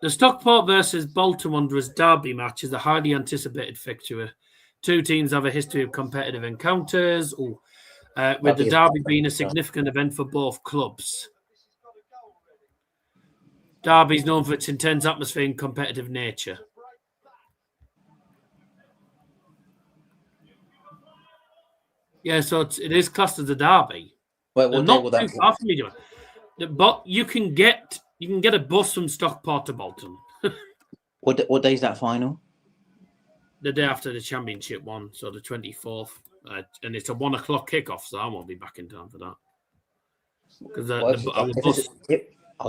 The Stockport versus Bolton Wanderers derby match is a highly anticipated fixture. Two teams have a history of competitive encounters, with the derby being a significant event for both clubs. Derby is known for its intense atmosphere and competitive nature. Yeah, so it is classed as a derby. Wait, what not will that too far from each other. But you can get a bus from Stockport to Bolton. What day is that final? The day after the championship one, so the 24th, and it's a 1 o'clock kickoff, so I won't be back in time for that. Because I'll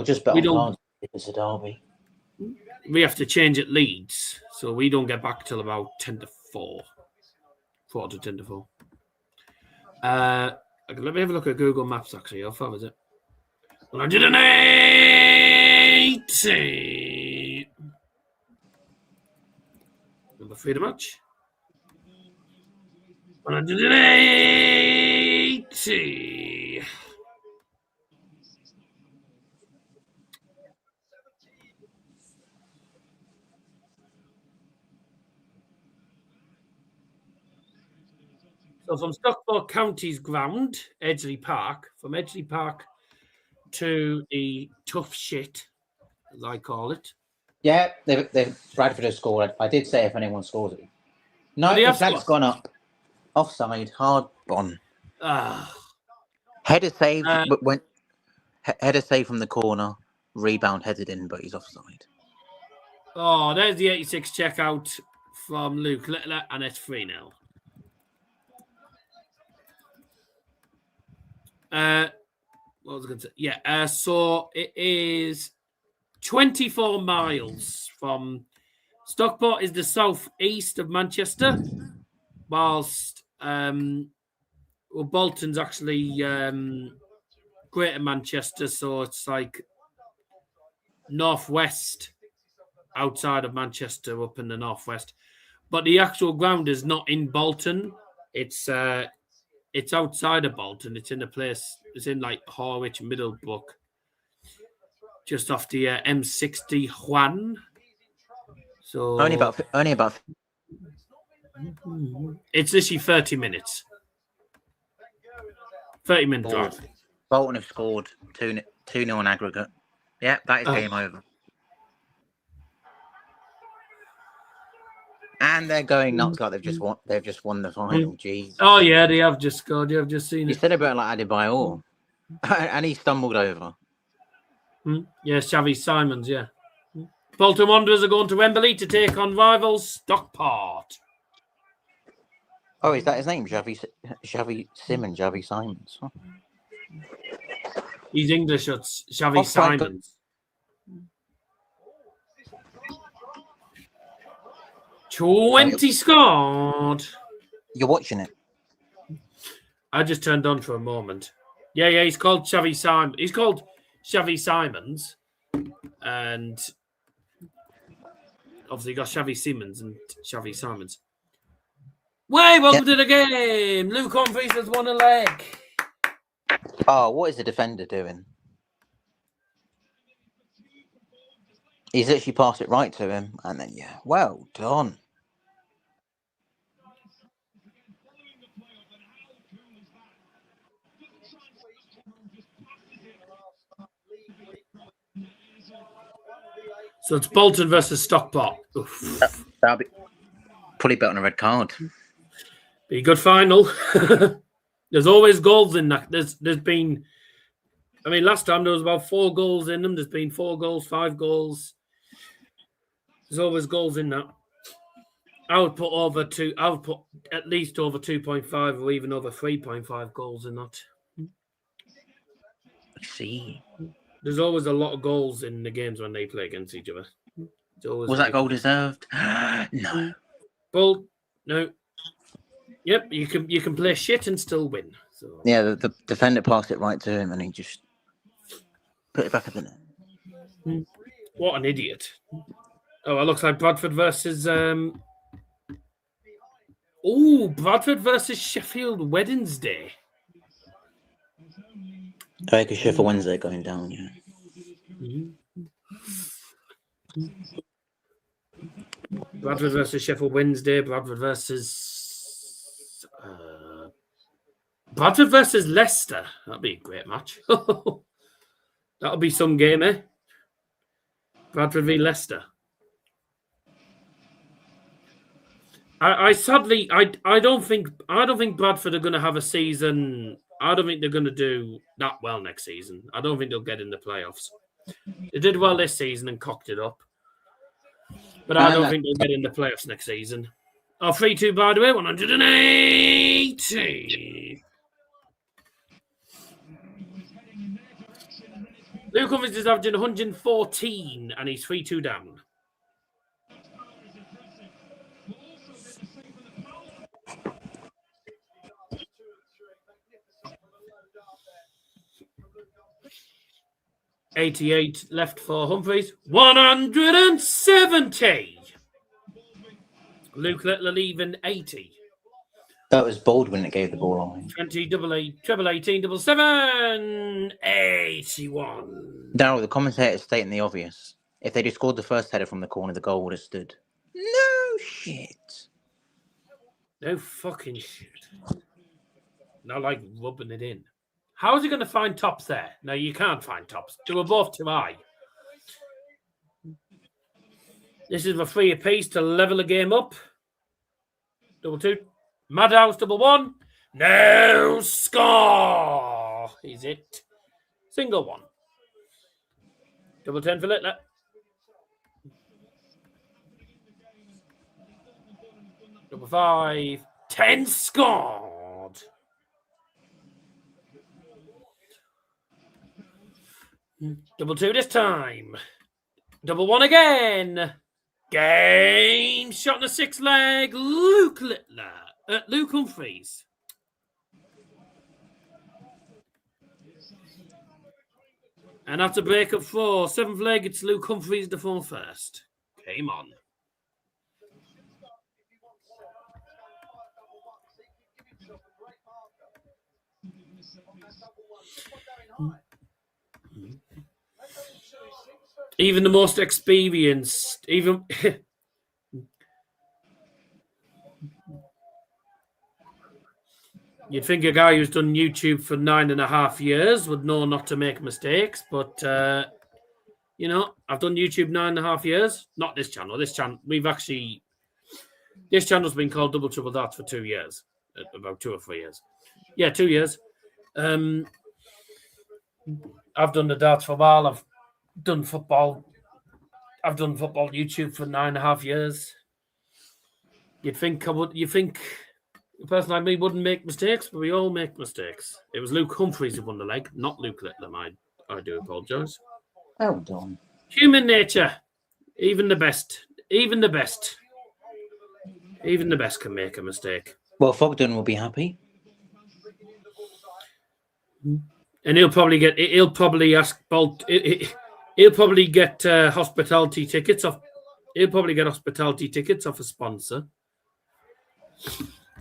just bet on cards if it's a derby. We have to change at Leeds, so we don't get back till about 10 to 4. 4 to 10 to 4. Let me have a look at Google Maps, actually. How far is it? 180. Number 3 to match. 180. So from Stockport County's ground, Edgeley Park, from Edgeley Park to the tough shit, as I call it. Yeah, they've Bradford have scored. I did say if anyone scores it. No, the flag's gone up. Offside, hard on. Header saved, but header saved from the corner. Rebound headed in, but he's offside. Oh, there's the 86 checkout from Luke Littler, and it's 3-0. What was I going to say? Yeah, so it is 24 miles from Stockport is the southeast of Manchester, whilst Bolton's actually Greater Manchester, so it's like northwest outside of Manchester, up in the northwest. But the actual ground is not in Bolton. It's outside of Bolton. It's in a place. It's in like Harwich, Middlebrook, just off the M60 Juan. So only about. It's literally 30 minutes. 30-minute drive. Bolton have scored 2-0 on aggregate. Yeah, that is game over. And they're going nuts like they've just won the final. Jeez. Oh yeah, they have just scored. You have just seen You it. said about like Adebayor. And he stumbled over. Yeah, Xavi Simons, yeah. Bolton Wanderers are going to Wembley to take on rivals Stockport. Oh, is that his name? Xavi Simons. Huh? He's English, it's Xavi Offside go- Simons. 20 scored. You're watching it. I just turned on for a moment. Yeah, he's called Xavi Simons. He's called Xavi Simons. And obviously you got Xavi Simons and Xavi Simons. Welcome to the game. Luke Humphries has won a leg. Oh, what is the defender doing? He's literally passed it right to him. And then, well done. So it's Bolton versus Stockport. That'll be probably better on a red card. Be a good final. There's always goals in that. There's been, I mean, last time there was about 4 goals in them. There's been 4 goals, 5 goals. There's always goals in that. I would put at least over 2.5 or even over 3.5 goals in that. See. There's always a lot of goals in the games when they play against each other. Was that goal deserved? No. Well, no. Yep, you can play shit and still win. So. Yeah, the defender passed it right to him and he just put it back at the net. What an idiot. Oh, it looks like Bradford versus Bradford versus Sheffield Wednesday. I think Sheffield Wednesday going down, yeah. Bradford versus Sheffield Wednesday. Bradford versus Leicester. That'd be a great match. That'll be some game, eh? Bradford v Leicester. I sadly don't think Bradford are going to have a season. I don't think they're going to do that well next season. I don't think they'll get in the playoffs. They did well this season and cocked it up. But I don't think they'll get in the playoffs next season. 3-2, by the way, 180. Luke Humphries is averaging 114 and he's 3-2 down. $88 left for Humphries. 170. Luke Littler leaving 80. That was Baldwin that gave the ball on. 20, double 8, treble 18, double 7, 81. Daryl, the commentator's stating the obvious. If they'd scored the first header from the corner, the goal would have stood. No shit. No fucking shit. Not like rubbing it in. How is he going to find tops there? No, you can't find tops. They were both too high. This is a 3 apiece to level the game up. Double 2. Madhouse, double 1. No score. Is it? Single 1. Double 10 for Littler. Double 5. 10 scored. Double 2 this time. Double 1 again. Game shot in the 6th leg. Luke Humphries. And after break-up 4, 7th leg, it's Luke Humphries the 4 first. Game on. Even the most experienced, even you'd think a guy who's done YouTube for 9.5 years would know not to make mistakes, but you know, I've done YouTube 9.5 years. Not this channel. This channel, this channel's been called Double Trouble Darts for 2 years, about 2 or 3 years. Yeah, 2 years. I've done the darts for a while. I've done football. I've done football YouTube for 9.5 years. You'd think I would. You think a person like me wouldn't make mistakes, but we all make mistakes. It was Luke Humphries who won the leg, not Luke Little. I do apologise. Well done. Human nature. Even the best can make a mistake. Well, Fogden will be happy. And he'll probably ask Bolt. He'll probably get hospitality tickets off. He'll probably get hospitality tickets off a sponsor.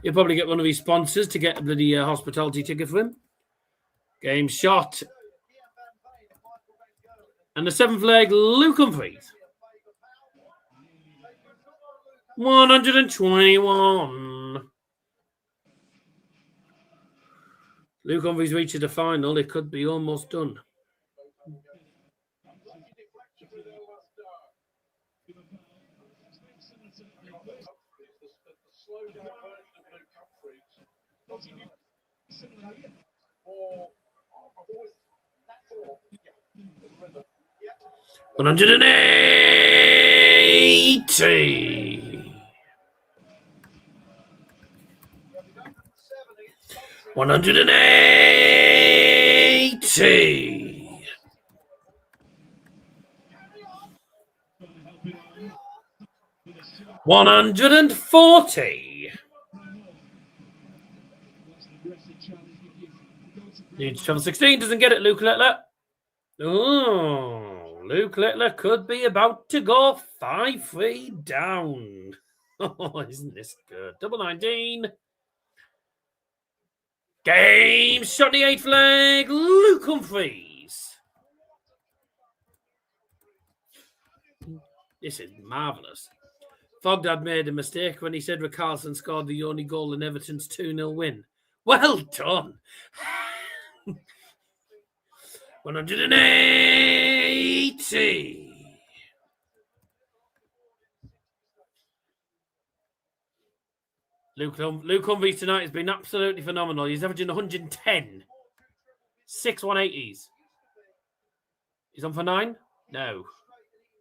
He'll probably get one of his sponsors to get a bloody hospitality ticket for him. Game shot. And the 7th leg, Luke Humphries. 121. Luke Humphries reaches the final. It could be almost done. $180. 180. 140. Needs 16, doesn't get it, Luke Littler. Oh, Luke Littler could be about to go 5-3 down. Oh, isn't this good? Double 19. Game shot the 8th leg, Luke Humphries. This is marvellous. Fogdad made a mistake when he said Richarlison scored the only goal in Everton's 2-0 win. Well done. 180. Luke Humphries tonight has been absolutely phenomenal. He's averaging 110. 6 180s. He's on for 9? No.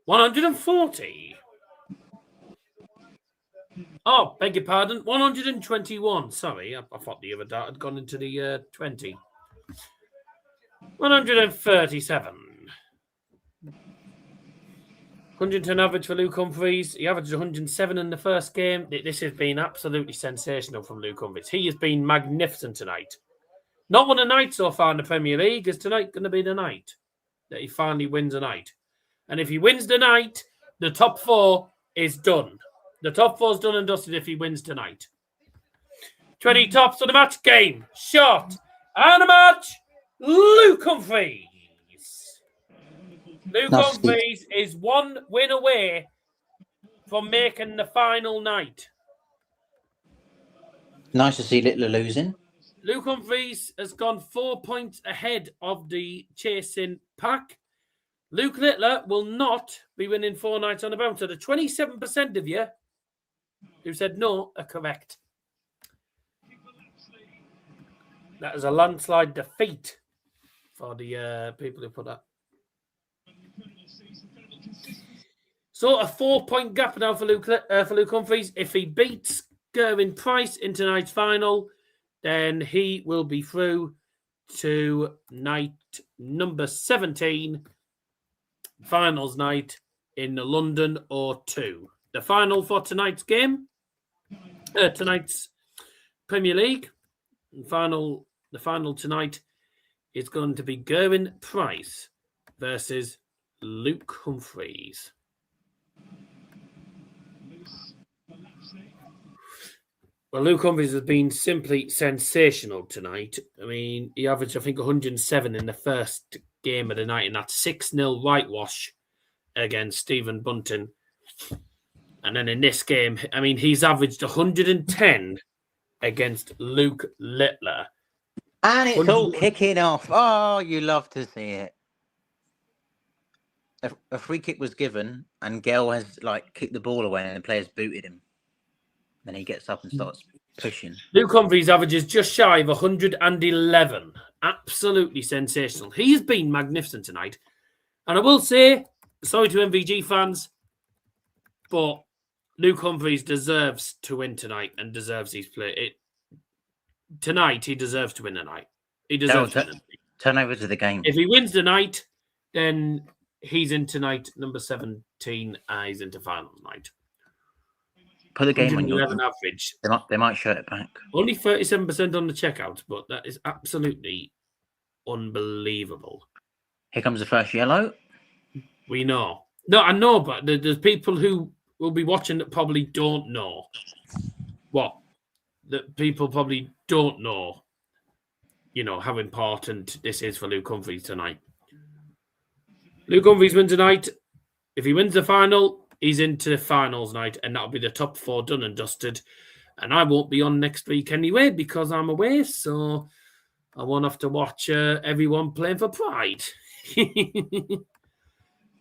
140. Oh, beg your pardon. 121. Sorry, I thought the other dart had gone into the 20. 137. 110 average for Luke Humphries. He averaged 107 in the first game. This has been absolutely sensational from Luke Humphries. He has been magnificent tonight. Not won a night so far in the Premier League. Is tonight going to be the night that he finally wins a night? And if he wins the night, the top 4 is done. The top 4 is done and dusted if he wins tonight. 20 tops of the match. Game shot and a match. Luke Humphries. Luke Humphries is 1 win away from making the final night. Nice to see Littler losing. Luke Humphries has gone 4 points ahead of the chasing pack. Luke Littler will not be winning 4 nights on the bounce. So the 27% of you who said no are correct. That is a landslide defeat for the people who put that. So a 4-point gap now for Luke Humphries. If he beats Gerwyn Price in tonight's final, then he will be through to night number 17, finals night in the London O2. The final for tonight's game, tonight's Premier League, the final tonight is going to be Gerwyn Price versus Luke Humphries. Well, Luke Humphries has been simply sensational tonight. I mean, he averaged, I think, 107 in the first game of the night, and that's 6-0 whitewash against Stephen Bunting. And then in this game, I mean, he's averaged 110 against Luke Littler. And it's all kicking off. Oh, you love to see it. A free kick was given, and Gell has kicked the ball away, and the players booted him. Then he gets up and starts pushing. Luke Humphries averages just shy of 111 absolutely sensational. He has been magnificent tonight. And I will say, sorry to MVG fans, but Luke Humphries deserves to win tonight and deserves his play. Tonight, he deserves to win tonight. He deserves to win. Turn over to the game. If he wins tonight, then he's in tonight, number 17, he's into final night. Put the game on your 11 average. They might shut it back. Only 37% on the checkout, but that is absolutely unbelievable. Here comes the first yellow. We know. No, I know, but there's people who will be watching that probably don't know. What? That people probably don't know, how important this is for Luke Humphries tonight. Luke Humphries wins tonight. If he wins the final, he's into finals night, and that'll be the top 4 done and dusted. And I won't be on next week anyway because I'm away, so I won't have to watch everyone playing for pride. The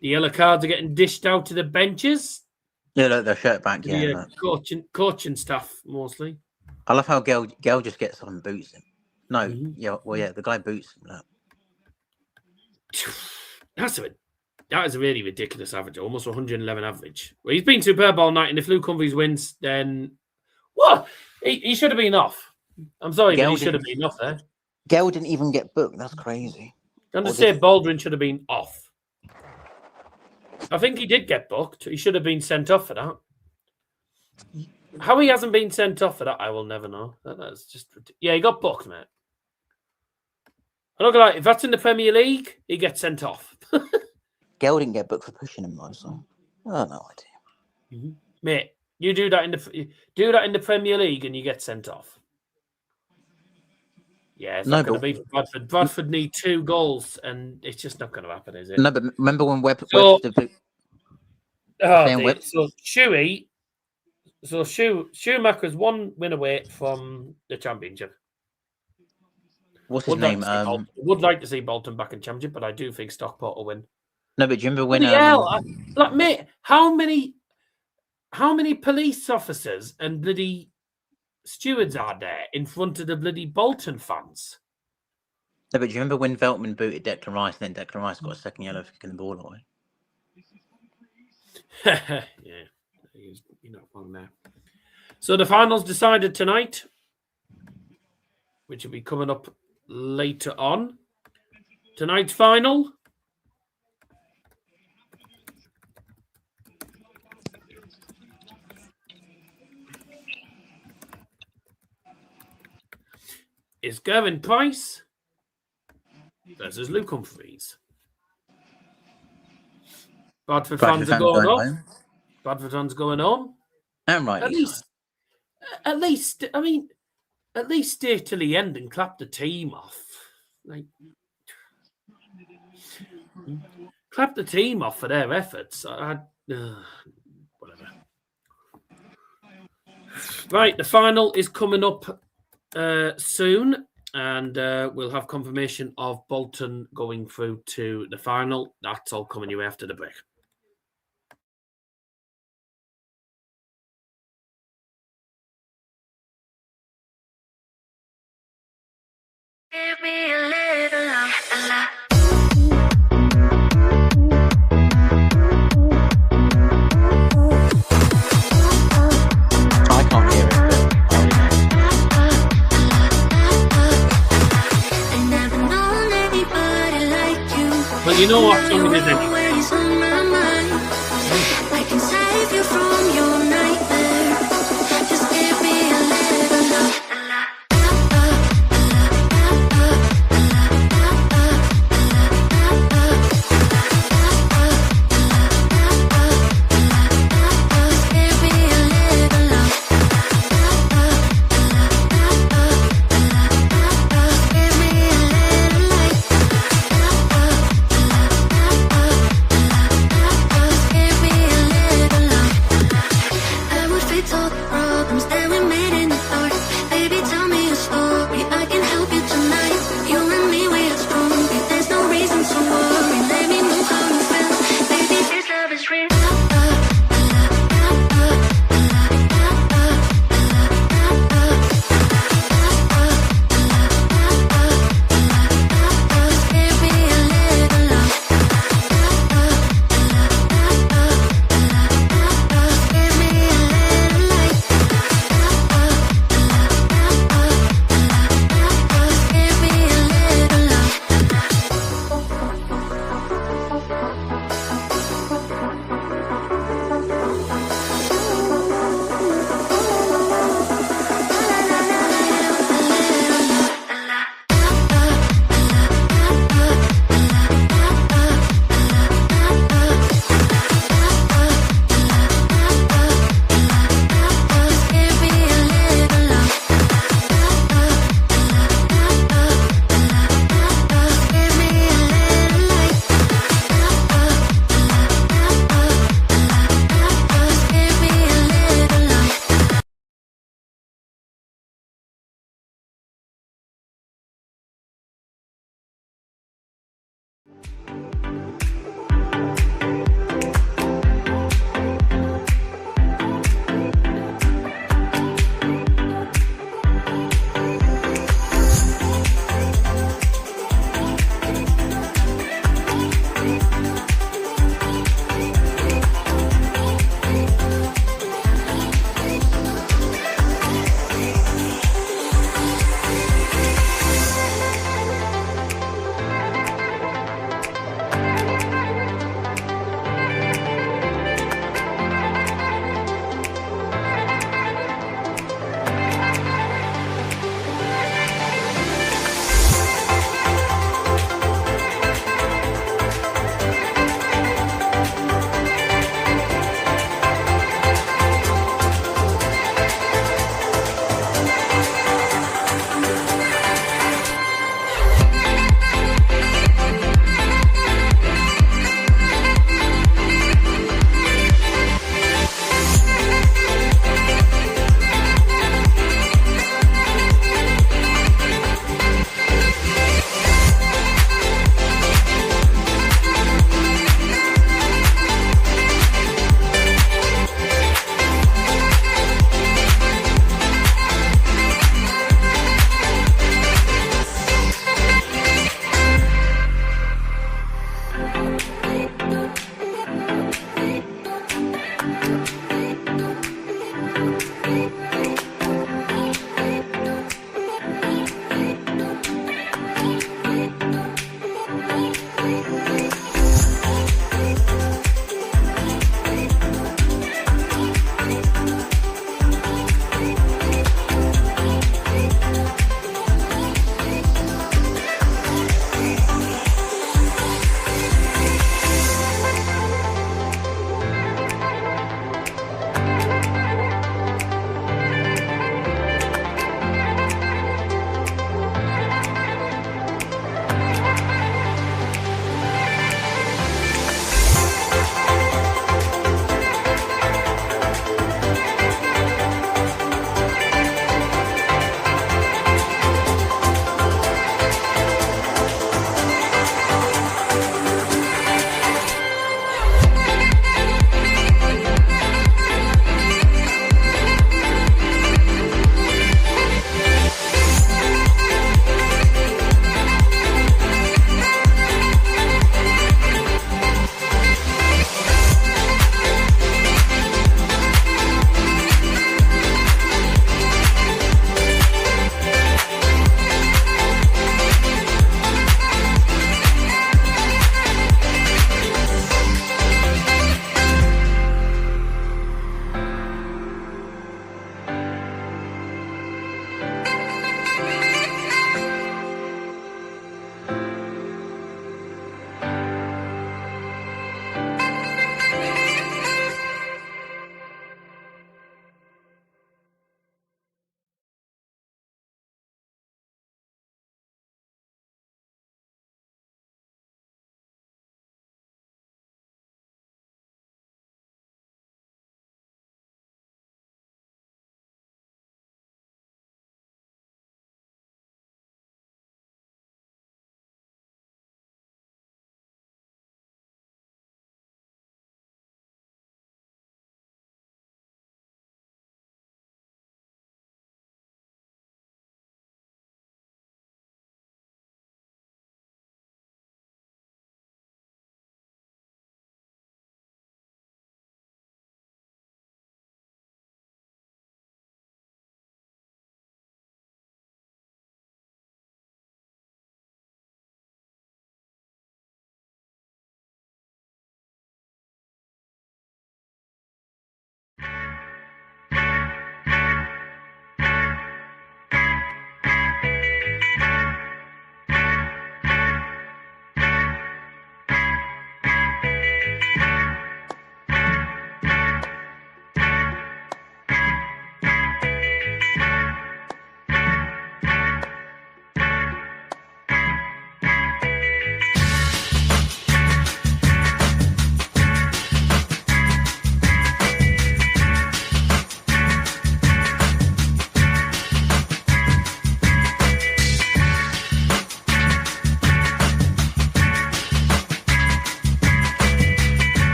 yellow cards are getting dished out to the benches. Yeah, look, they'll shut it back. Yeah, coaching staff mostly. I love how Gel just gets on and boots him. No, the guy boots him. Look. That is a really ridiculous average, almost 111 average. Well, he's been superb all night, and if Luke Humphries wins, then what? He should have been off. I'm sorry, but he should have been off there. Gel didn't even get booked. That's crazy. I'm going to say Baldwin should have been off. I think he did get booked. He should have been sent off for that. How he hasn't been sent off for that, I will never know. That's just he got booked, mate. I'm not gonna lie, if that's in the Premier League, he gets sent off. Gel didn't get booked for pushing him, though, so I have no idea. Mm-hmm. Mate, you do that in the Premier League and you get sent off. Yeah, it's not going to be for Bradford. Bradford need 2 goals, and it's just not going to happen, is it? No, but remember when Webster... So Schumacher's 1 win away from the championship. What's his name? Would like to see Bolton back in championship, but I do think Stockport will win. No, but do you remember when? Mate, how many police officers and bloody stewards are there in front of the bloody Bolton fans? No, but do you remember when Veltman booted Declan Rice, and then Declan Rice got a second yellow for kicking the ball away? Yeah, you're not wrong there. So the finals decided tonight, which will be coming up later on. Tonight's final. Is Gerwyn Price versus Luke Humphries. Bradford fans are going on. Bradford fans going on. I'm right. At least, stay till the end and clap the team off. Clap the team off for their efforts. Whatever. Right, the final is coming up soon, and we'll have confirmation of Bolton going through to the final. That's all coming your way after the break. Give me a little love, I can't hear it. I never known anybody like you. But you know what song it is anyway. Always on my mind. I can save you from your nightmare. Just give me a little love.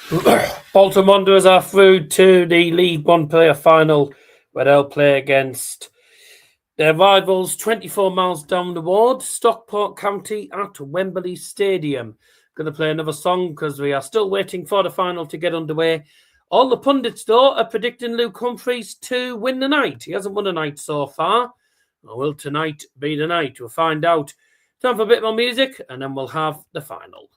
Bolton Wanderers are through to the League One player final, where they'll play against their rivals 24 miles down the road, Stockport County at Wembley Stadium. Going to play another song because we are still waiting for the final to get underway. All the pundits, though, are predicting Luke Humphries to win the night. He hasn't won a night so far. Or will tonight be the night? We'll find out. Time for a bit more music, and then we'll have the final.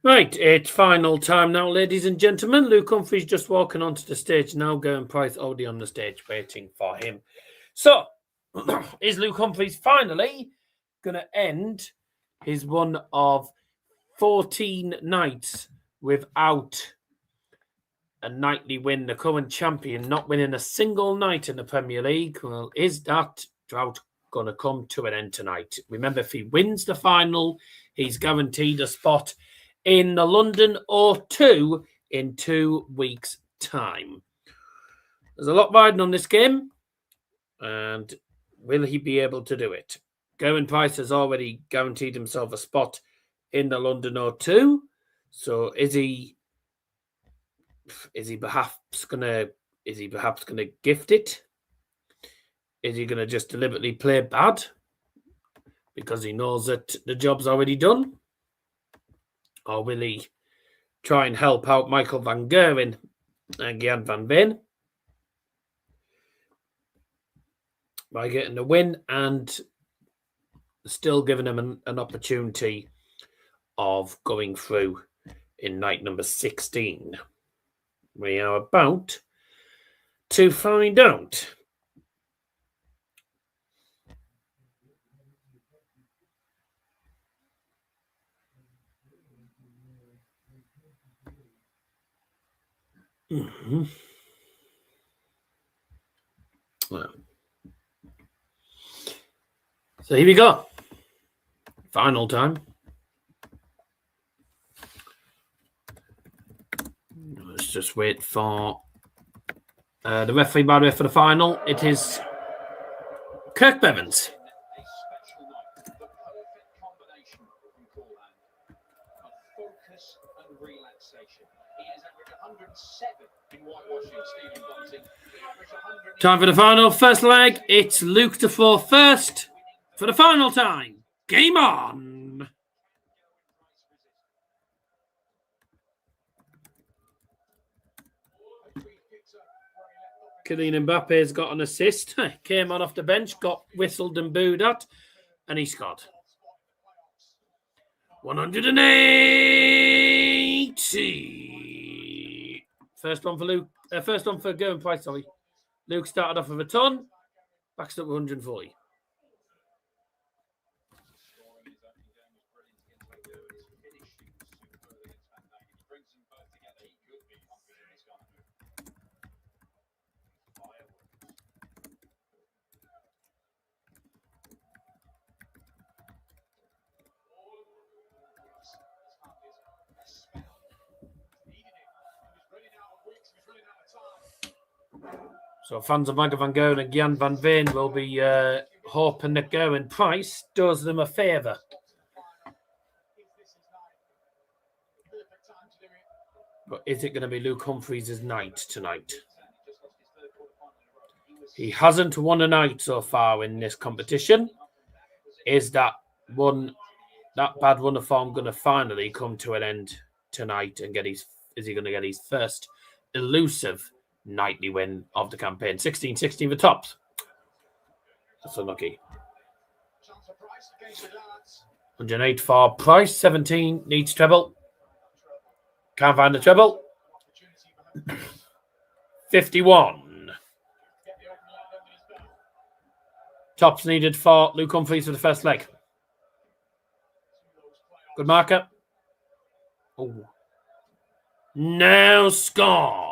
Right, it's final time now, ladies and gentlemen. Luke Humphries just walking onto the stage now. Gerwyn Price already on the stage waiting for him. So, is Luke Humphries finally going to end his run of 14 nights without a nightly win? The current champion not winning a single night in the Premier League. Well, is that drought going to come to an end tonight? Remember, if he wins the final, he's guaranteed a spot in the London O2 in 2 weeks' time. There's a lot riding on this game, and will he be able to do it? Gerwyn Price has already guaranteed himself a spot in the London O2. So is he perhaps gonna gift it? Is he gonna just deliberately play bad because he knows that the job's already done? Or will he try and help out Michael van Gerwen and Gian van Veen by getting the win and still giving him an opportunity of going through in night number 16? We are about to find out. Well, so here we go. Final time. Let's just wait for the referee, by the way, for the final. It is Kirk Bevins. Time for the final. First leg. It's Luke to throw first for the final time. Game on. Kylian Mbappe's got an assist. Came on off the bench, got whistled and booed at, and he scored. 180. First one for Luke. First one for Gerwyn Price, sorry. Luke started off with a ton, backs up with 140. So fans of Michael van Gerwen and Gian van Veen will be hoping that Gerwyn Price does them a favour. But is it going to be Luke Humphries' night tonight? He hasn't won a night so far in this competition. Is that bad run of form going to finally come to an end tonight and is he going to get his first elusive nightly win of the campaign? 16-16 for tops. That's unlucky. 108 for Price. 17 needs treble. Can't find the treble. 51. Tops needed for Luke Humphries for the first leg. Good marker. Oh. Now score.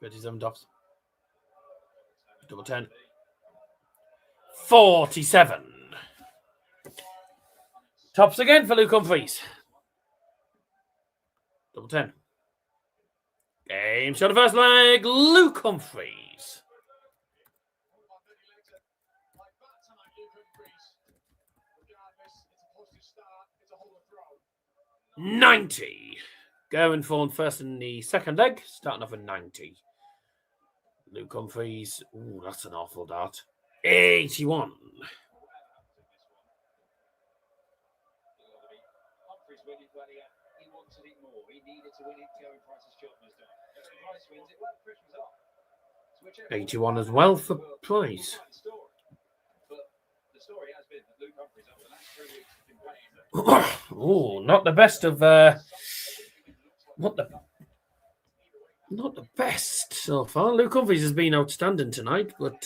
37 tops. Double 10. 47. Tops again for Luke Humphries. Double 10. Game shot of first leg, Luke Humphries. 90. Gerwyn formed first in the second leg, starting off at 90. Luke Humphries, ooh, that's an awful dart. 81. $81 as well for Price. Oh, not the best of not the best so far. Luke Humphries has been outstanding tonight, but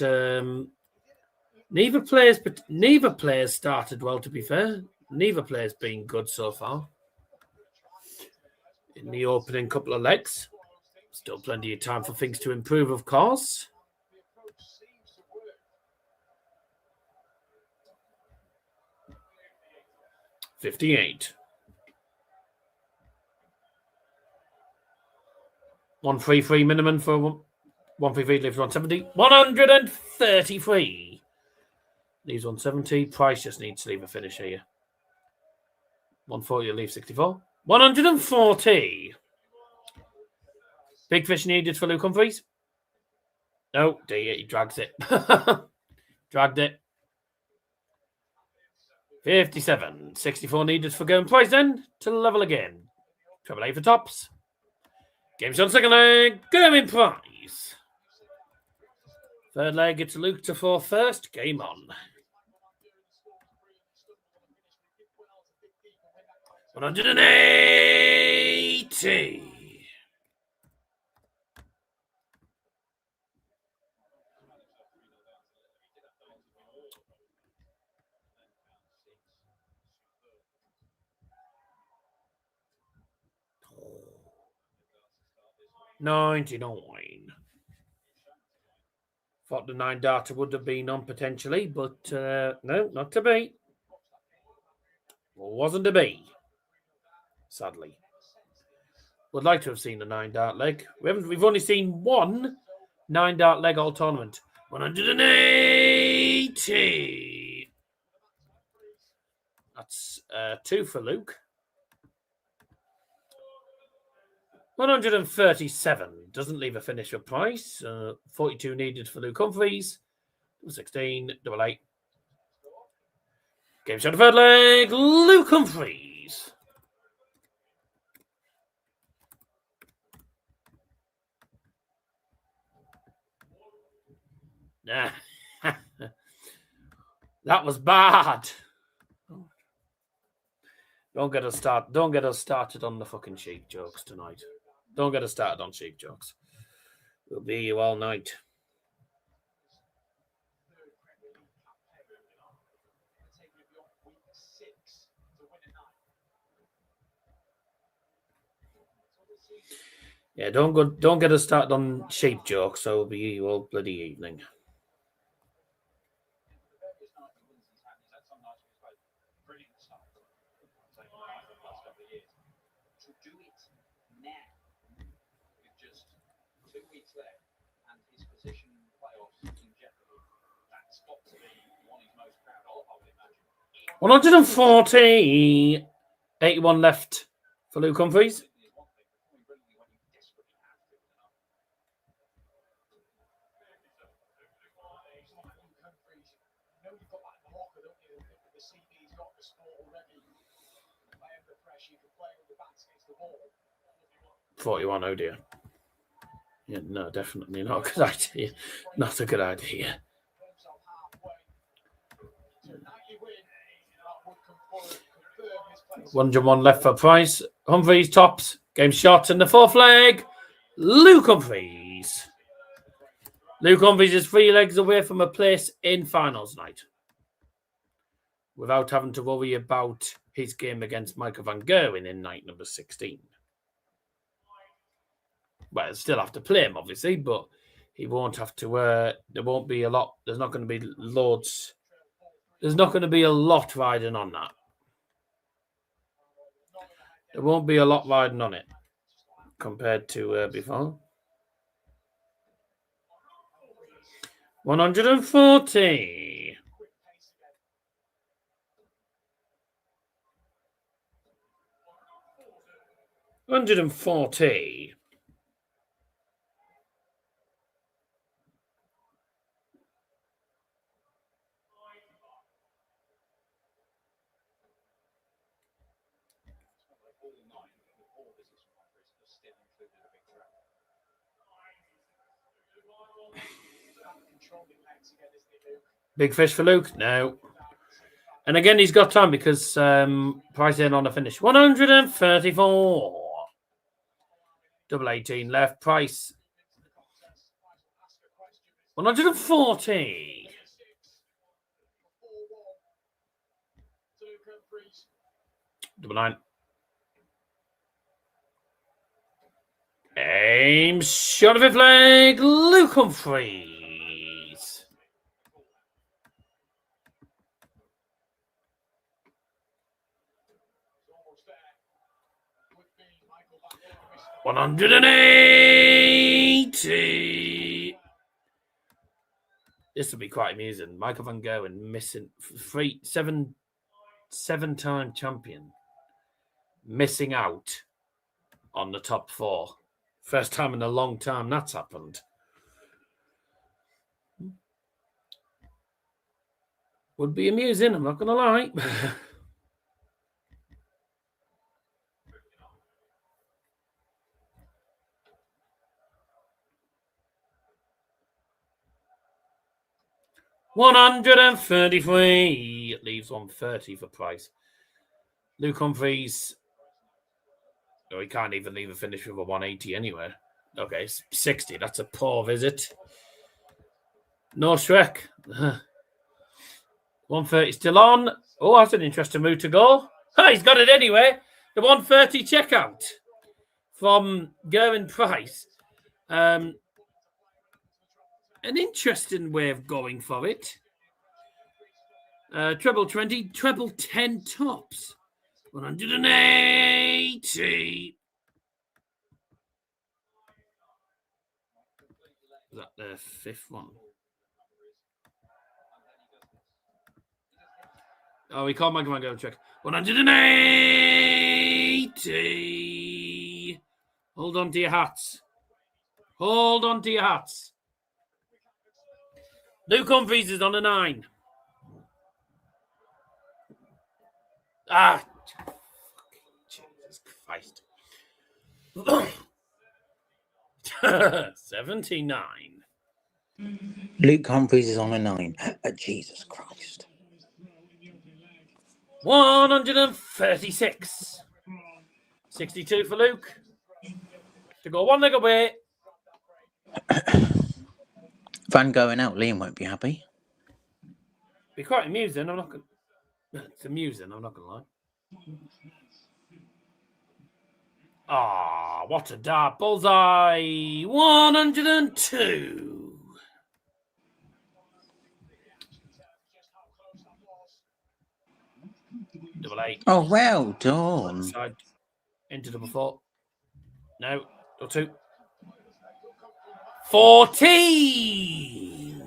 neither players started well. To be fair, neither player's been good so far in the opening couple of legs. Still plenty of time for things to improve, of course. $58. 133 minimum for 133 leaves 170. 133 leaves 170. Price just needs to leave a finish here. 140 leaves 64. 140. Big fish needed for Luke Humphries. No, he drags it. Dragged it. 57. 64 needed for going price then to level again. Treble A for tops. Game's on second leg. Going prize. Third leg, it's Luke to 4 first. Game on. 180. $99. Thought the 9 data would have been on potentially, but no, not to be. Wasn't to be. Sadly. Would like to have seen the 9 dart leg. We've only seen one 9 dart leg all tournament. 180. That's 2 for Luke. 137. Doesn't leave a finish for price. 42 needed for Luke Humphries. 16, double 8. Game shot third leg. Luke Humphries. Nah. That was bad. Don't get us started on the fucking sheep jokes tonight. Don't get us started on sheep jokes. We'll be you all night. Yeah, don't get us started on sheep jokes, so it'll be you all bloody evening. $140. 81 left for Luke Humphries. $41, oh dear. Yeah, no, definitely not a good idea. Not a good idea. $101 left for price. Humphries tops. Game shot in the 4th leg. Luke Humphries. Luke Humphries is 3 legs away from a place in finals night, without having to worry about his game against Michael van Gerwen in night number 16. Well, he'll still have to play him, obviously, but he won't have to. There won't be a lot. There's not going to be loads. There's not going to be a lot riding on that. There won't be a lot riding on it compared to before. 140. $140. Big fish for Luke? No. And again, he's got time because Price in on the finish. 134. Double 18 left. Price. 140. Double 9. Aim shot of a flag. Luke Humphries. $180. This will be quite amusing. Michael van Gerwen missing seven-time champion, missing out on the top 4. First time in a long time that's happened. Would be amusing, I'm not going to lie. $133. It leaves 130 for Price. Luke Humphries. Oh, he can't even leave a finish with a 180 anywhere. Okay, 60. That's a poor visit. No Shrek. 130 still on. Oh, that's an interesting move to go. Oh, he's got it anyway. The 130 checkout from Gerwyn Price. An interesting way of going for it. Treble 20, treble 10 tops. 180. Is that the 5th one? Oh, we can't make him go check. 180. Hold on to your hats. Hold on to your hats. Luke Humphries is on a 9. Ah, Jesus Christ. 79. Luke Humphries is on a 9. Jesus Christ. 136. 62 for Luke. To go one leg away. Van going out, Liam won't be happy. Be quite amusing. I'm not going. It's amusing. I'm not going to lie. Ah, what a dart bullseye! 102. Double 8. Oh, well done. Side into double 4. No, double 2. 14.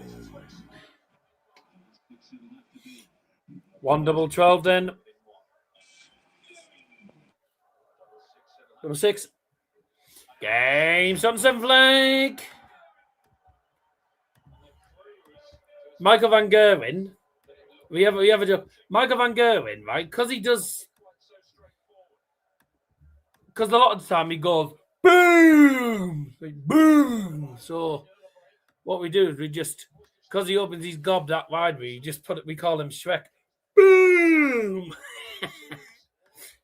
1 double 12 then. Double 6. Game sunset flag. Michael van Gerwen. We have a joke. Michael van Gerwen, right? Because he does. Because a lot of the time he goes boom, like, boom. So what we do is we just, because he opens his gob that wide, we just put it. We call him Shrek. Boom.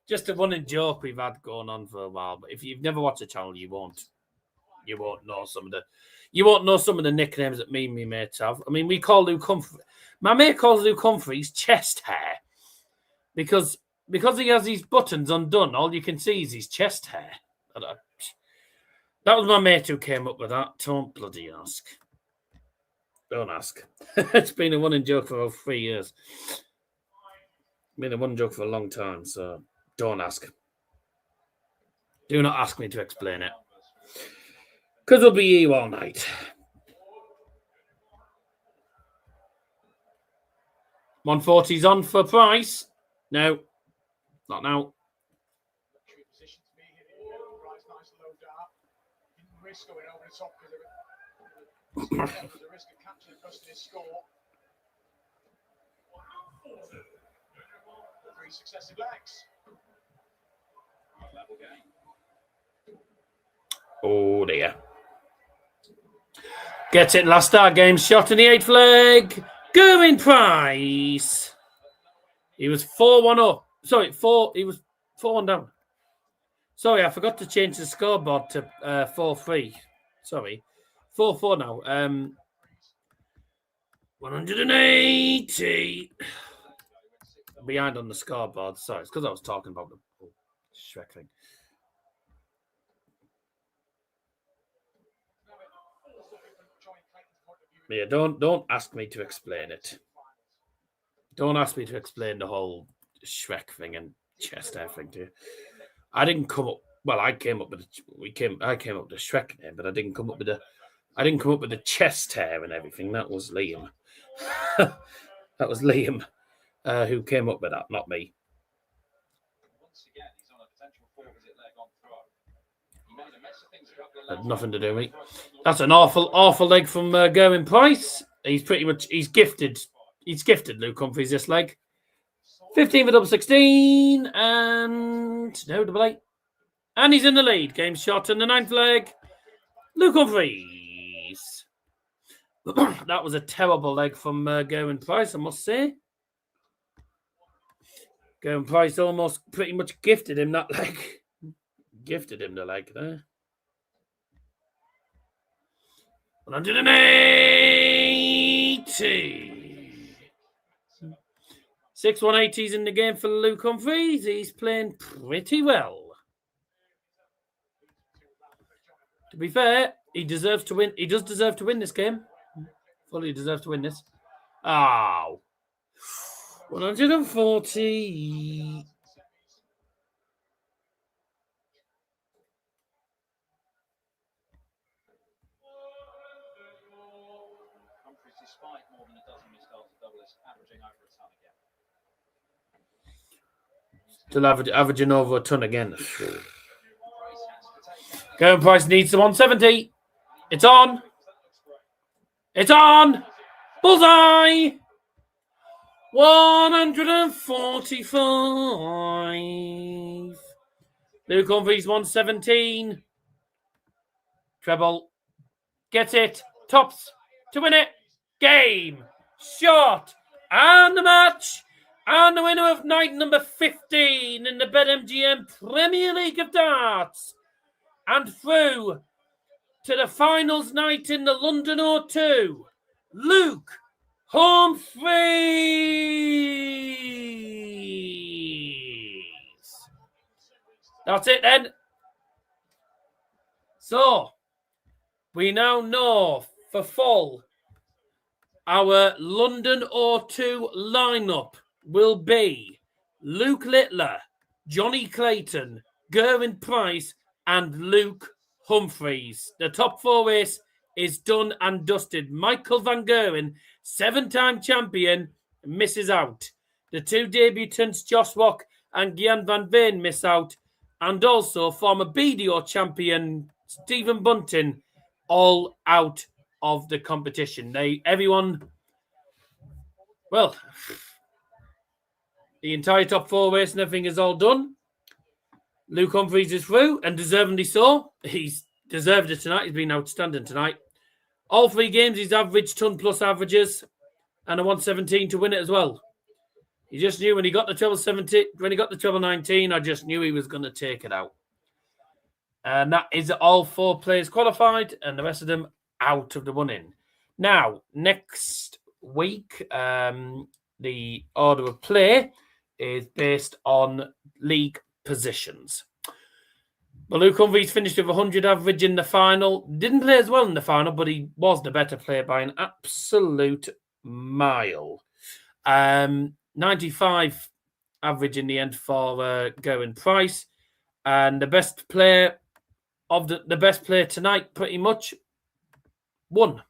Just a running joke we've had going on for a while. But if you've never watched the channel, you won't know some of the nicknames that me and my mates have. I mean, we call Luke Humphries. My mate calls Luke Humphries chest hair because he has these buttons undone. All you can see is his chest hair. That was my mate who came up with that. Don't bloody ask. Don't ask. It's been a running joke for over 3 years. Been a running joke for a long time, so don't ask. Do not ask me to explain it. Because we'll be here all night. 140's on for Price. No, not now. Successive legs. Oh dear. Gets it last start game shot in the 8th leg. Gerwyn Price. He was 4-1 up. Sorry, he was 4-1 down. Sorry, I forgot to change the scoreboard to 4-3. Sorry. 4-4 now. 180. Behind on the scoreboard. Sorry, it's because I was talking about the Shrek thing. Yeah, don't ask me to explain it. Don't ask me to explain the whole Shrek thing and chest hair thing to you. I didn't come up. Well, I came up with I came up with the Shrek name, but I didn't come up with the chest hair and everything. That was Liam. That was Liam who came up with that, not me. Had nothing to do with me. That's an awful leg from Gerwyn Price. He's gifted. He's gifted Luke Humphries this leg. 15 for double 16 and no double 8. And he's in the lead. Game shot in the 9th leg. Luke Humphries. That was a terrible leg from Gerwyn Price, I must say. Gerwyn Price almost pretty much gifted him that leg. Gifted him the leg there. 180. 6 180s in the game for Luke Humphries. He's playing pretty well. To be fair, he deserves to win. He does deserve to win this game. Fully deserves to win this. Oh. 140. Still averaging over a ton again. Gerwyn Price needs the 170. It's on. It's on. Bullseye. 145. Luke Humphries 117. Treble. Gets it. Tops to win it. Game. Shot. And the match. And the winner of night number 15 in the Betmgm Premier League of Darts. And through to the finals night in the London O2, Luke Humphries. That's it then. So, we now know for full our London O2 lineup will be Luke Littler, Jonny Clayton, Gerwyn Price, and Luke Humphries. The top 4 race is done and dusted. Michael van Gerwen, 7-time champion, misses out. The 2 debutants, Josh Rock and Gian van Veen, miss out. And also former BDO champion, Stephen Bunting, all out of the competition. The entire top 4 race and everything is all done. Luke Humphries is through, and deservedly so. He's deserved it tonight. He's been outstanding tonight. All 3 games, he's averaged ton plus averages, and a 117 to win it as well. He just knew when he got the treble 70, when he got the treble 19, I just knew he was going to take it out. And that is all 4 players qualified, and the rest of them out of the running. Now, next week, the order of play is based on league positions. But Luke Humphries finished with 100 average in the final. Didn't play as well in the final, but he was the better player by an absolute mile. 95 average in the end for Gerwyn Price. And the best player of the best player tonight pretty much won.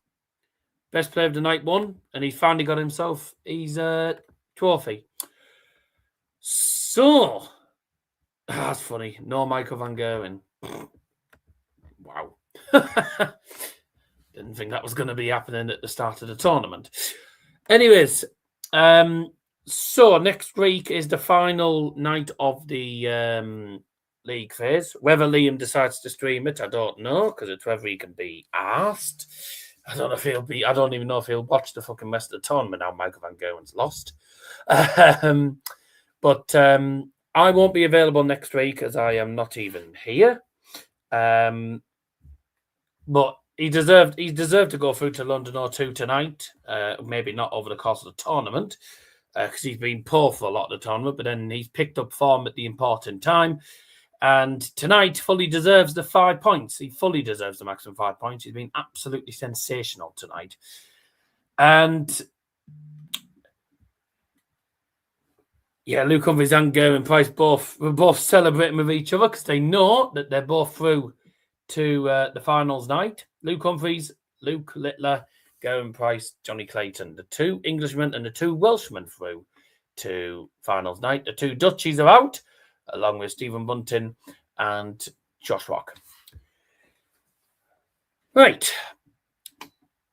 Best player of the night won, and he finally got himself his trophy. So, that's funny. No Michael van Gerwen. Wow. Didn't think that was going to be happening at the start of the tournament. Anyways, so next week is the final night of the league phase. Whether Liam decides to stream it, I don't know, because it's whether he can be asked. I don't even know if he'll watch the fucking rest of the tournament now Michael van Gerwen's lost. But I won't be available next week as I am not even here. But he deserved to go through to London O2 tonight. Maybe not over the course of the tournament, because he's been poor for a lot of the tournament, but then he's picked up form at the important time. And tonight fully deserves the 5 points. He fully deserves the maximum 5 points. He's been absolutely sensational tonight. And yeah, Luke Humphries and Gerwyn Price were both celebrating with each other because they know that they're both through to the finals night. Luke Humphries, Luke Littler, Gerwyn Price, Jonny Clayton, the 2 Englishmen and the 2 Welshmen through to finals night. The 2 Dutchies are out, along with Stephen Bunting and Josh Rock. Right.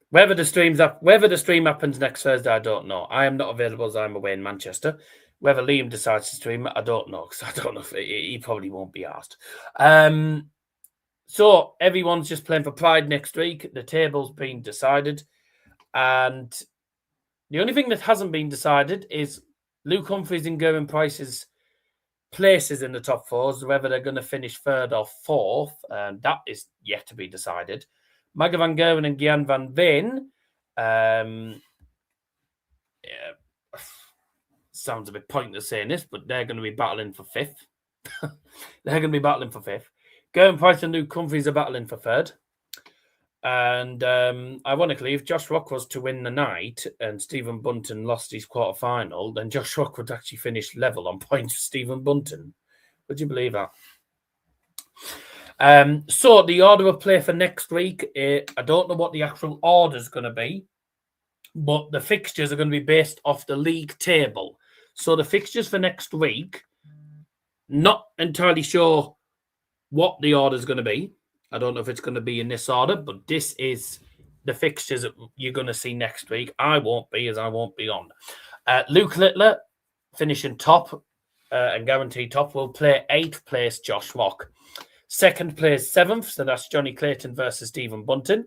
Whether the stream happens next Thursday, I don't know. I am not available as I'm away in Manchester. Whether Liam decides to stream, I don't know, because I don't know if he probably won't be asked. So everyone's just playing for pride next week. The table's been decided. And the only thing that hasn't been decided is Luke Humphries and Gerwyn Price's places in the top 4s, whether they're going to finish 3rd or 4th. That is yet to be decided. Maggie van Gerwen and Gian van Veen. Sounds a bit pointless saying this, but they're going to be battling for 5th. They're going to be battling for 5th. Gerwyn Price and Luke Humphries are battling for 3rd. And ironically, if Josh Rock was to win the night and Stephen Bunting lost his quarter-final, then Josh Rock would actually finish level on points with Stephen Bunting. Would you believe that? So the order of play for next week, I don't know what the actual order is going to be, but the fixtures are going to be based off the league table. So the fixtures for next week, not entirely sure what the order is going to be. I don't know if it's going to be in this order, but this is the fixtures that you're going to see next week. I won't be, as I won't be on. Luke Littler, finishing top and guaranteed top, will play 8th place Josh Rock. 2nd place 7th, so that's Jonny Clayton versus Stephen Bunting.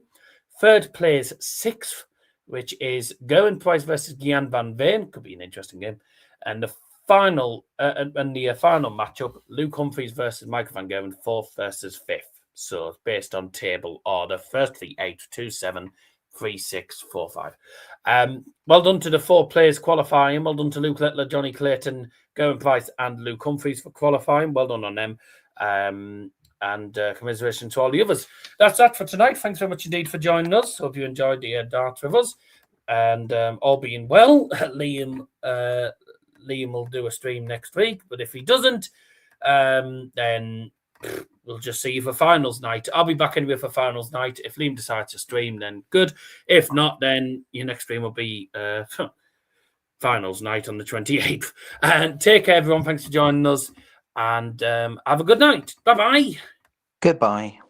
3rd place 6th, which is Gerwyn Price versus Gian van Veen. Could be an interesting game. And the final final matchup, Luke Humphries versus Michael van Gerwen, 4th versus 5th. So it's based on table order. First 3-8, 2-7, 3-6, 4-5. Well done to the 4 players qualifying. Well done to Luke Littler, Jonny Clayton, Gerwyn Price, and Luke Humphries for qualifying. Well done on them. And commiseration to all the others. That's that for tonight. Thanks very much indeed for joining us. Hope you enjoyed the darts with us. And all being well, Liam will do a stream next week. But if he doesn't, then we'll just see you for finals night. I'll be back anyway for finals night. If Liam decides to stream, then good. If not, then your next stream will be finals night on the 28th. And take care, everyone. Thanks for joining us. And have a good night. Bye-bye. Goodbye.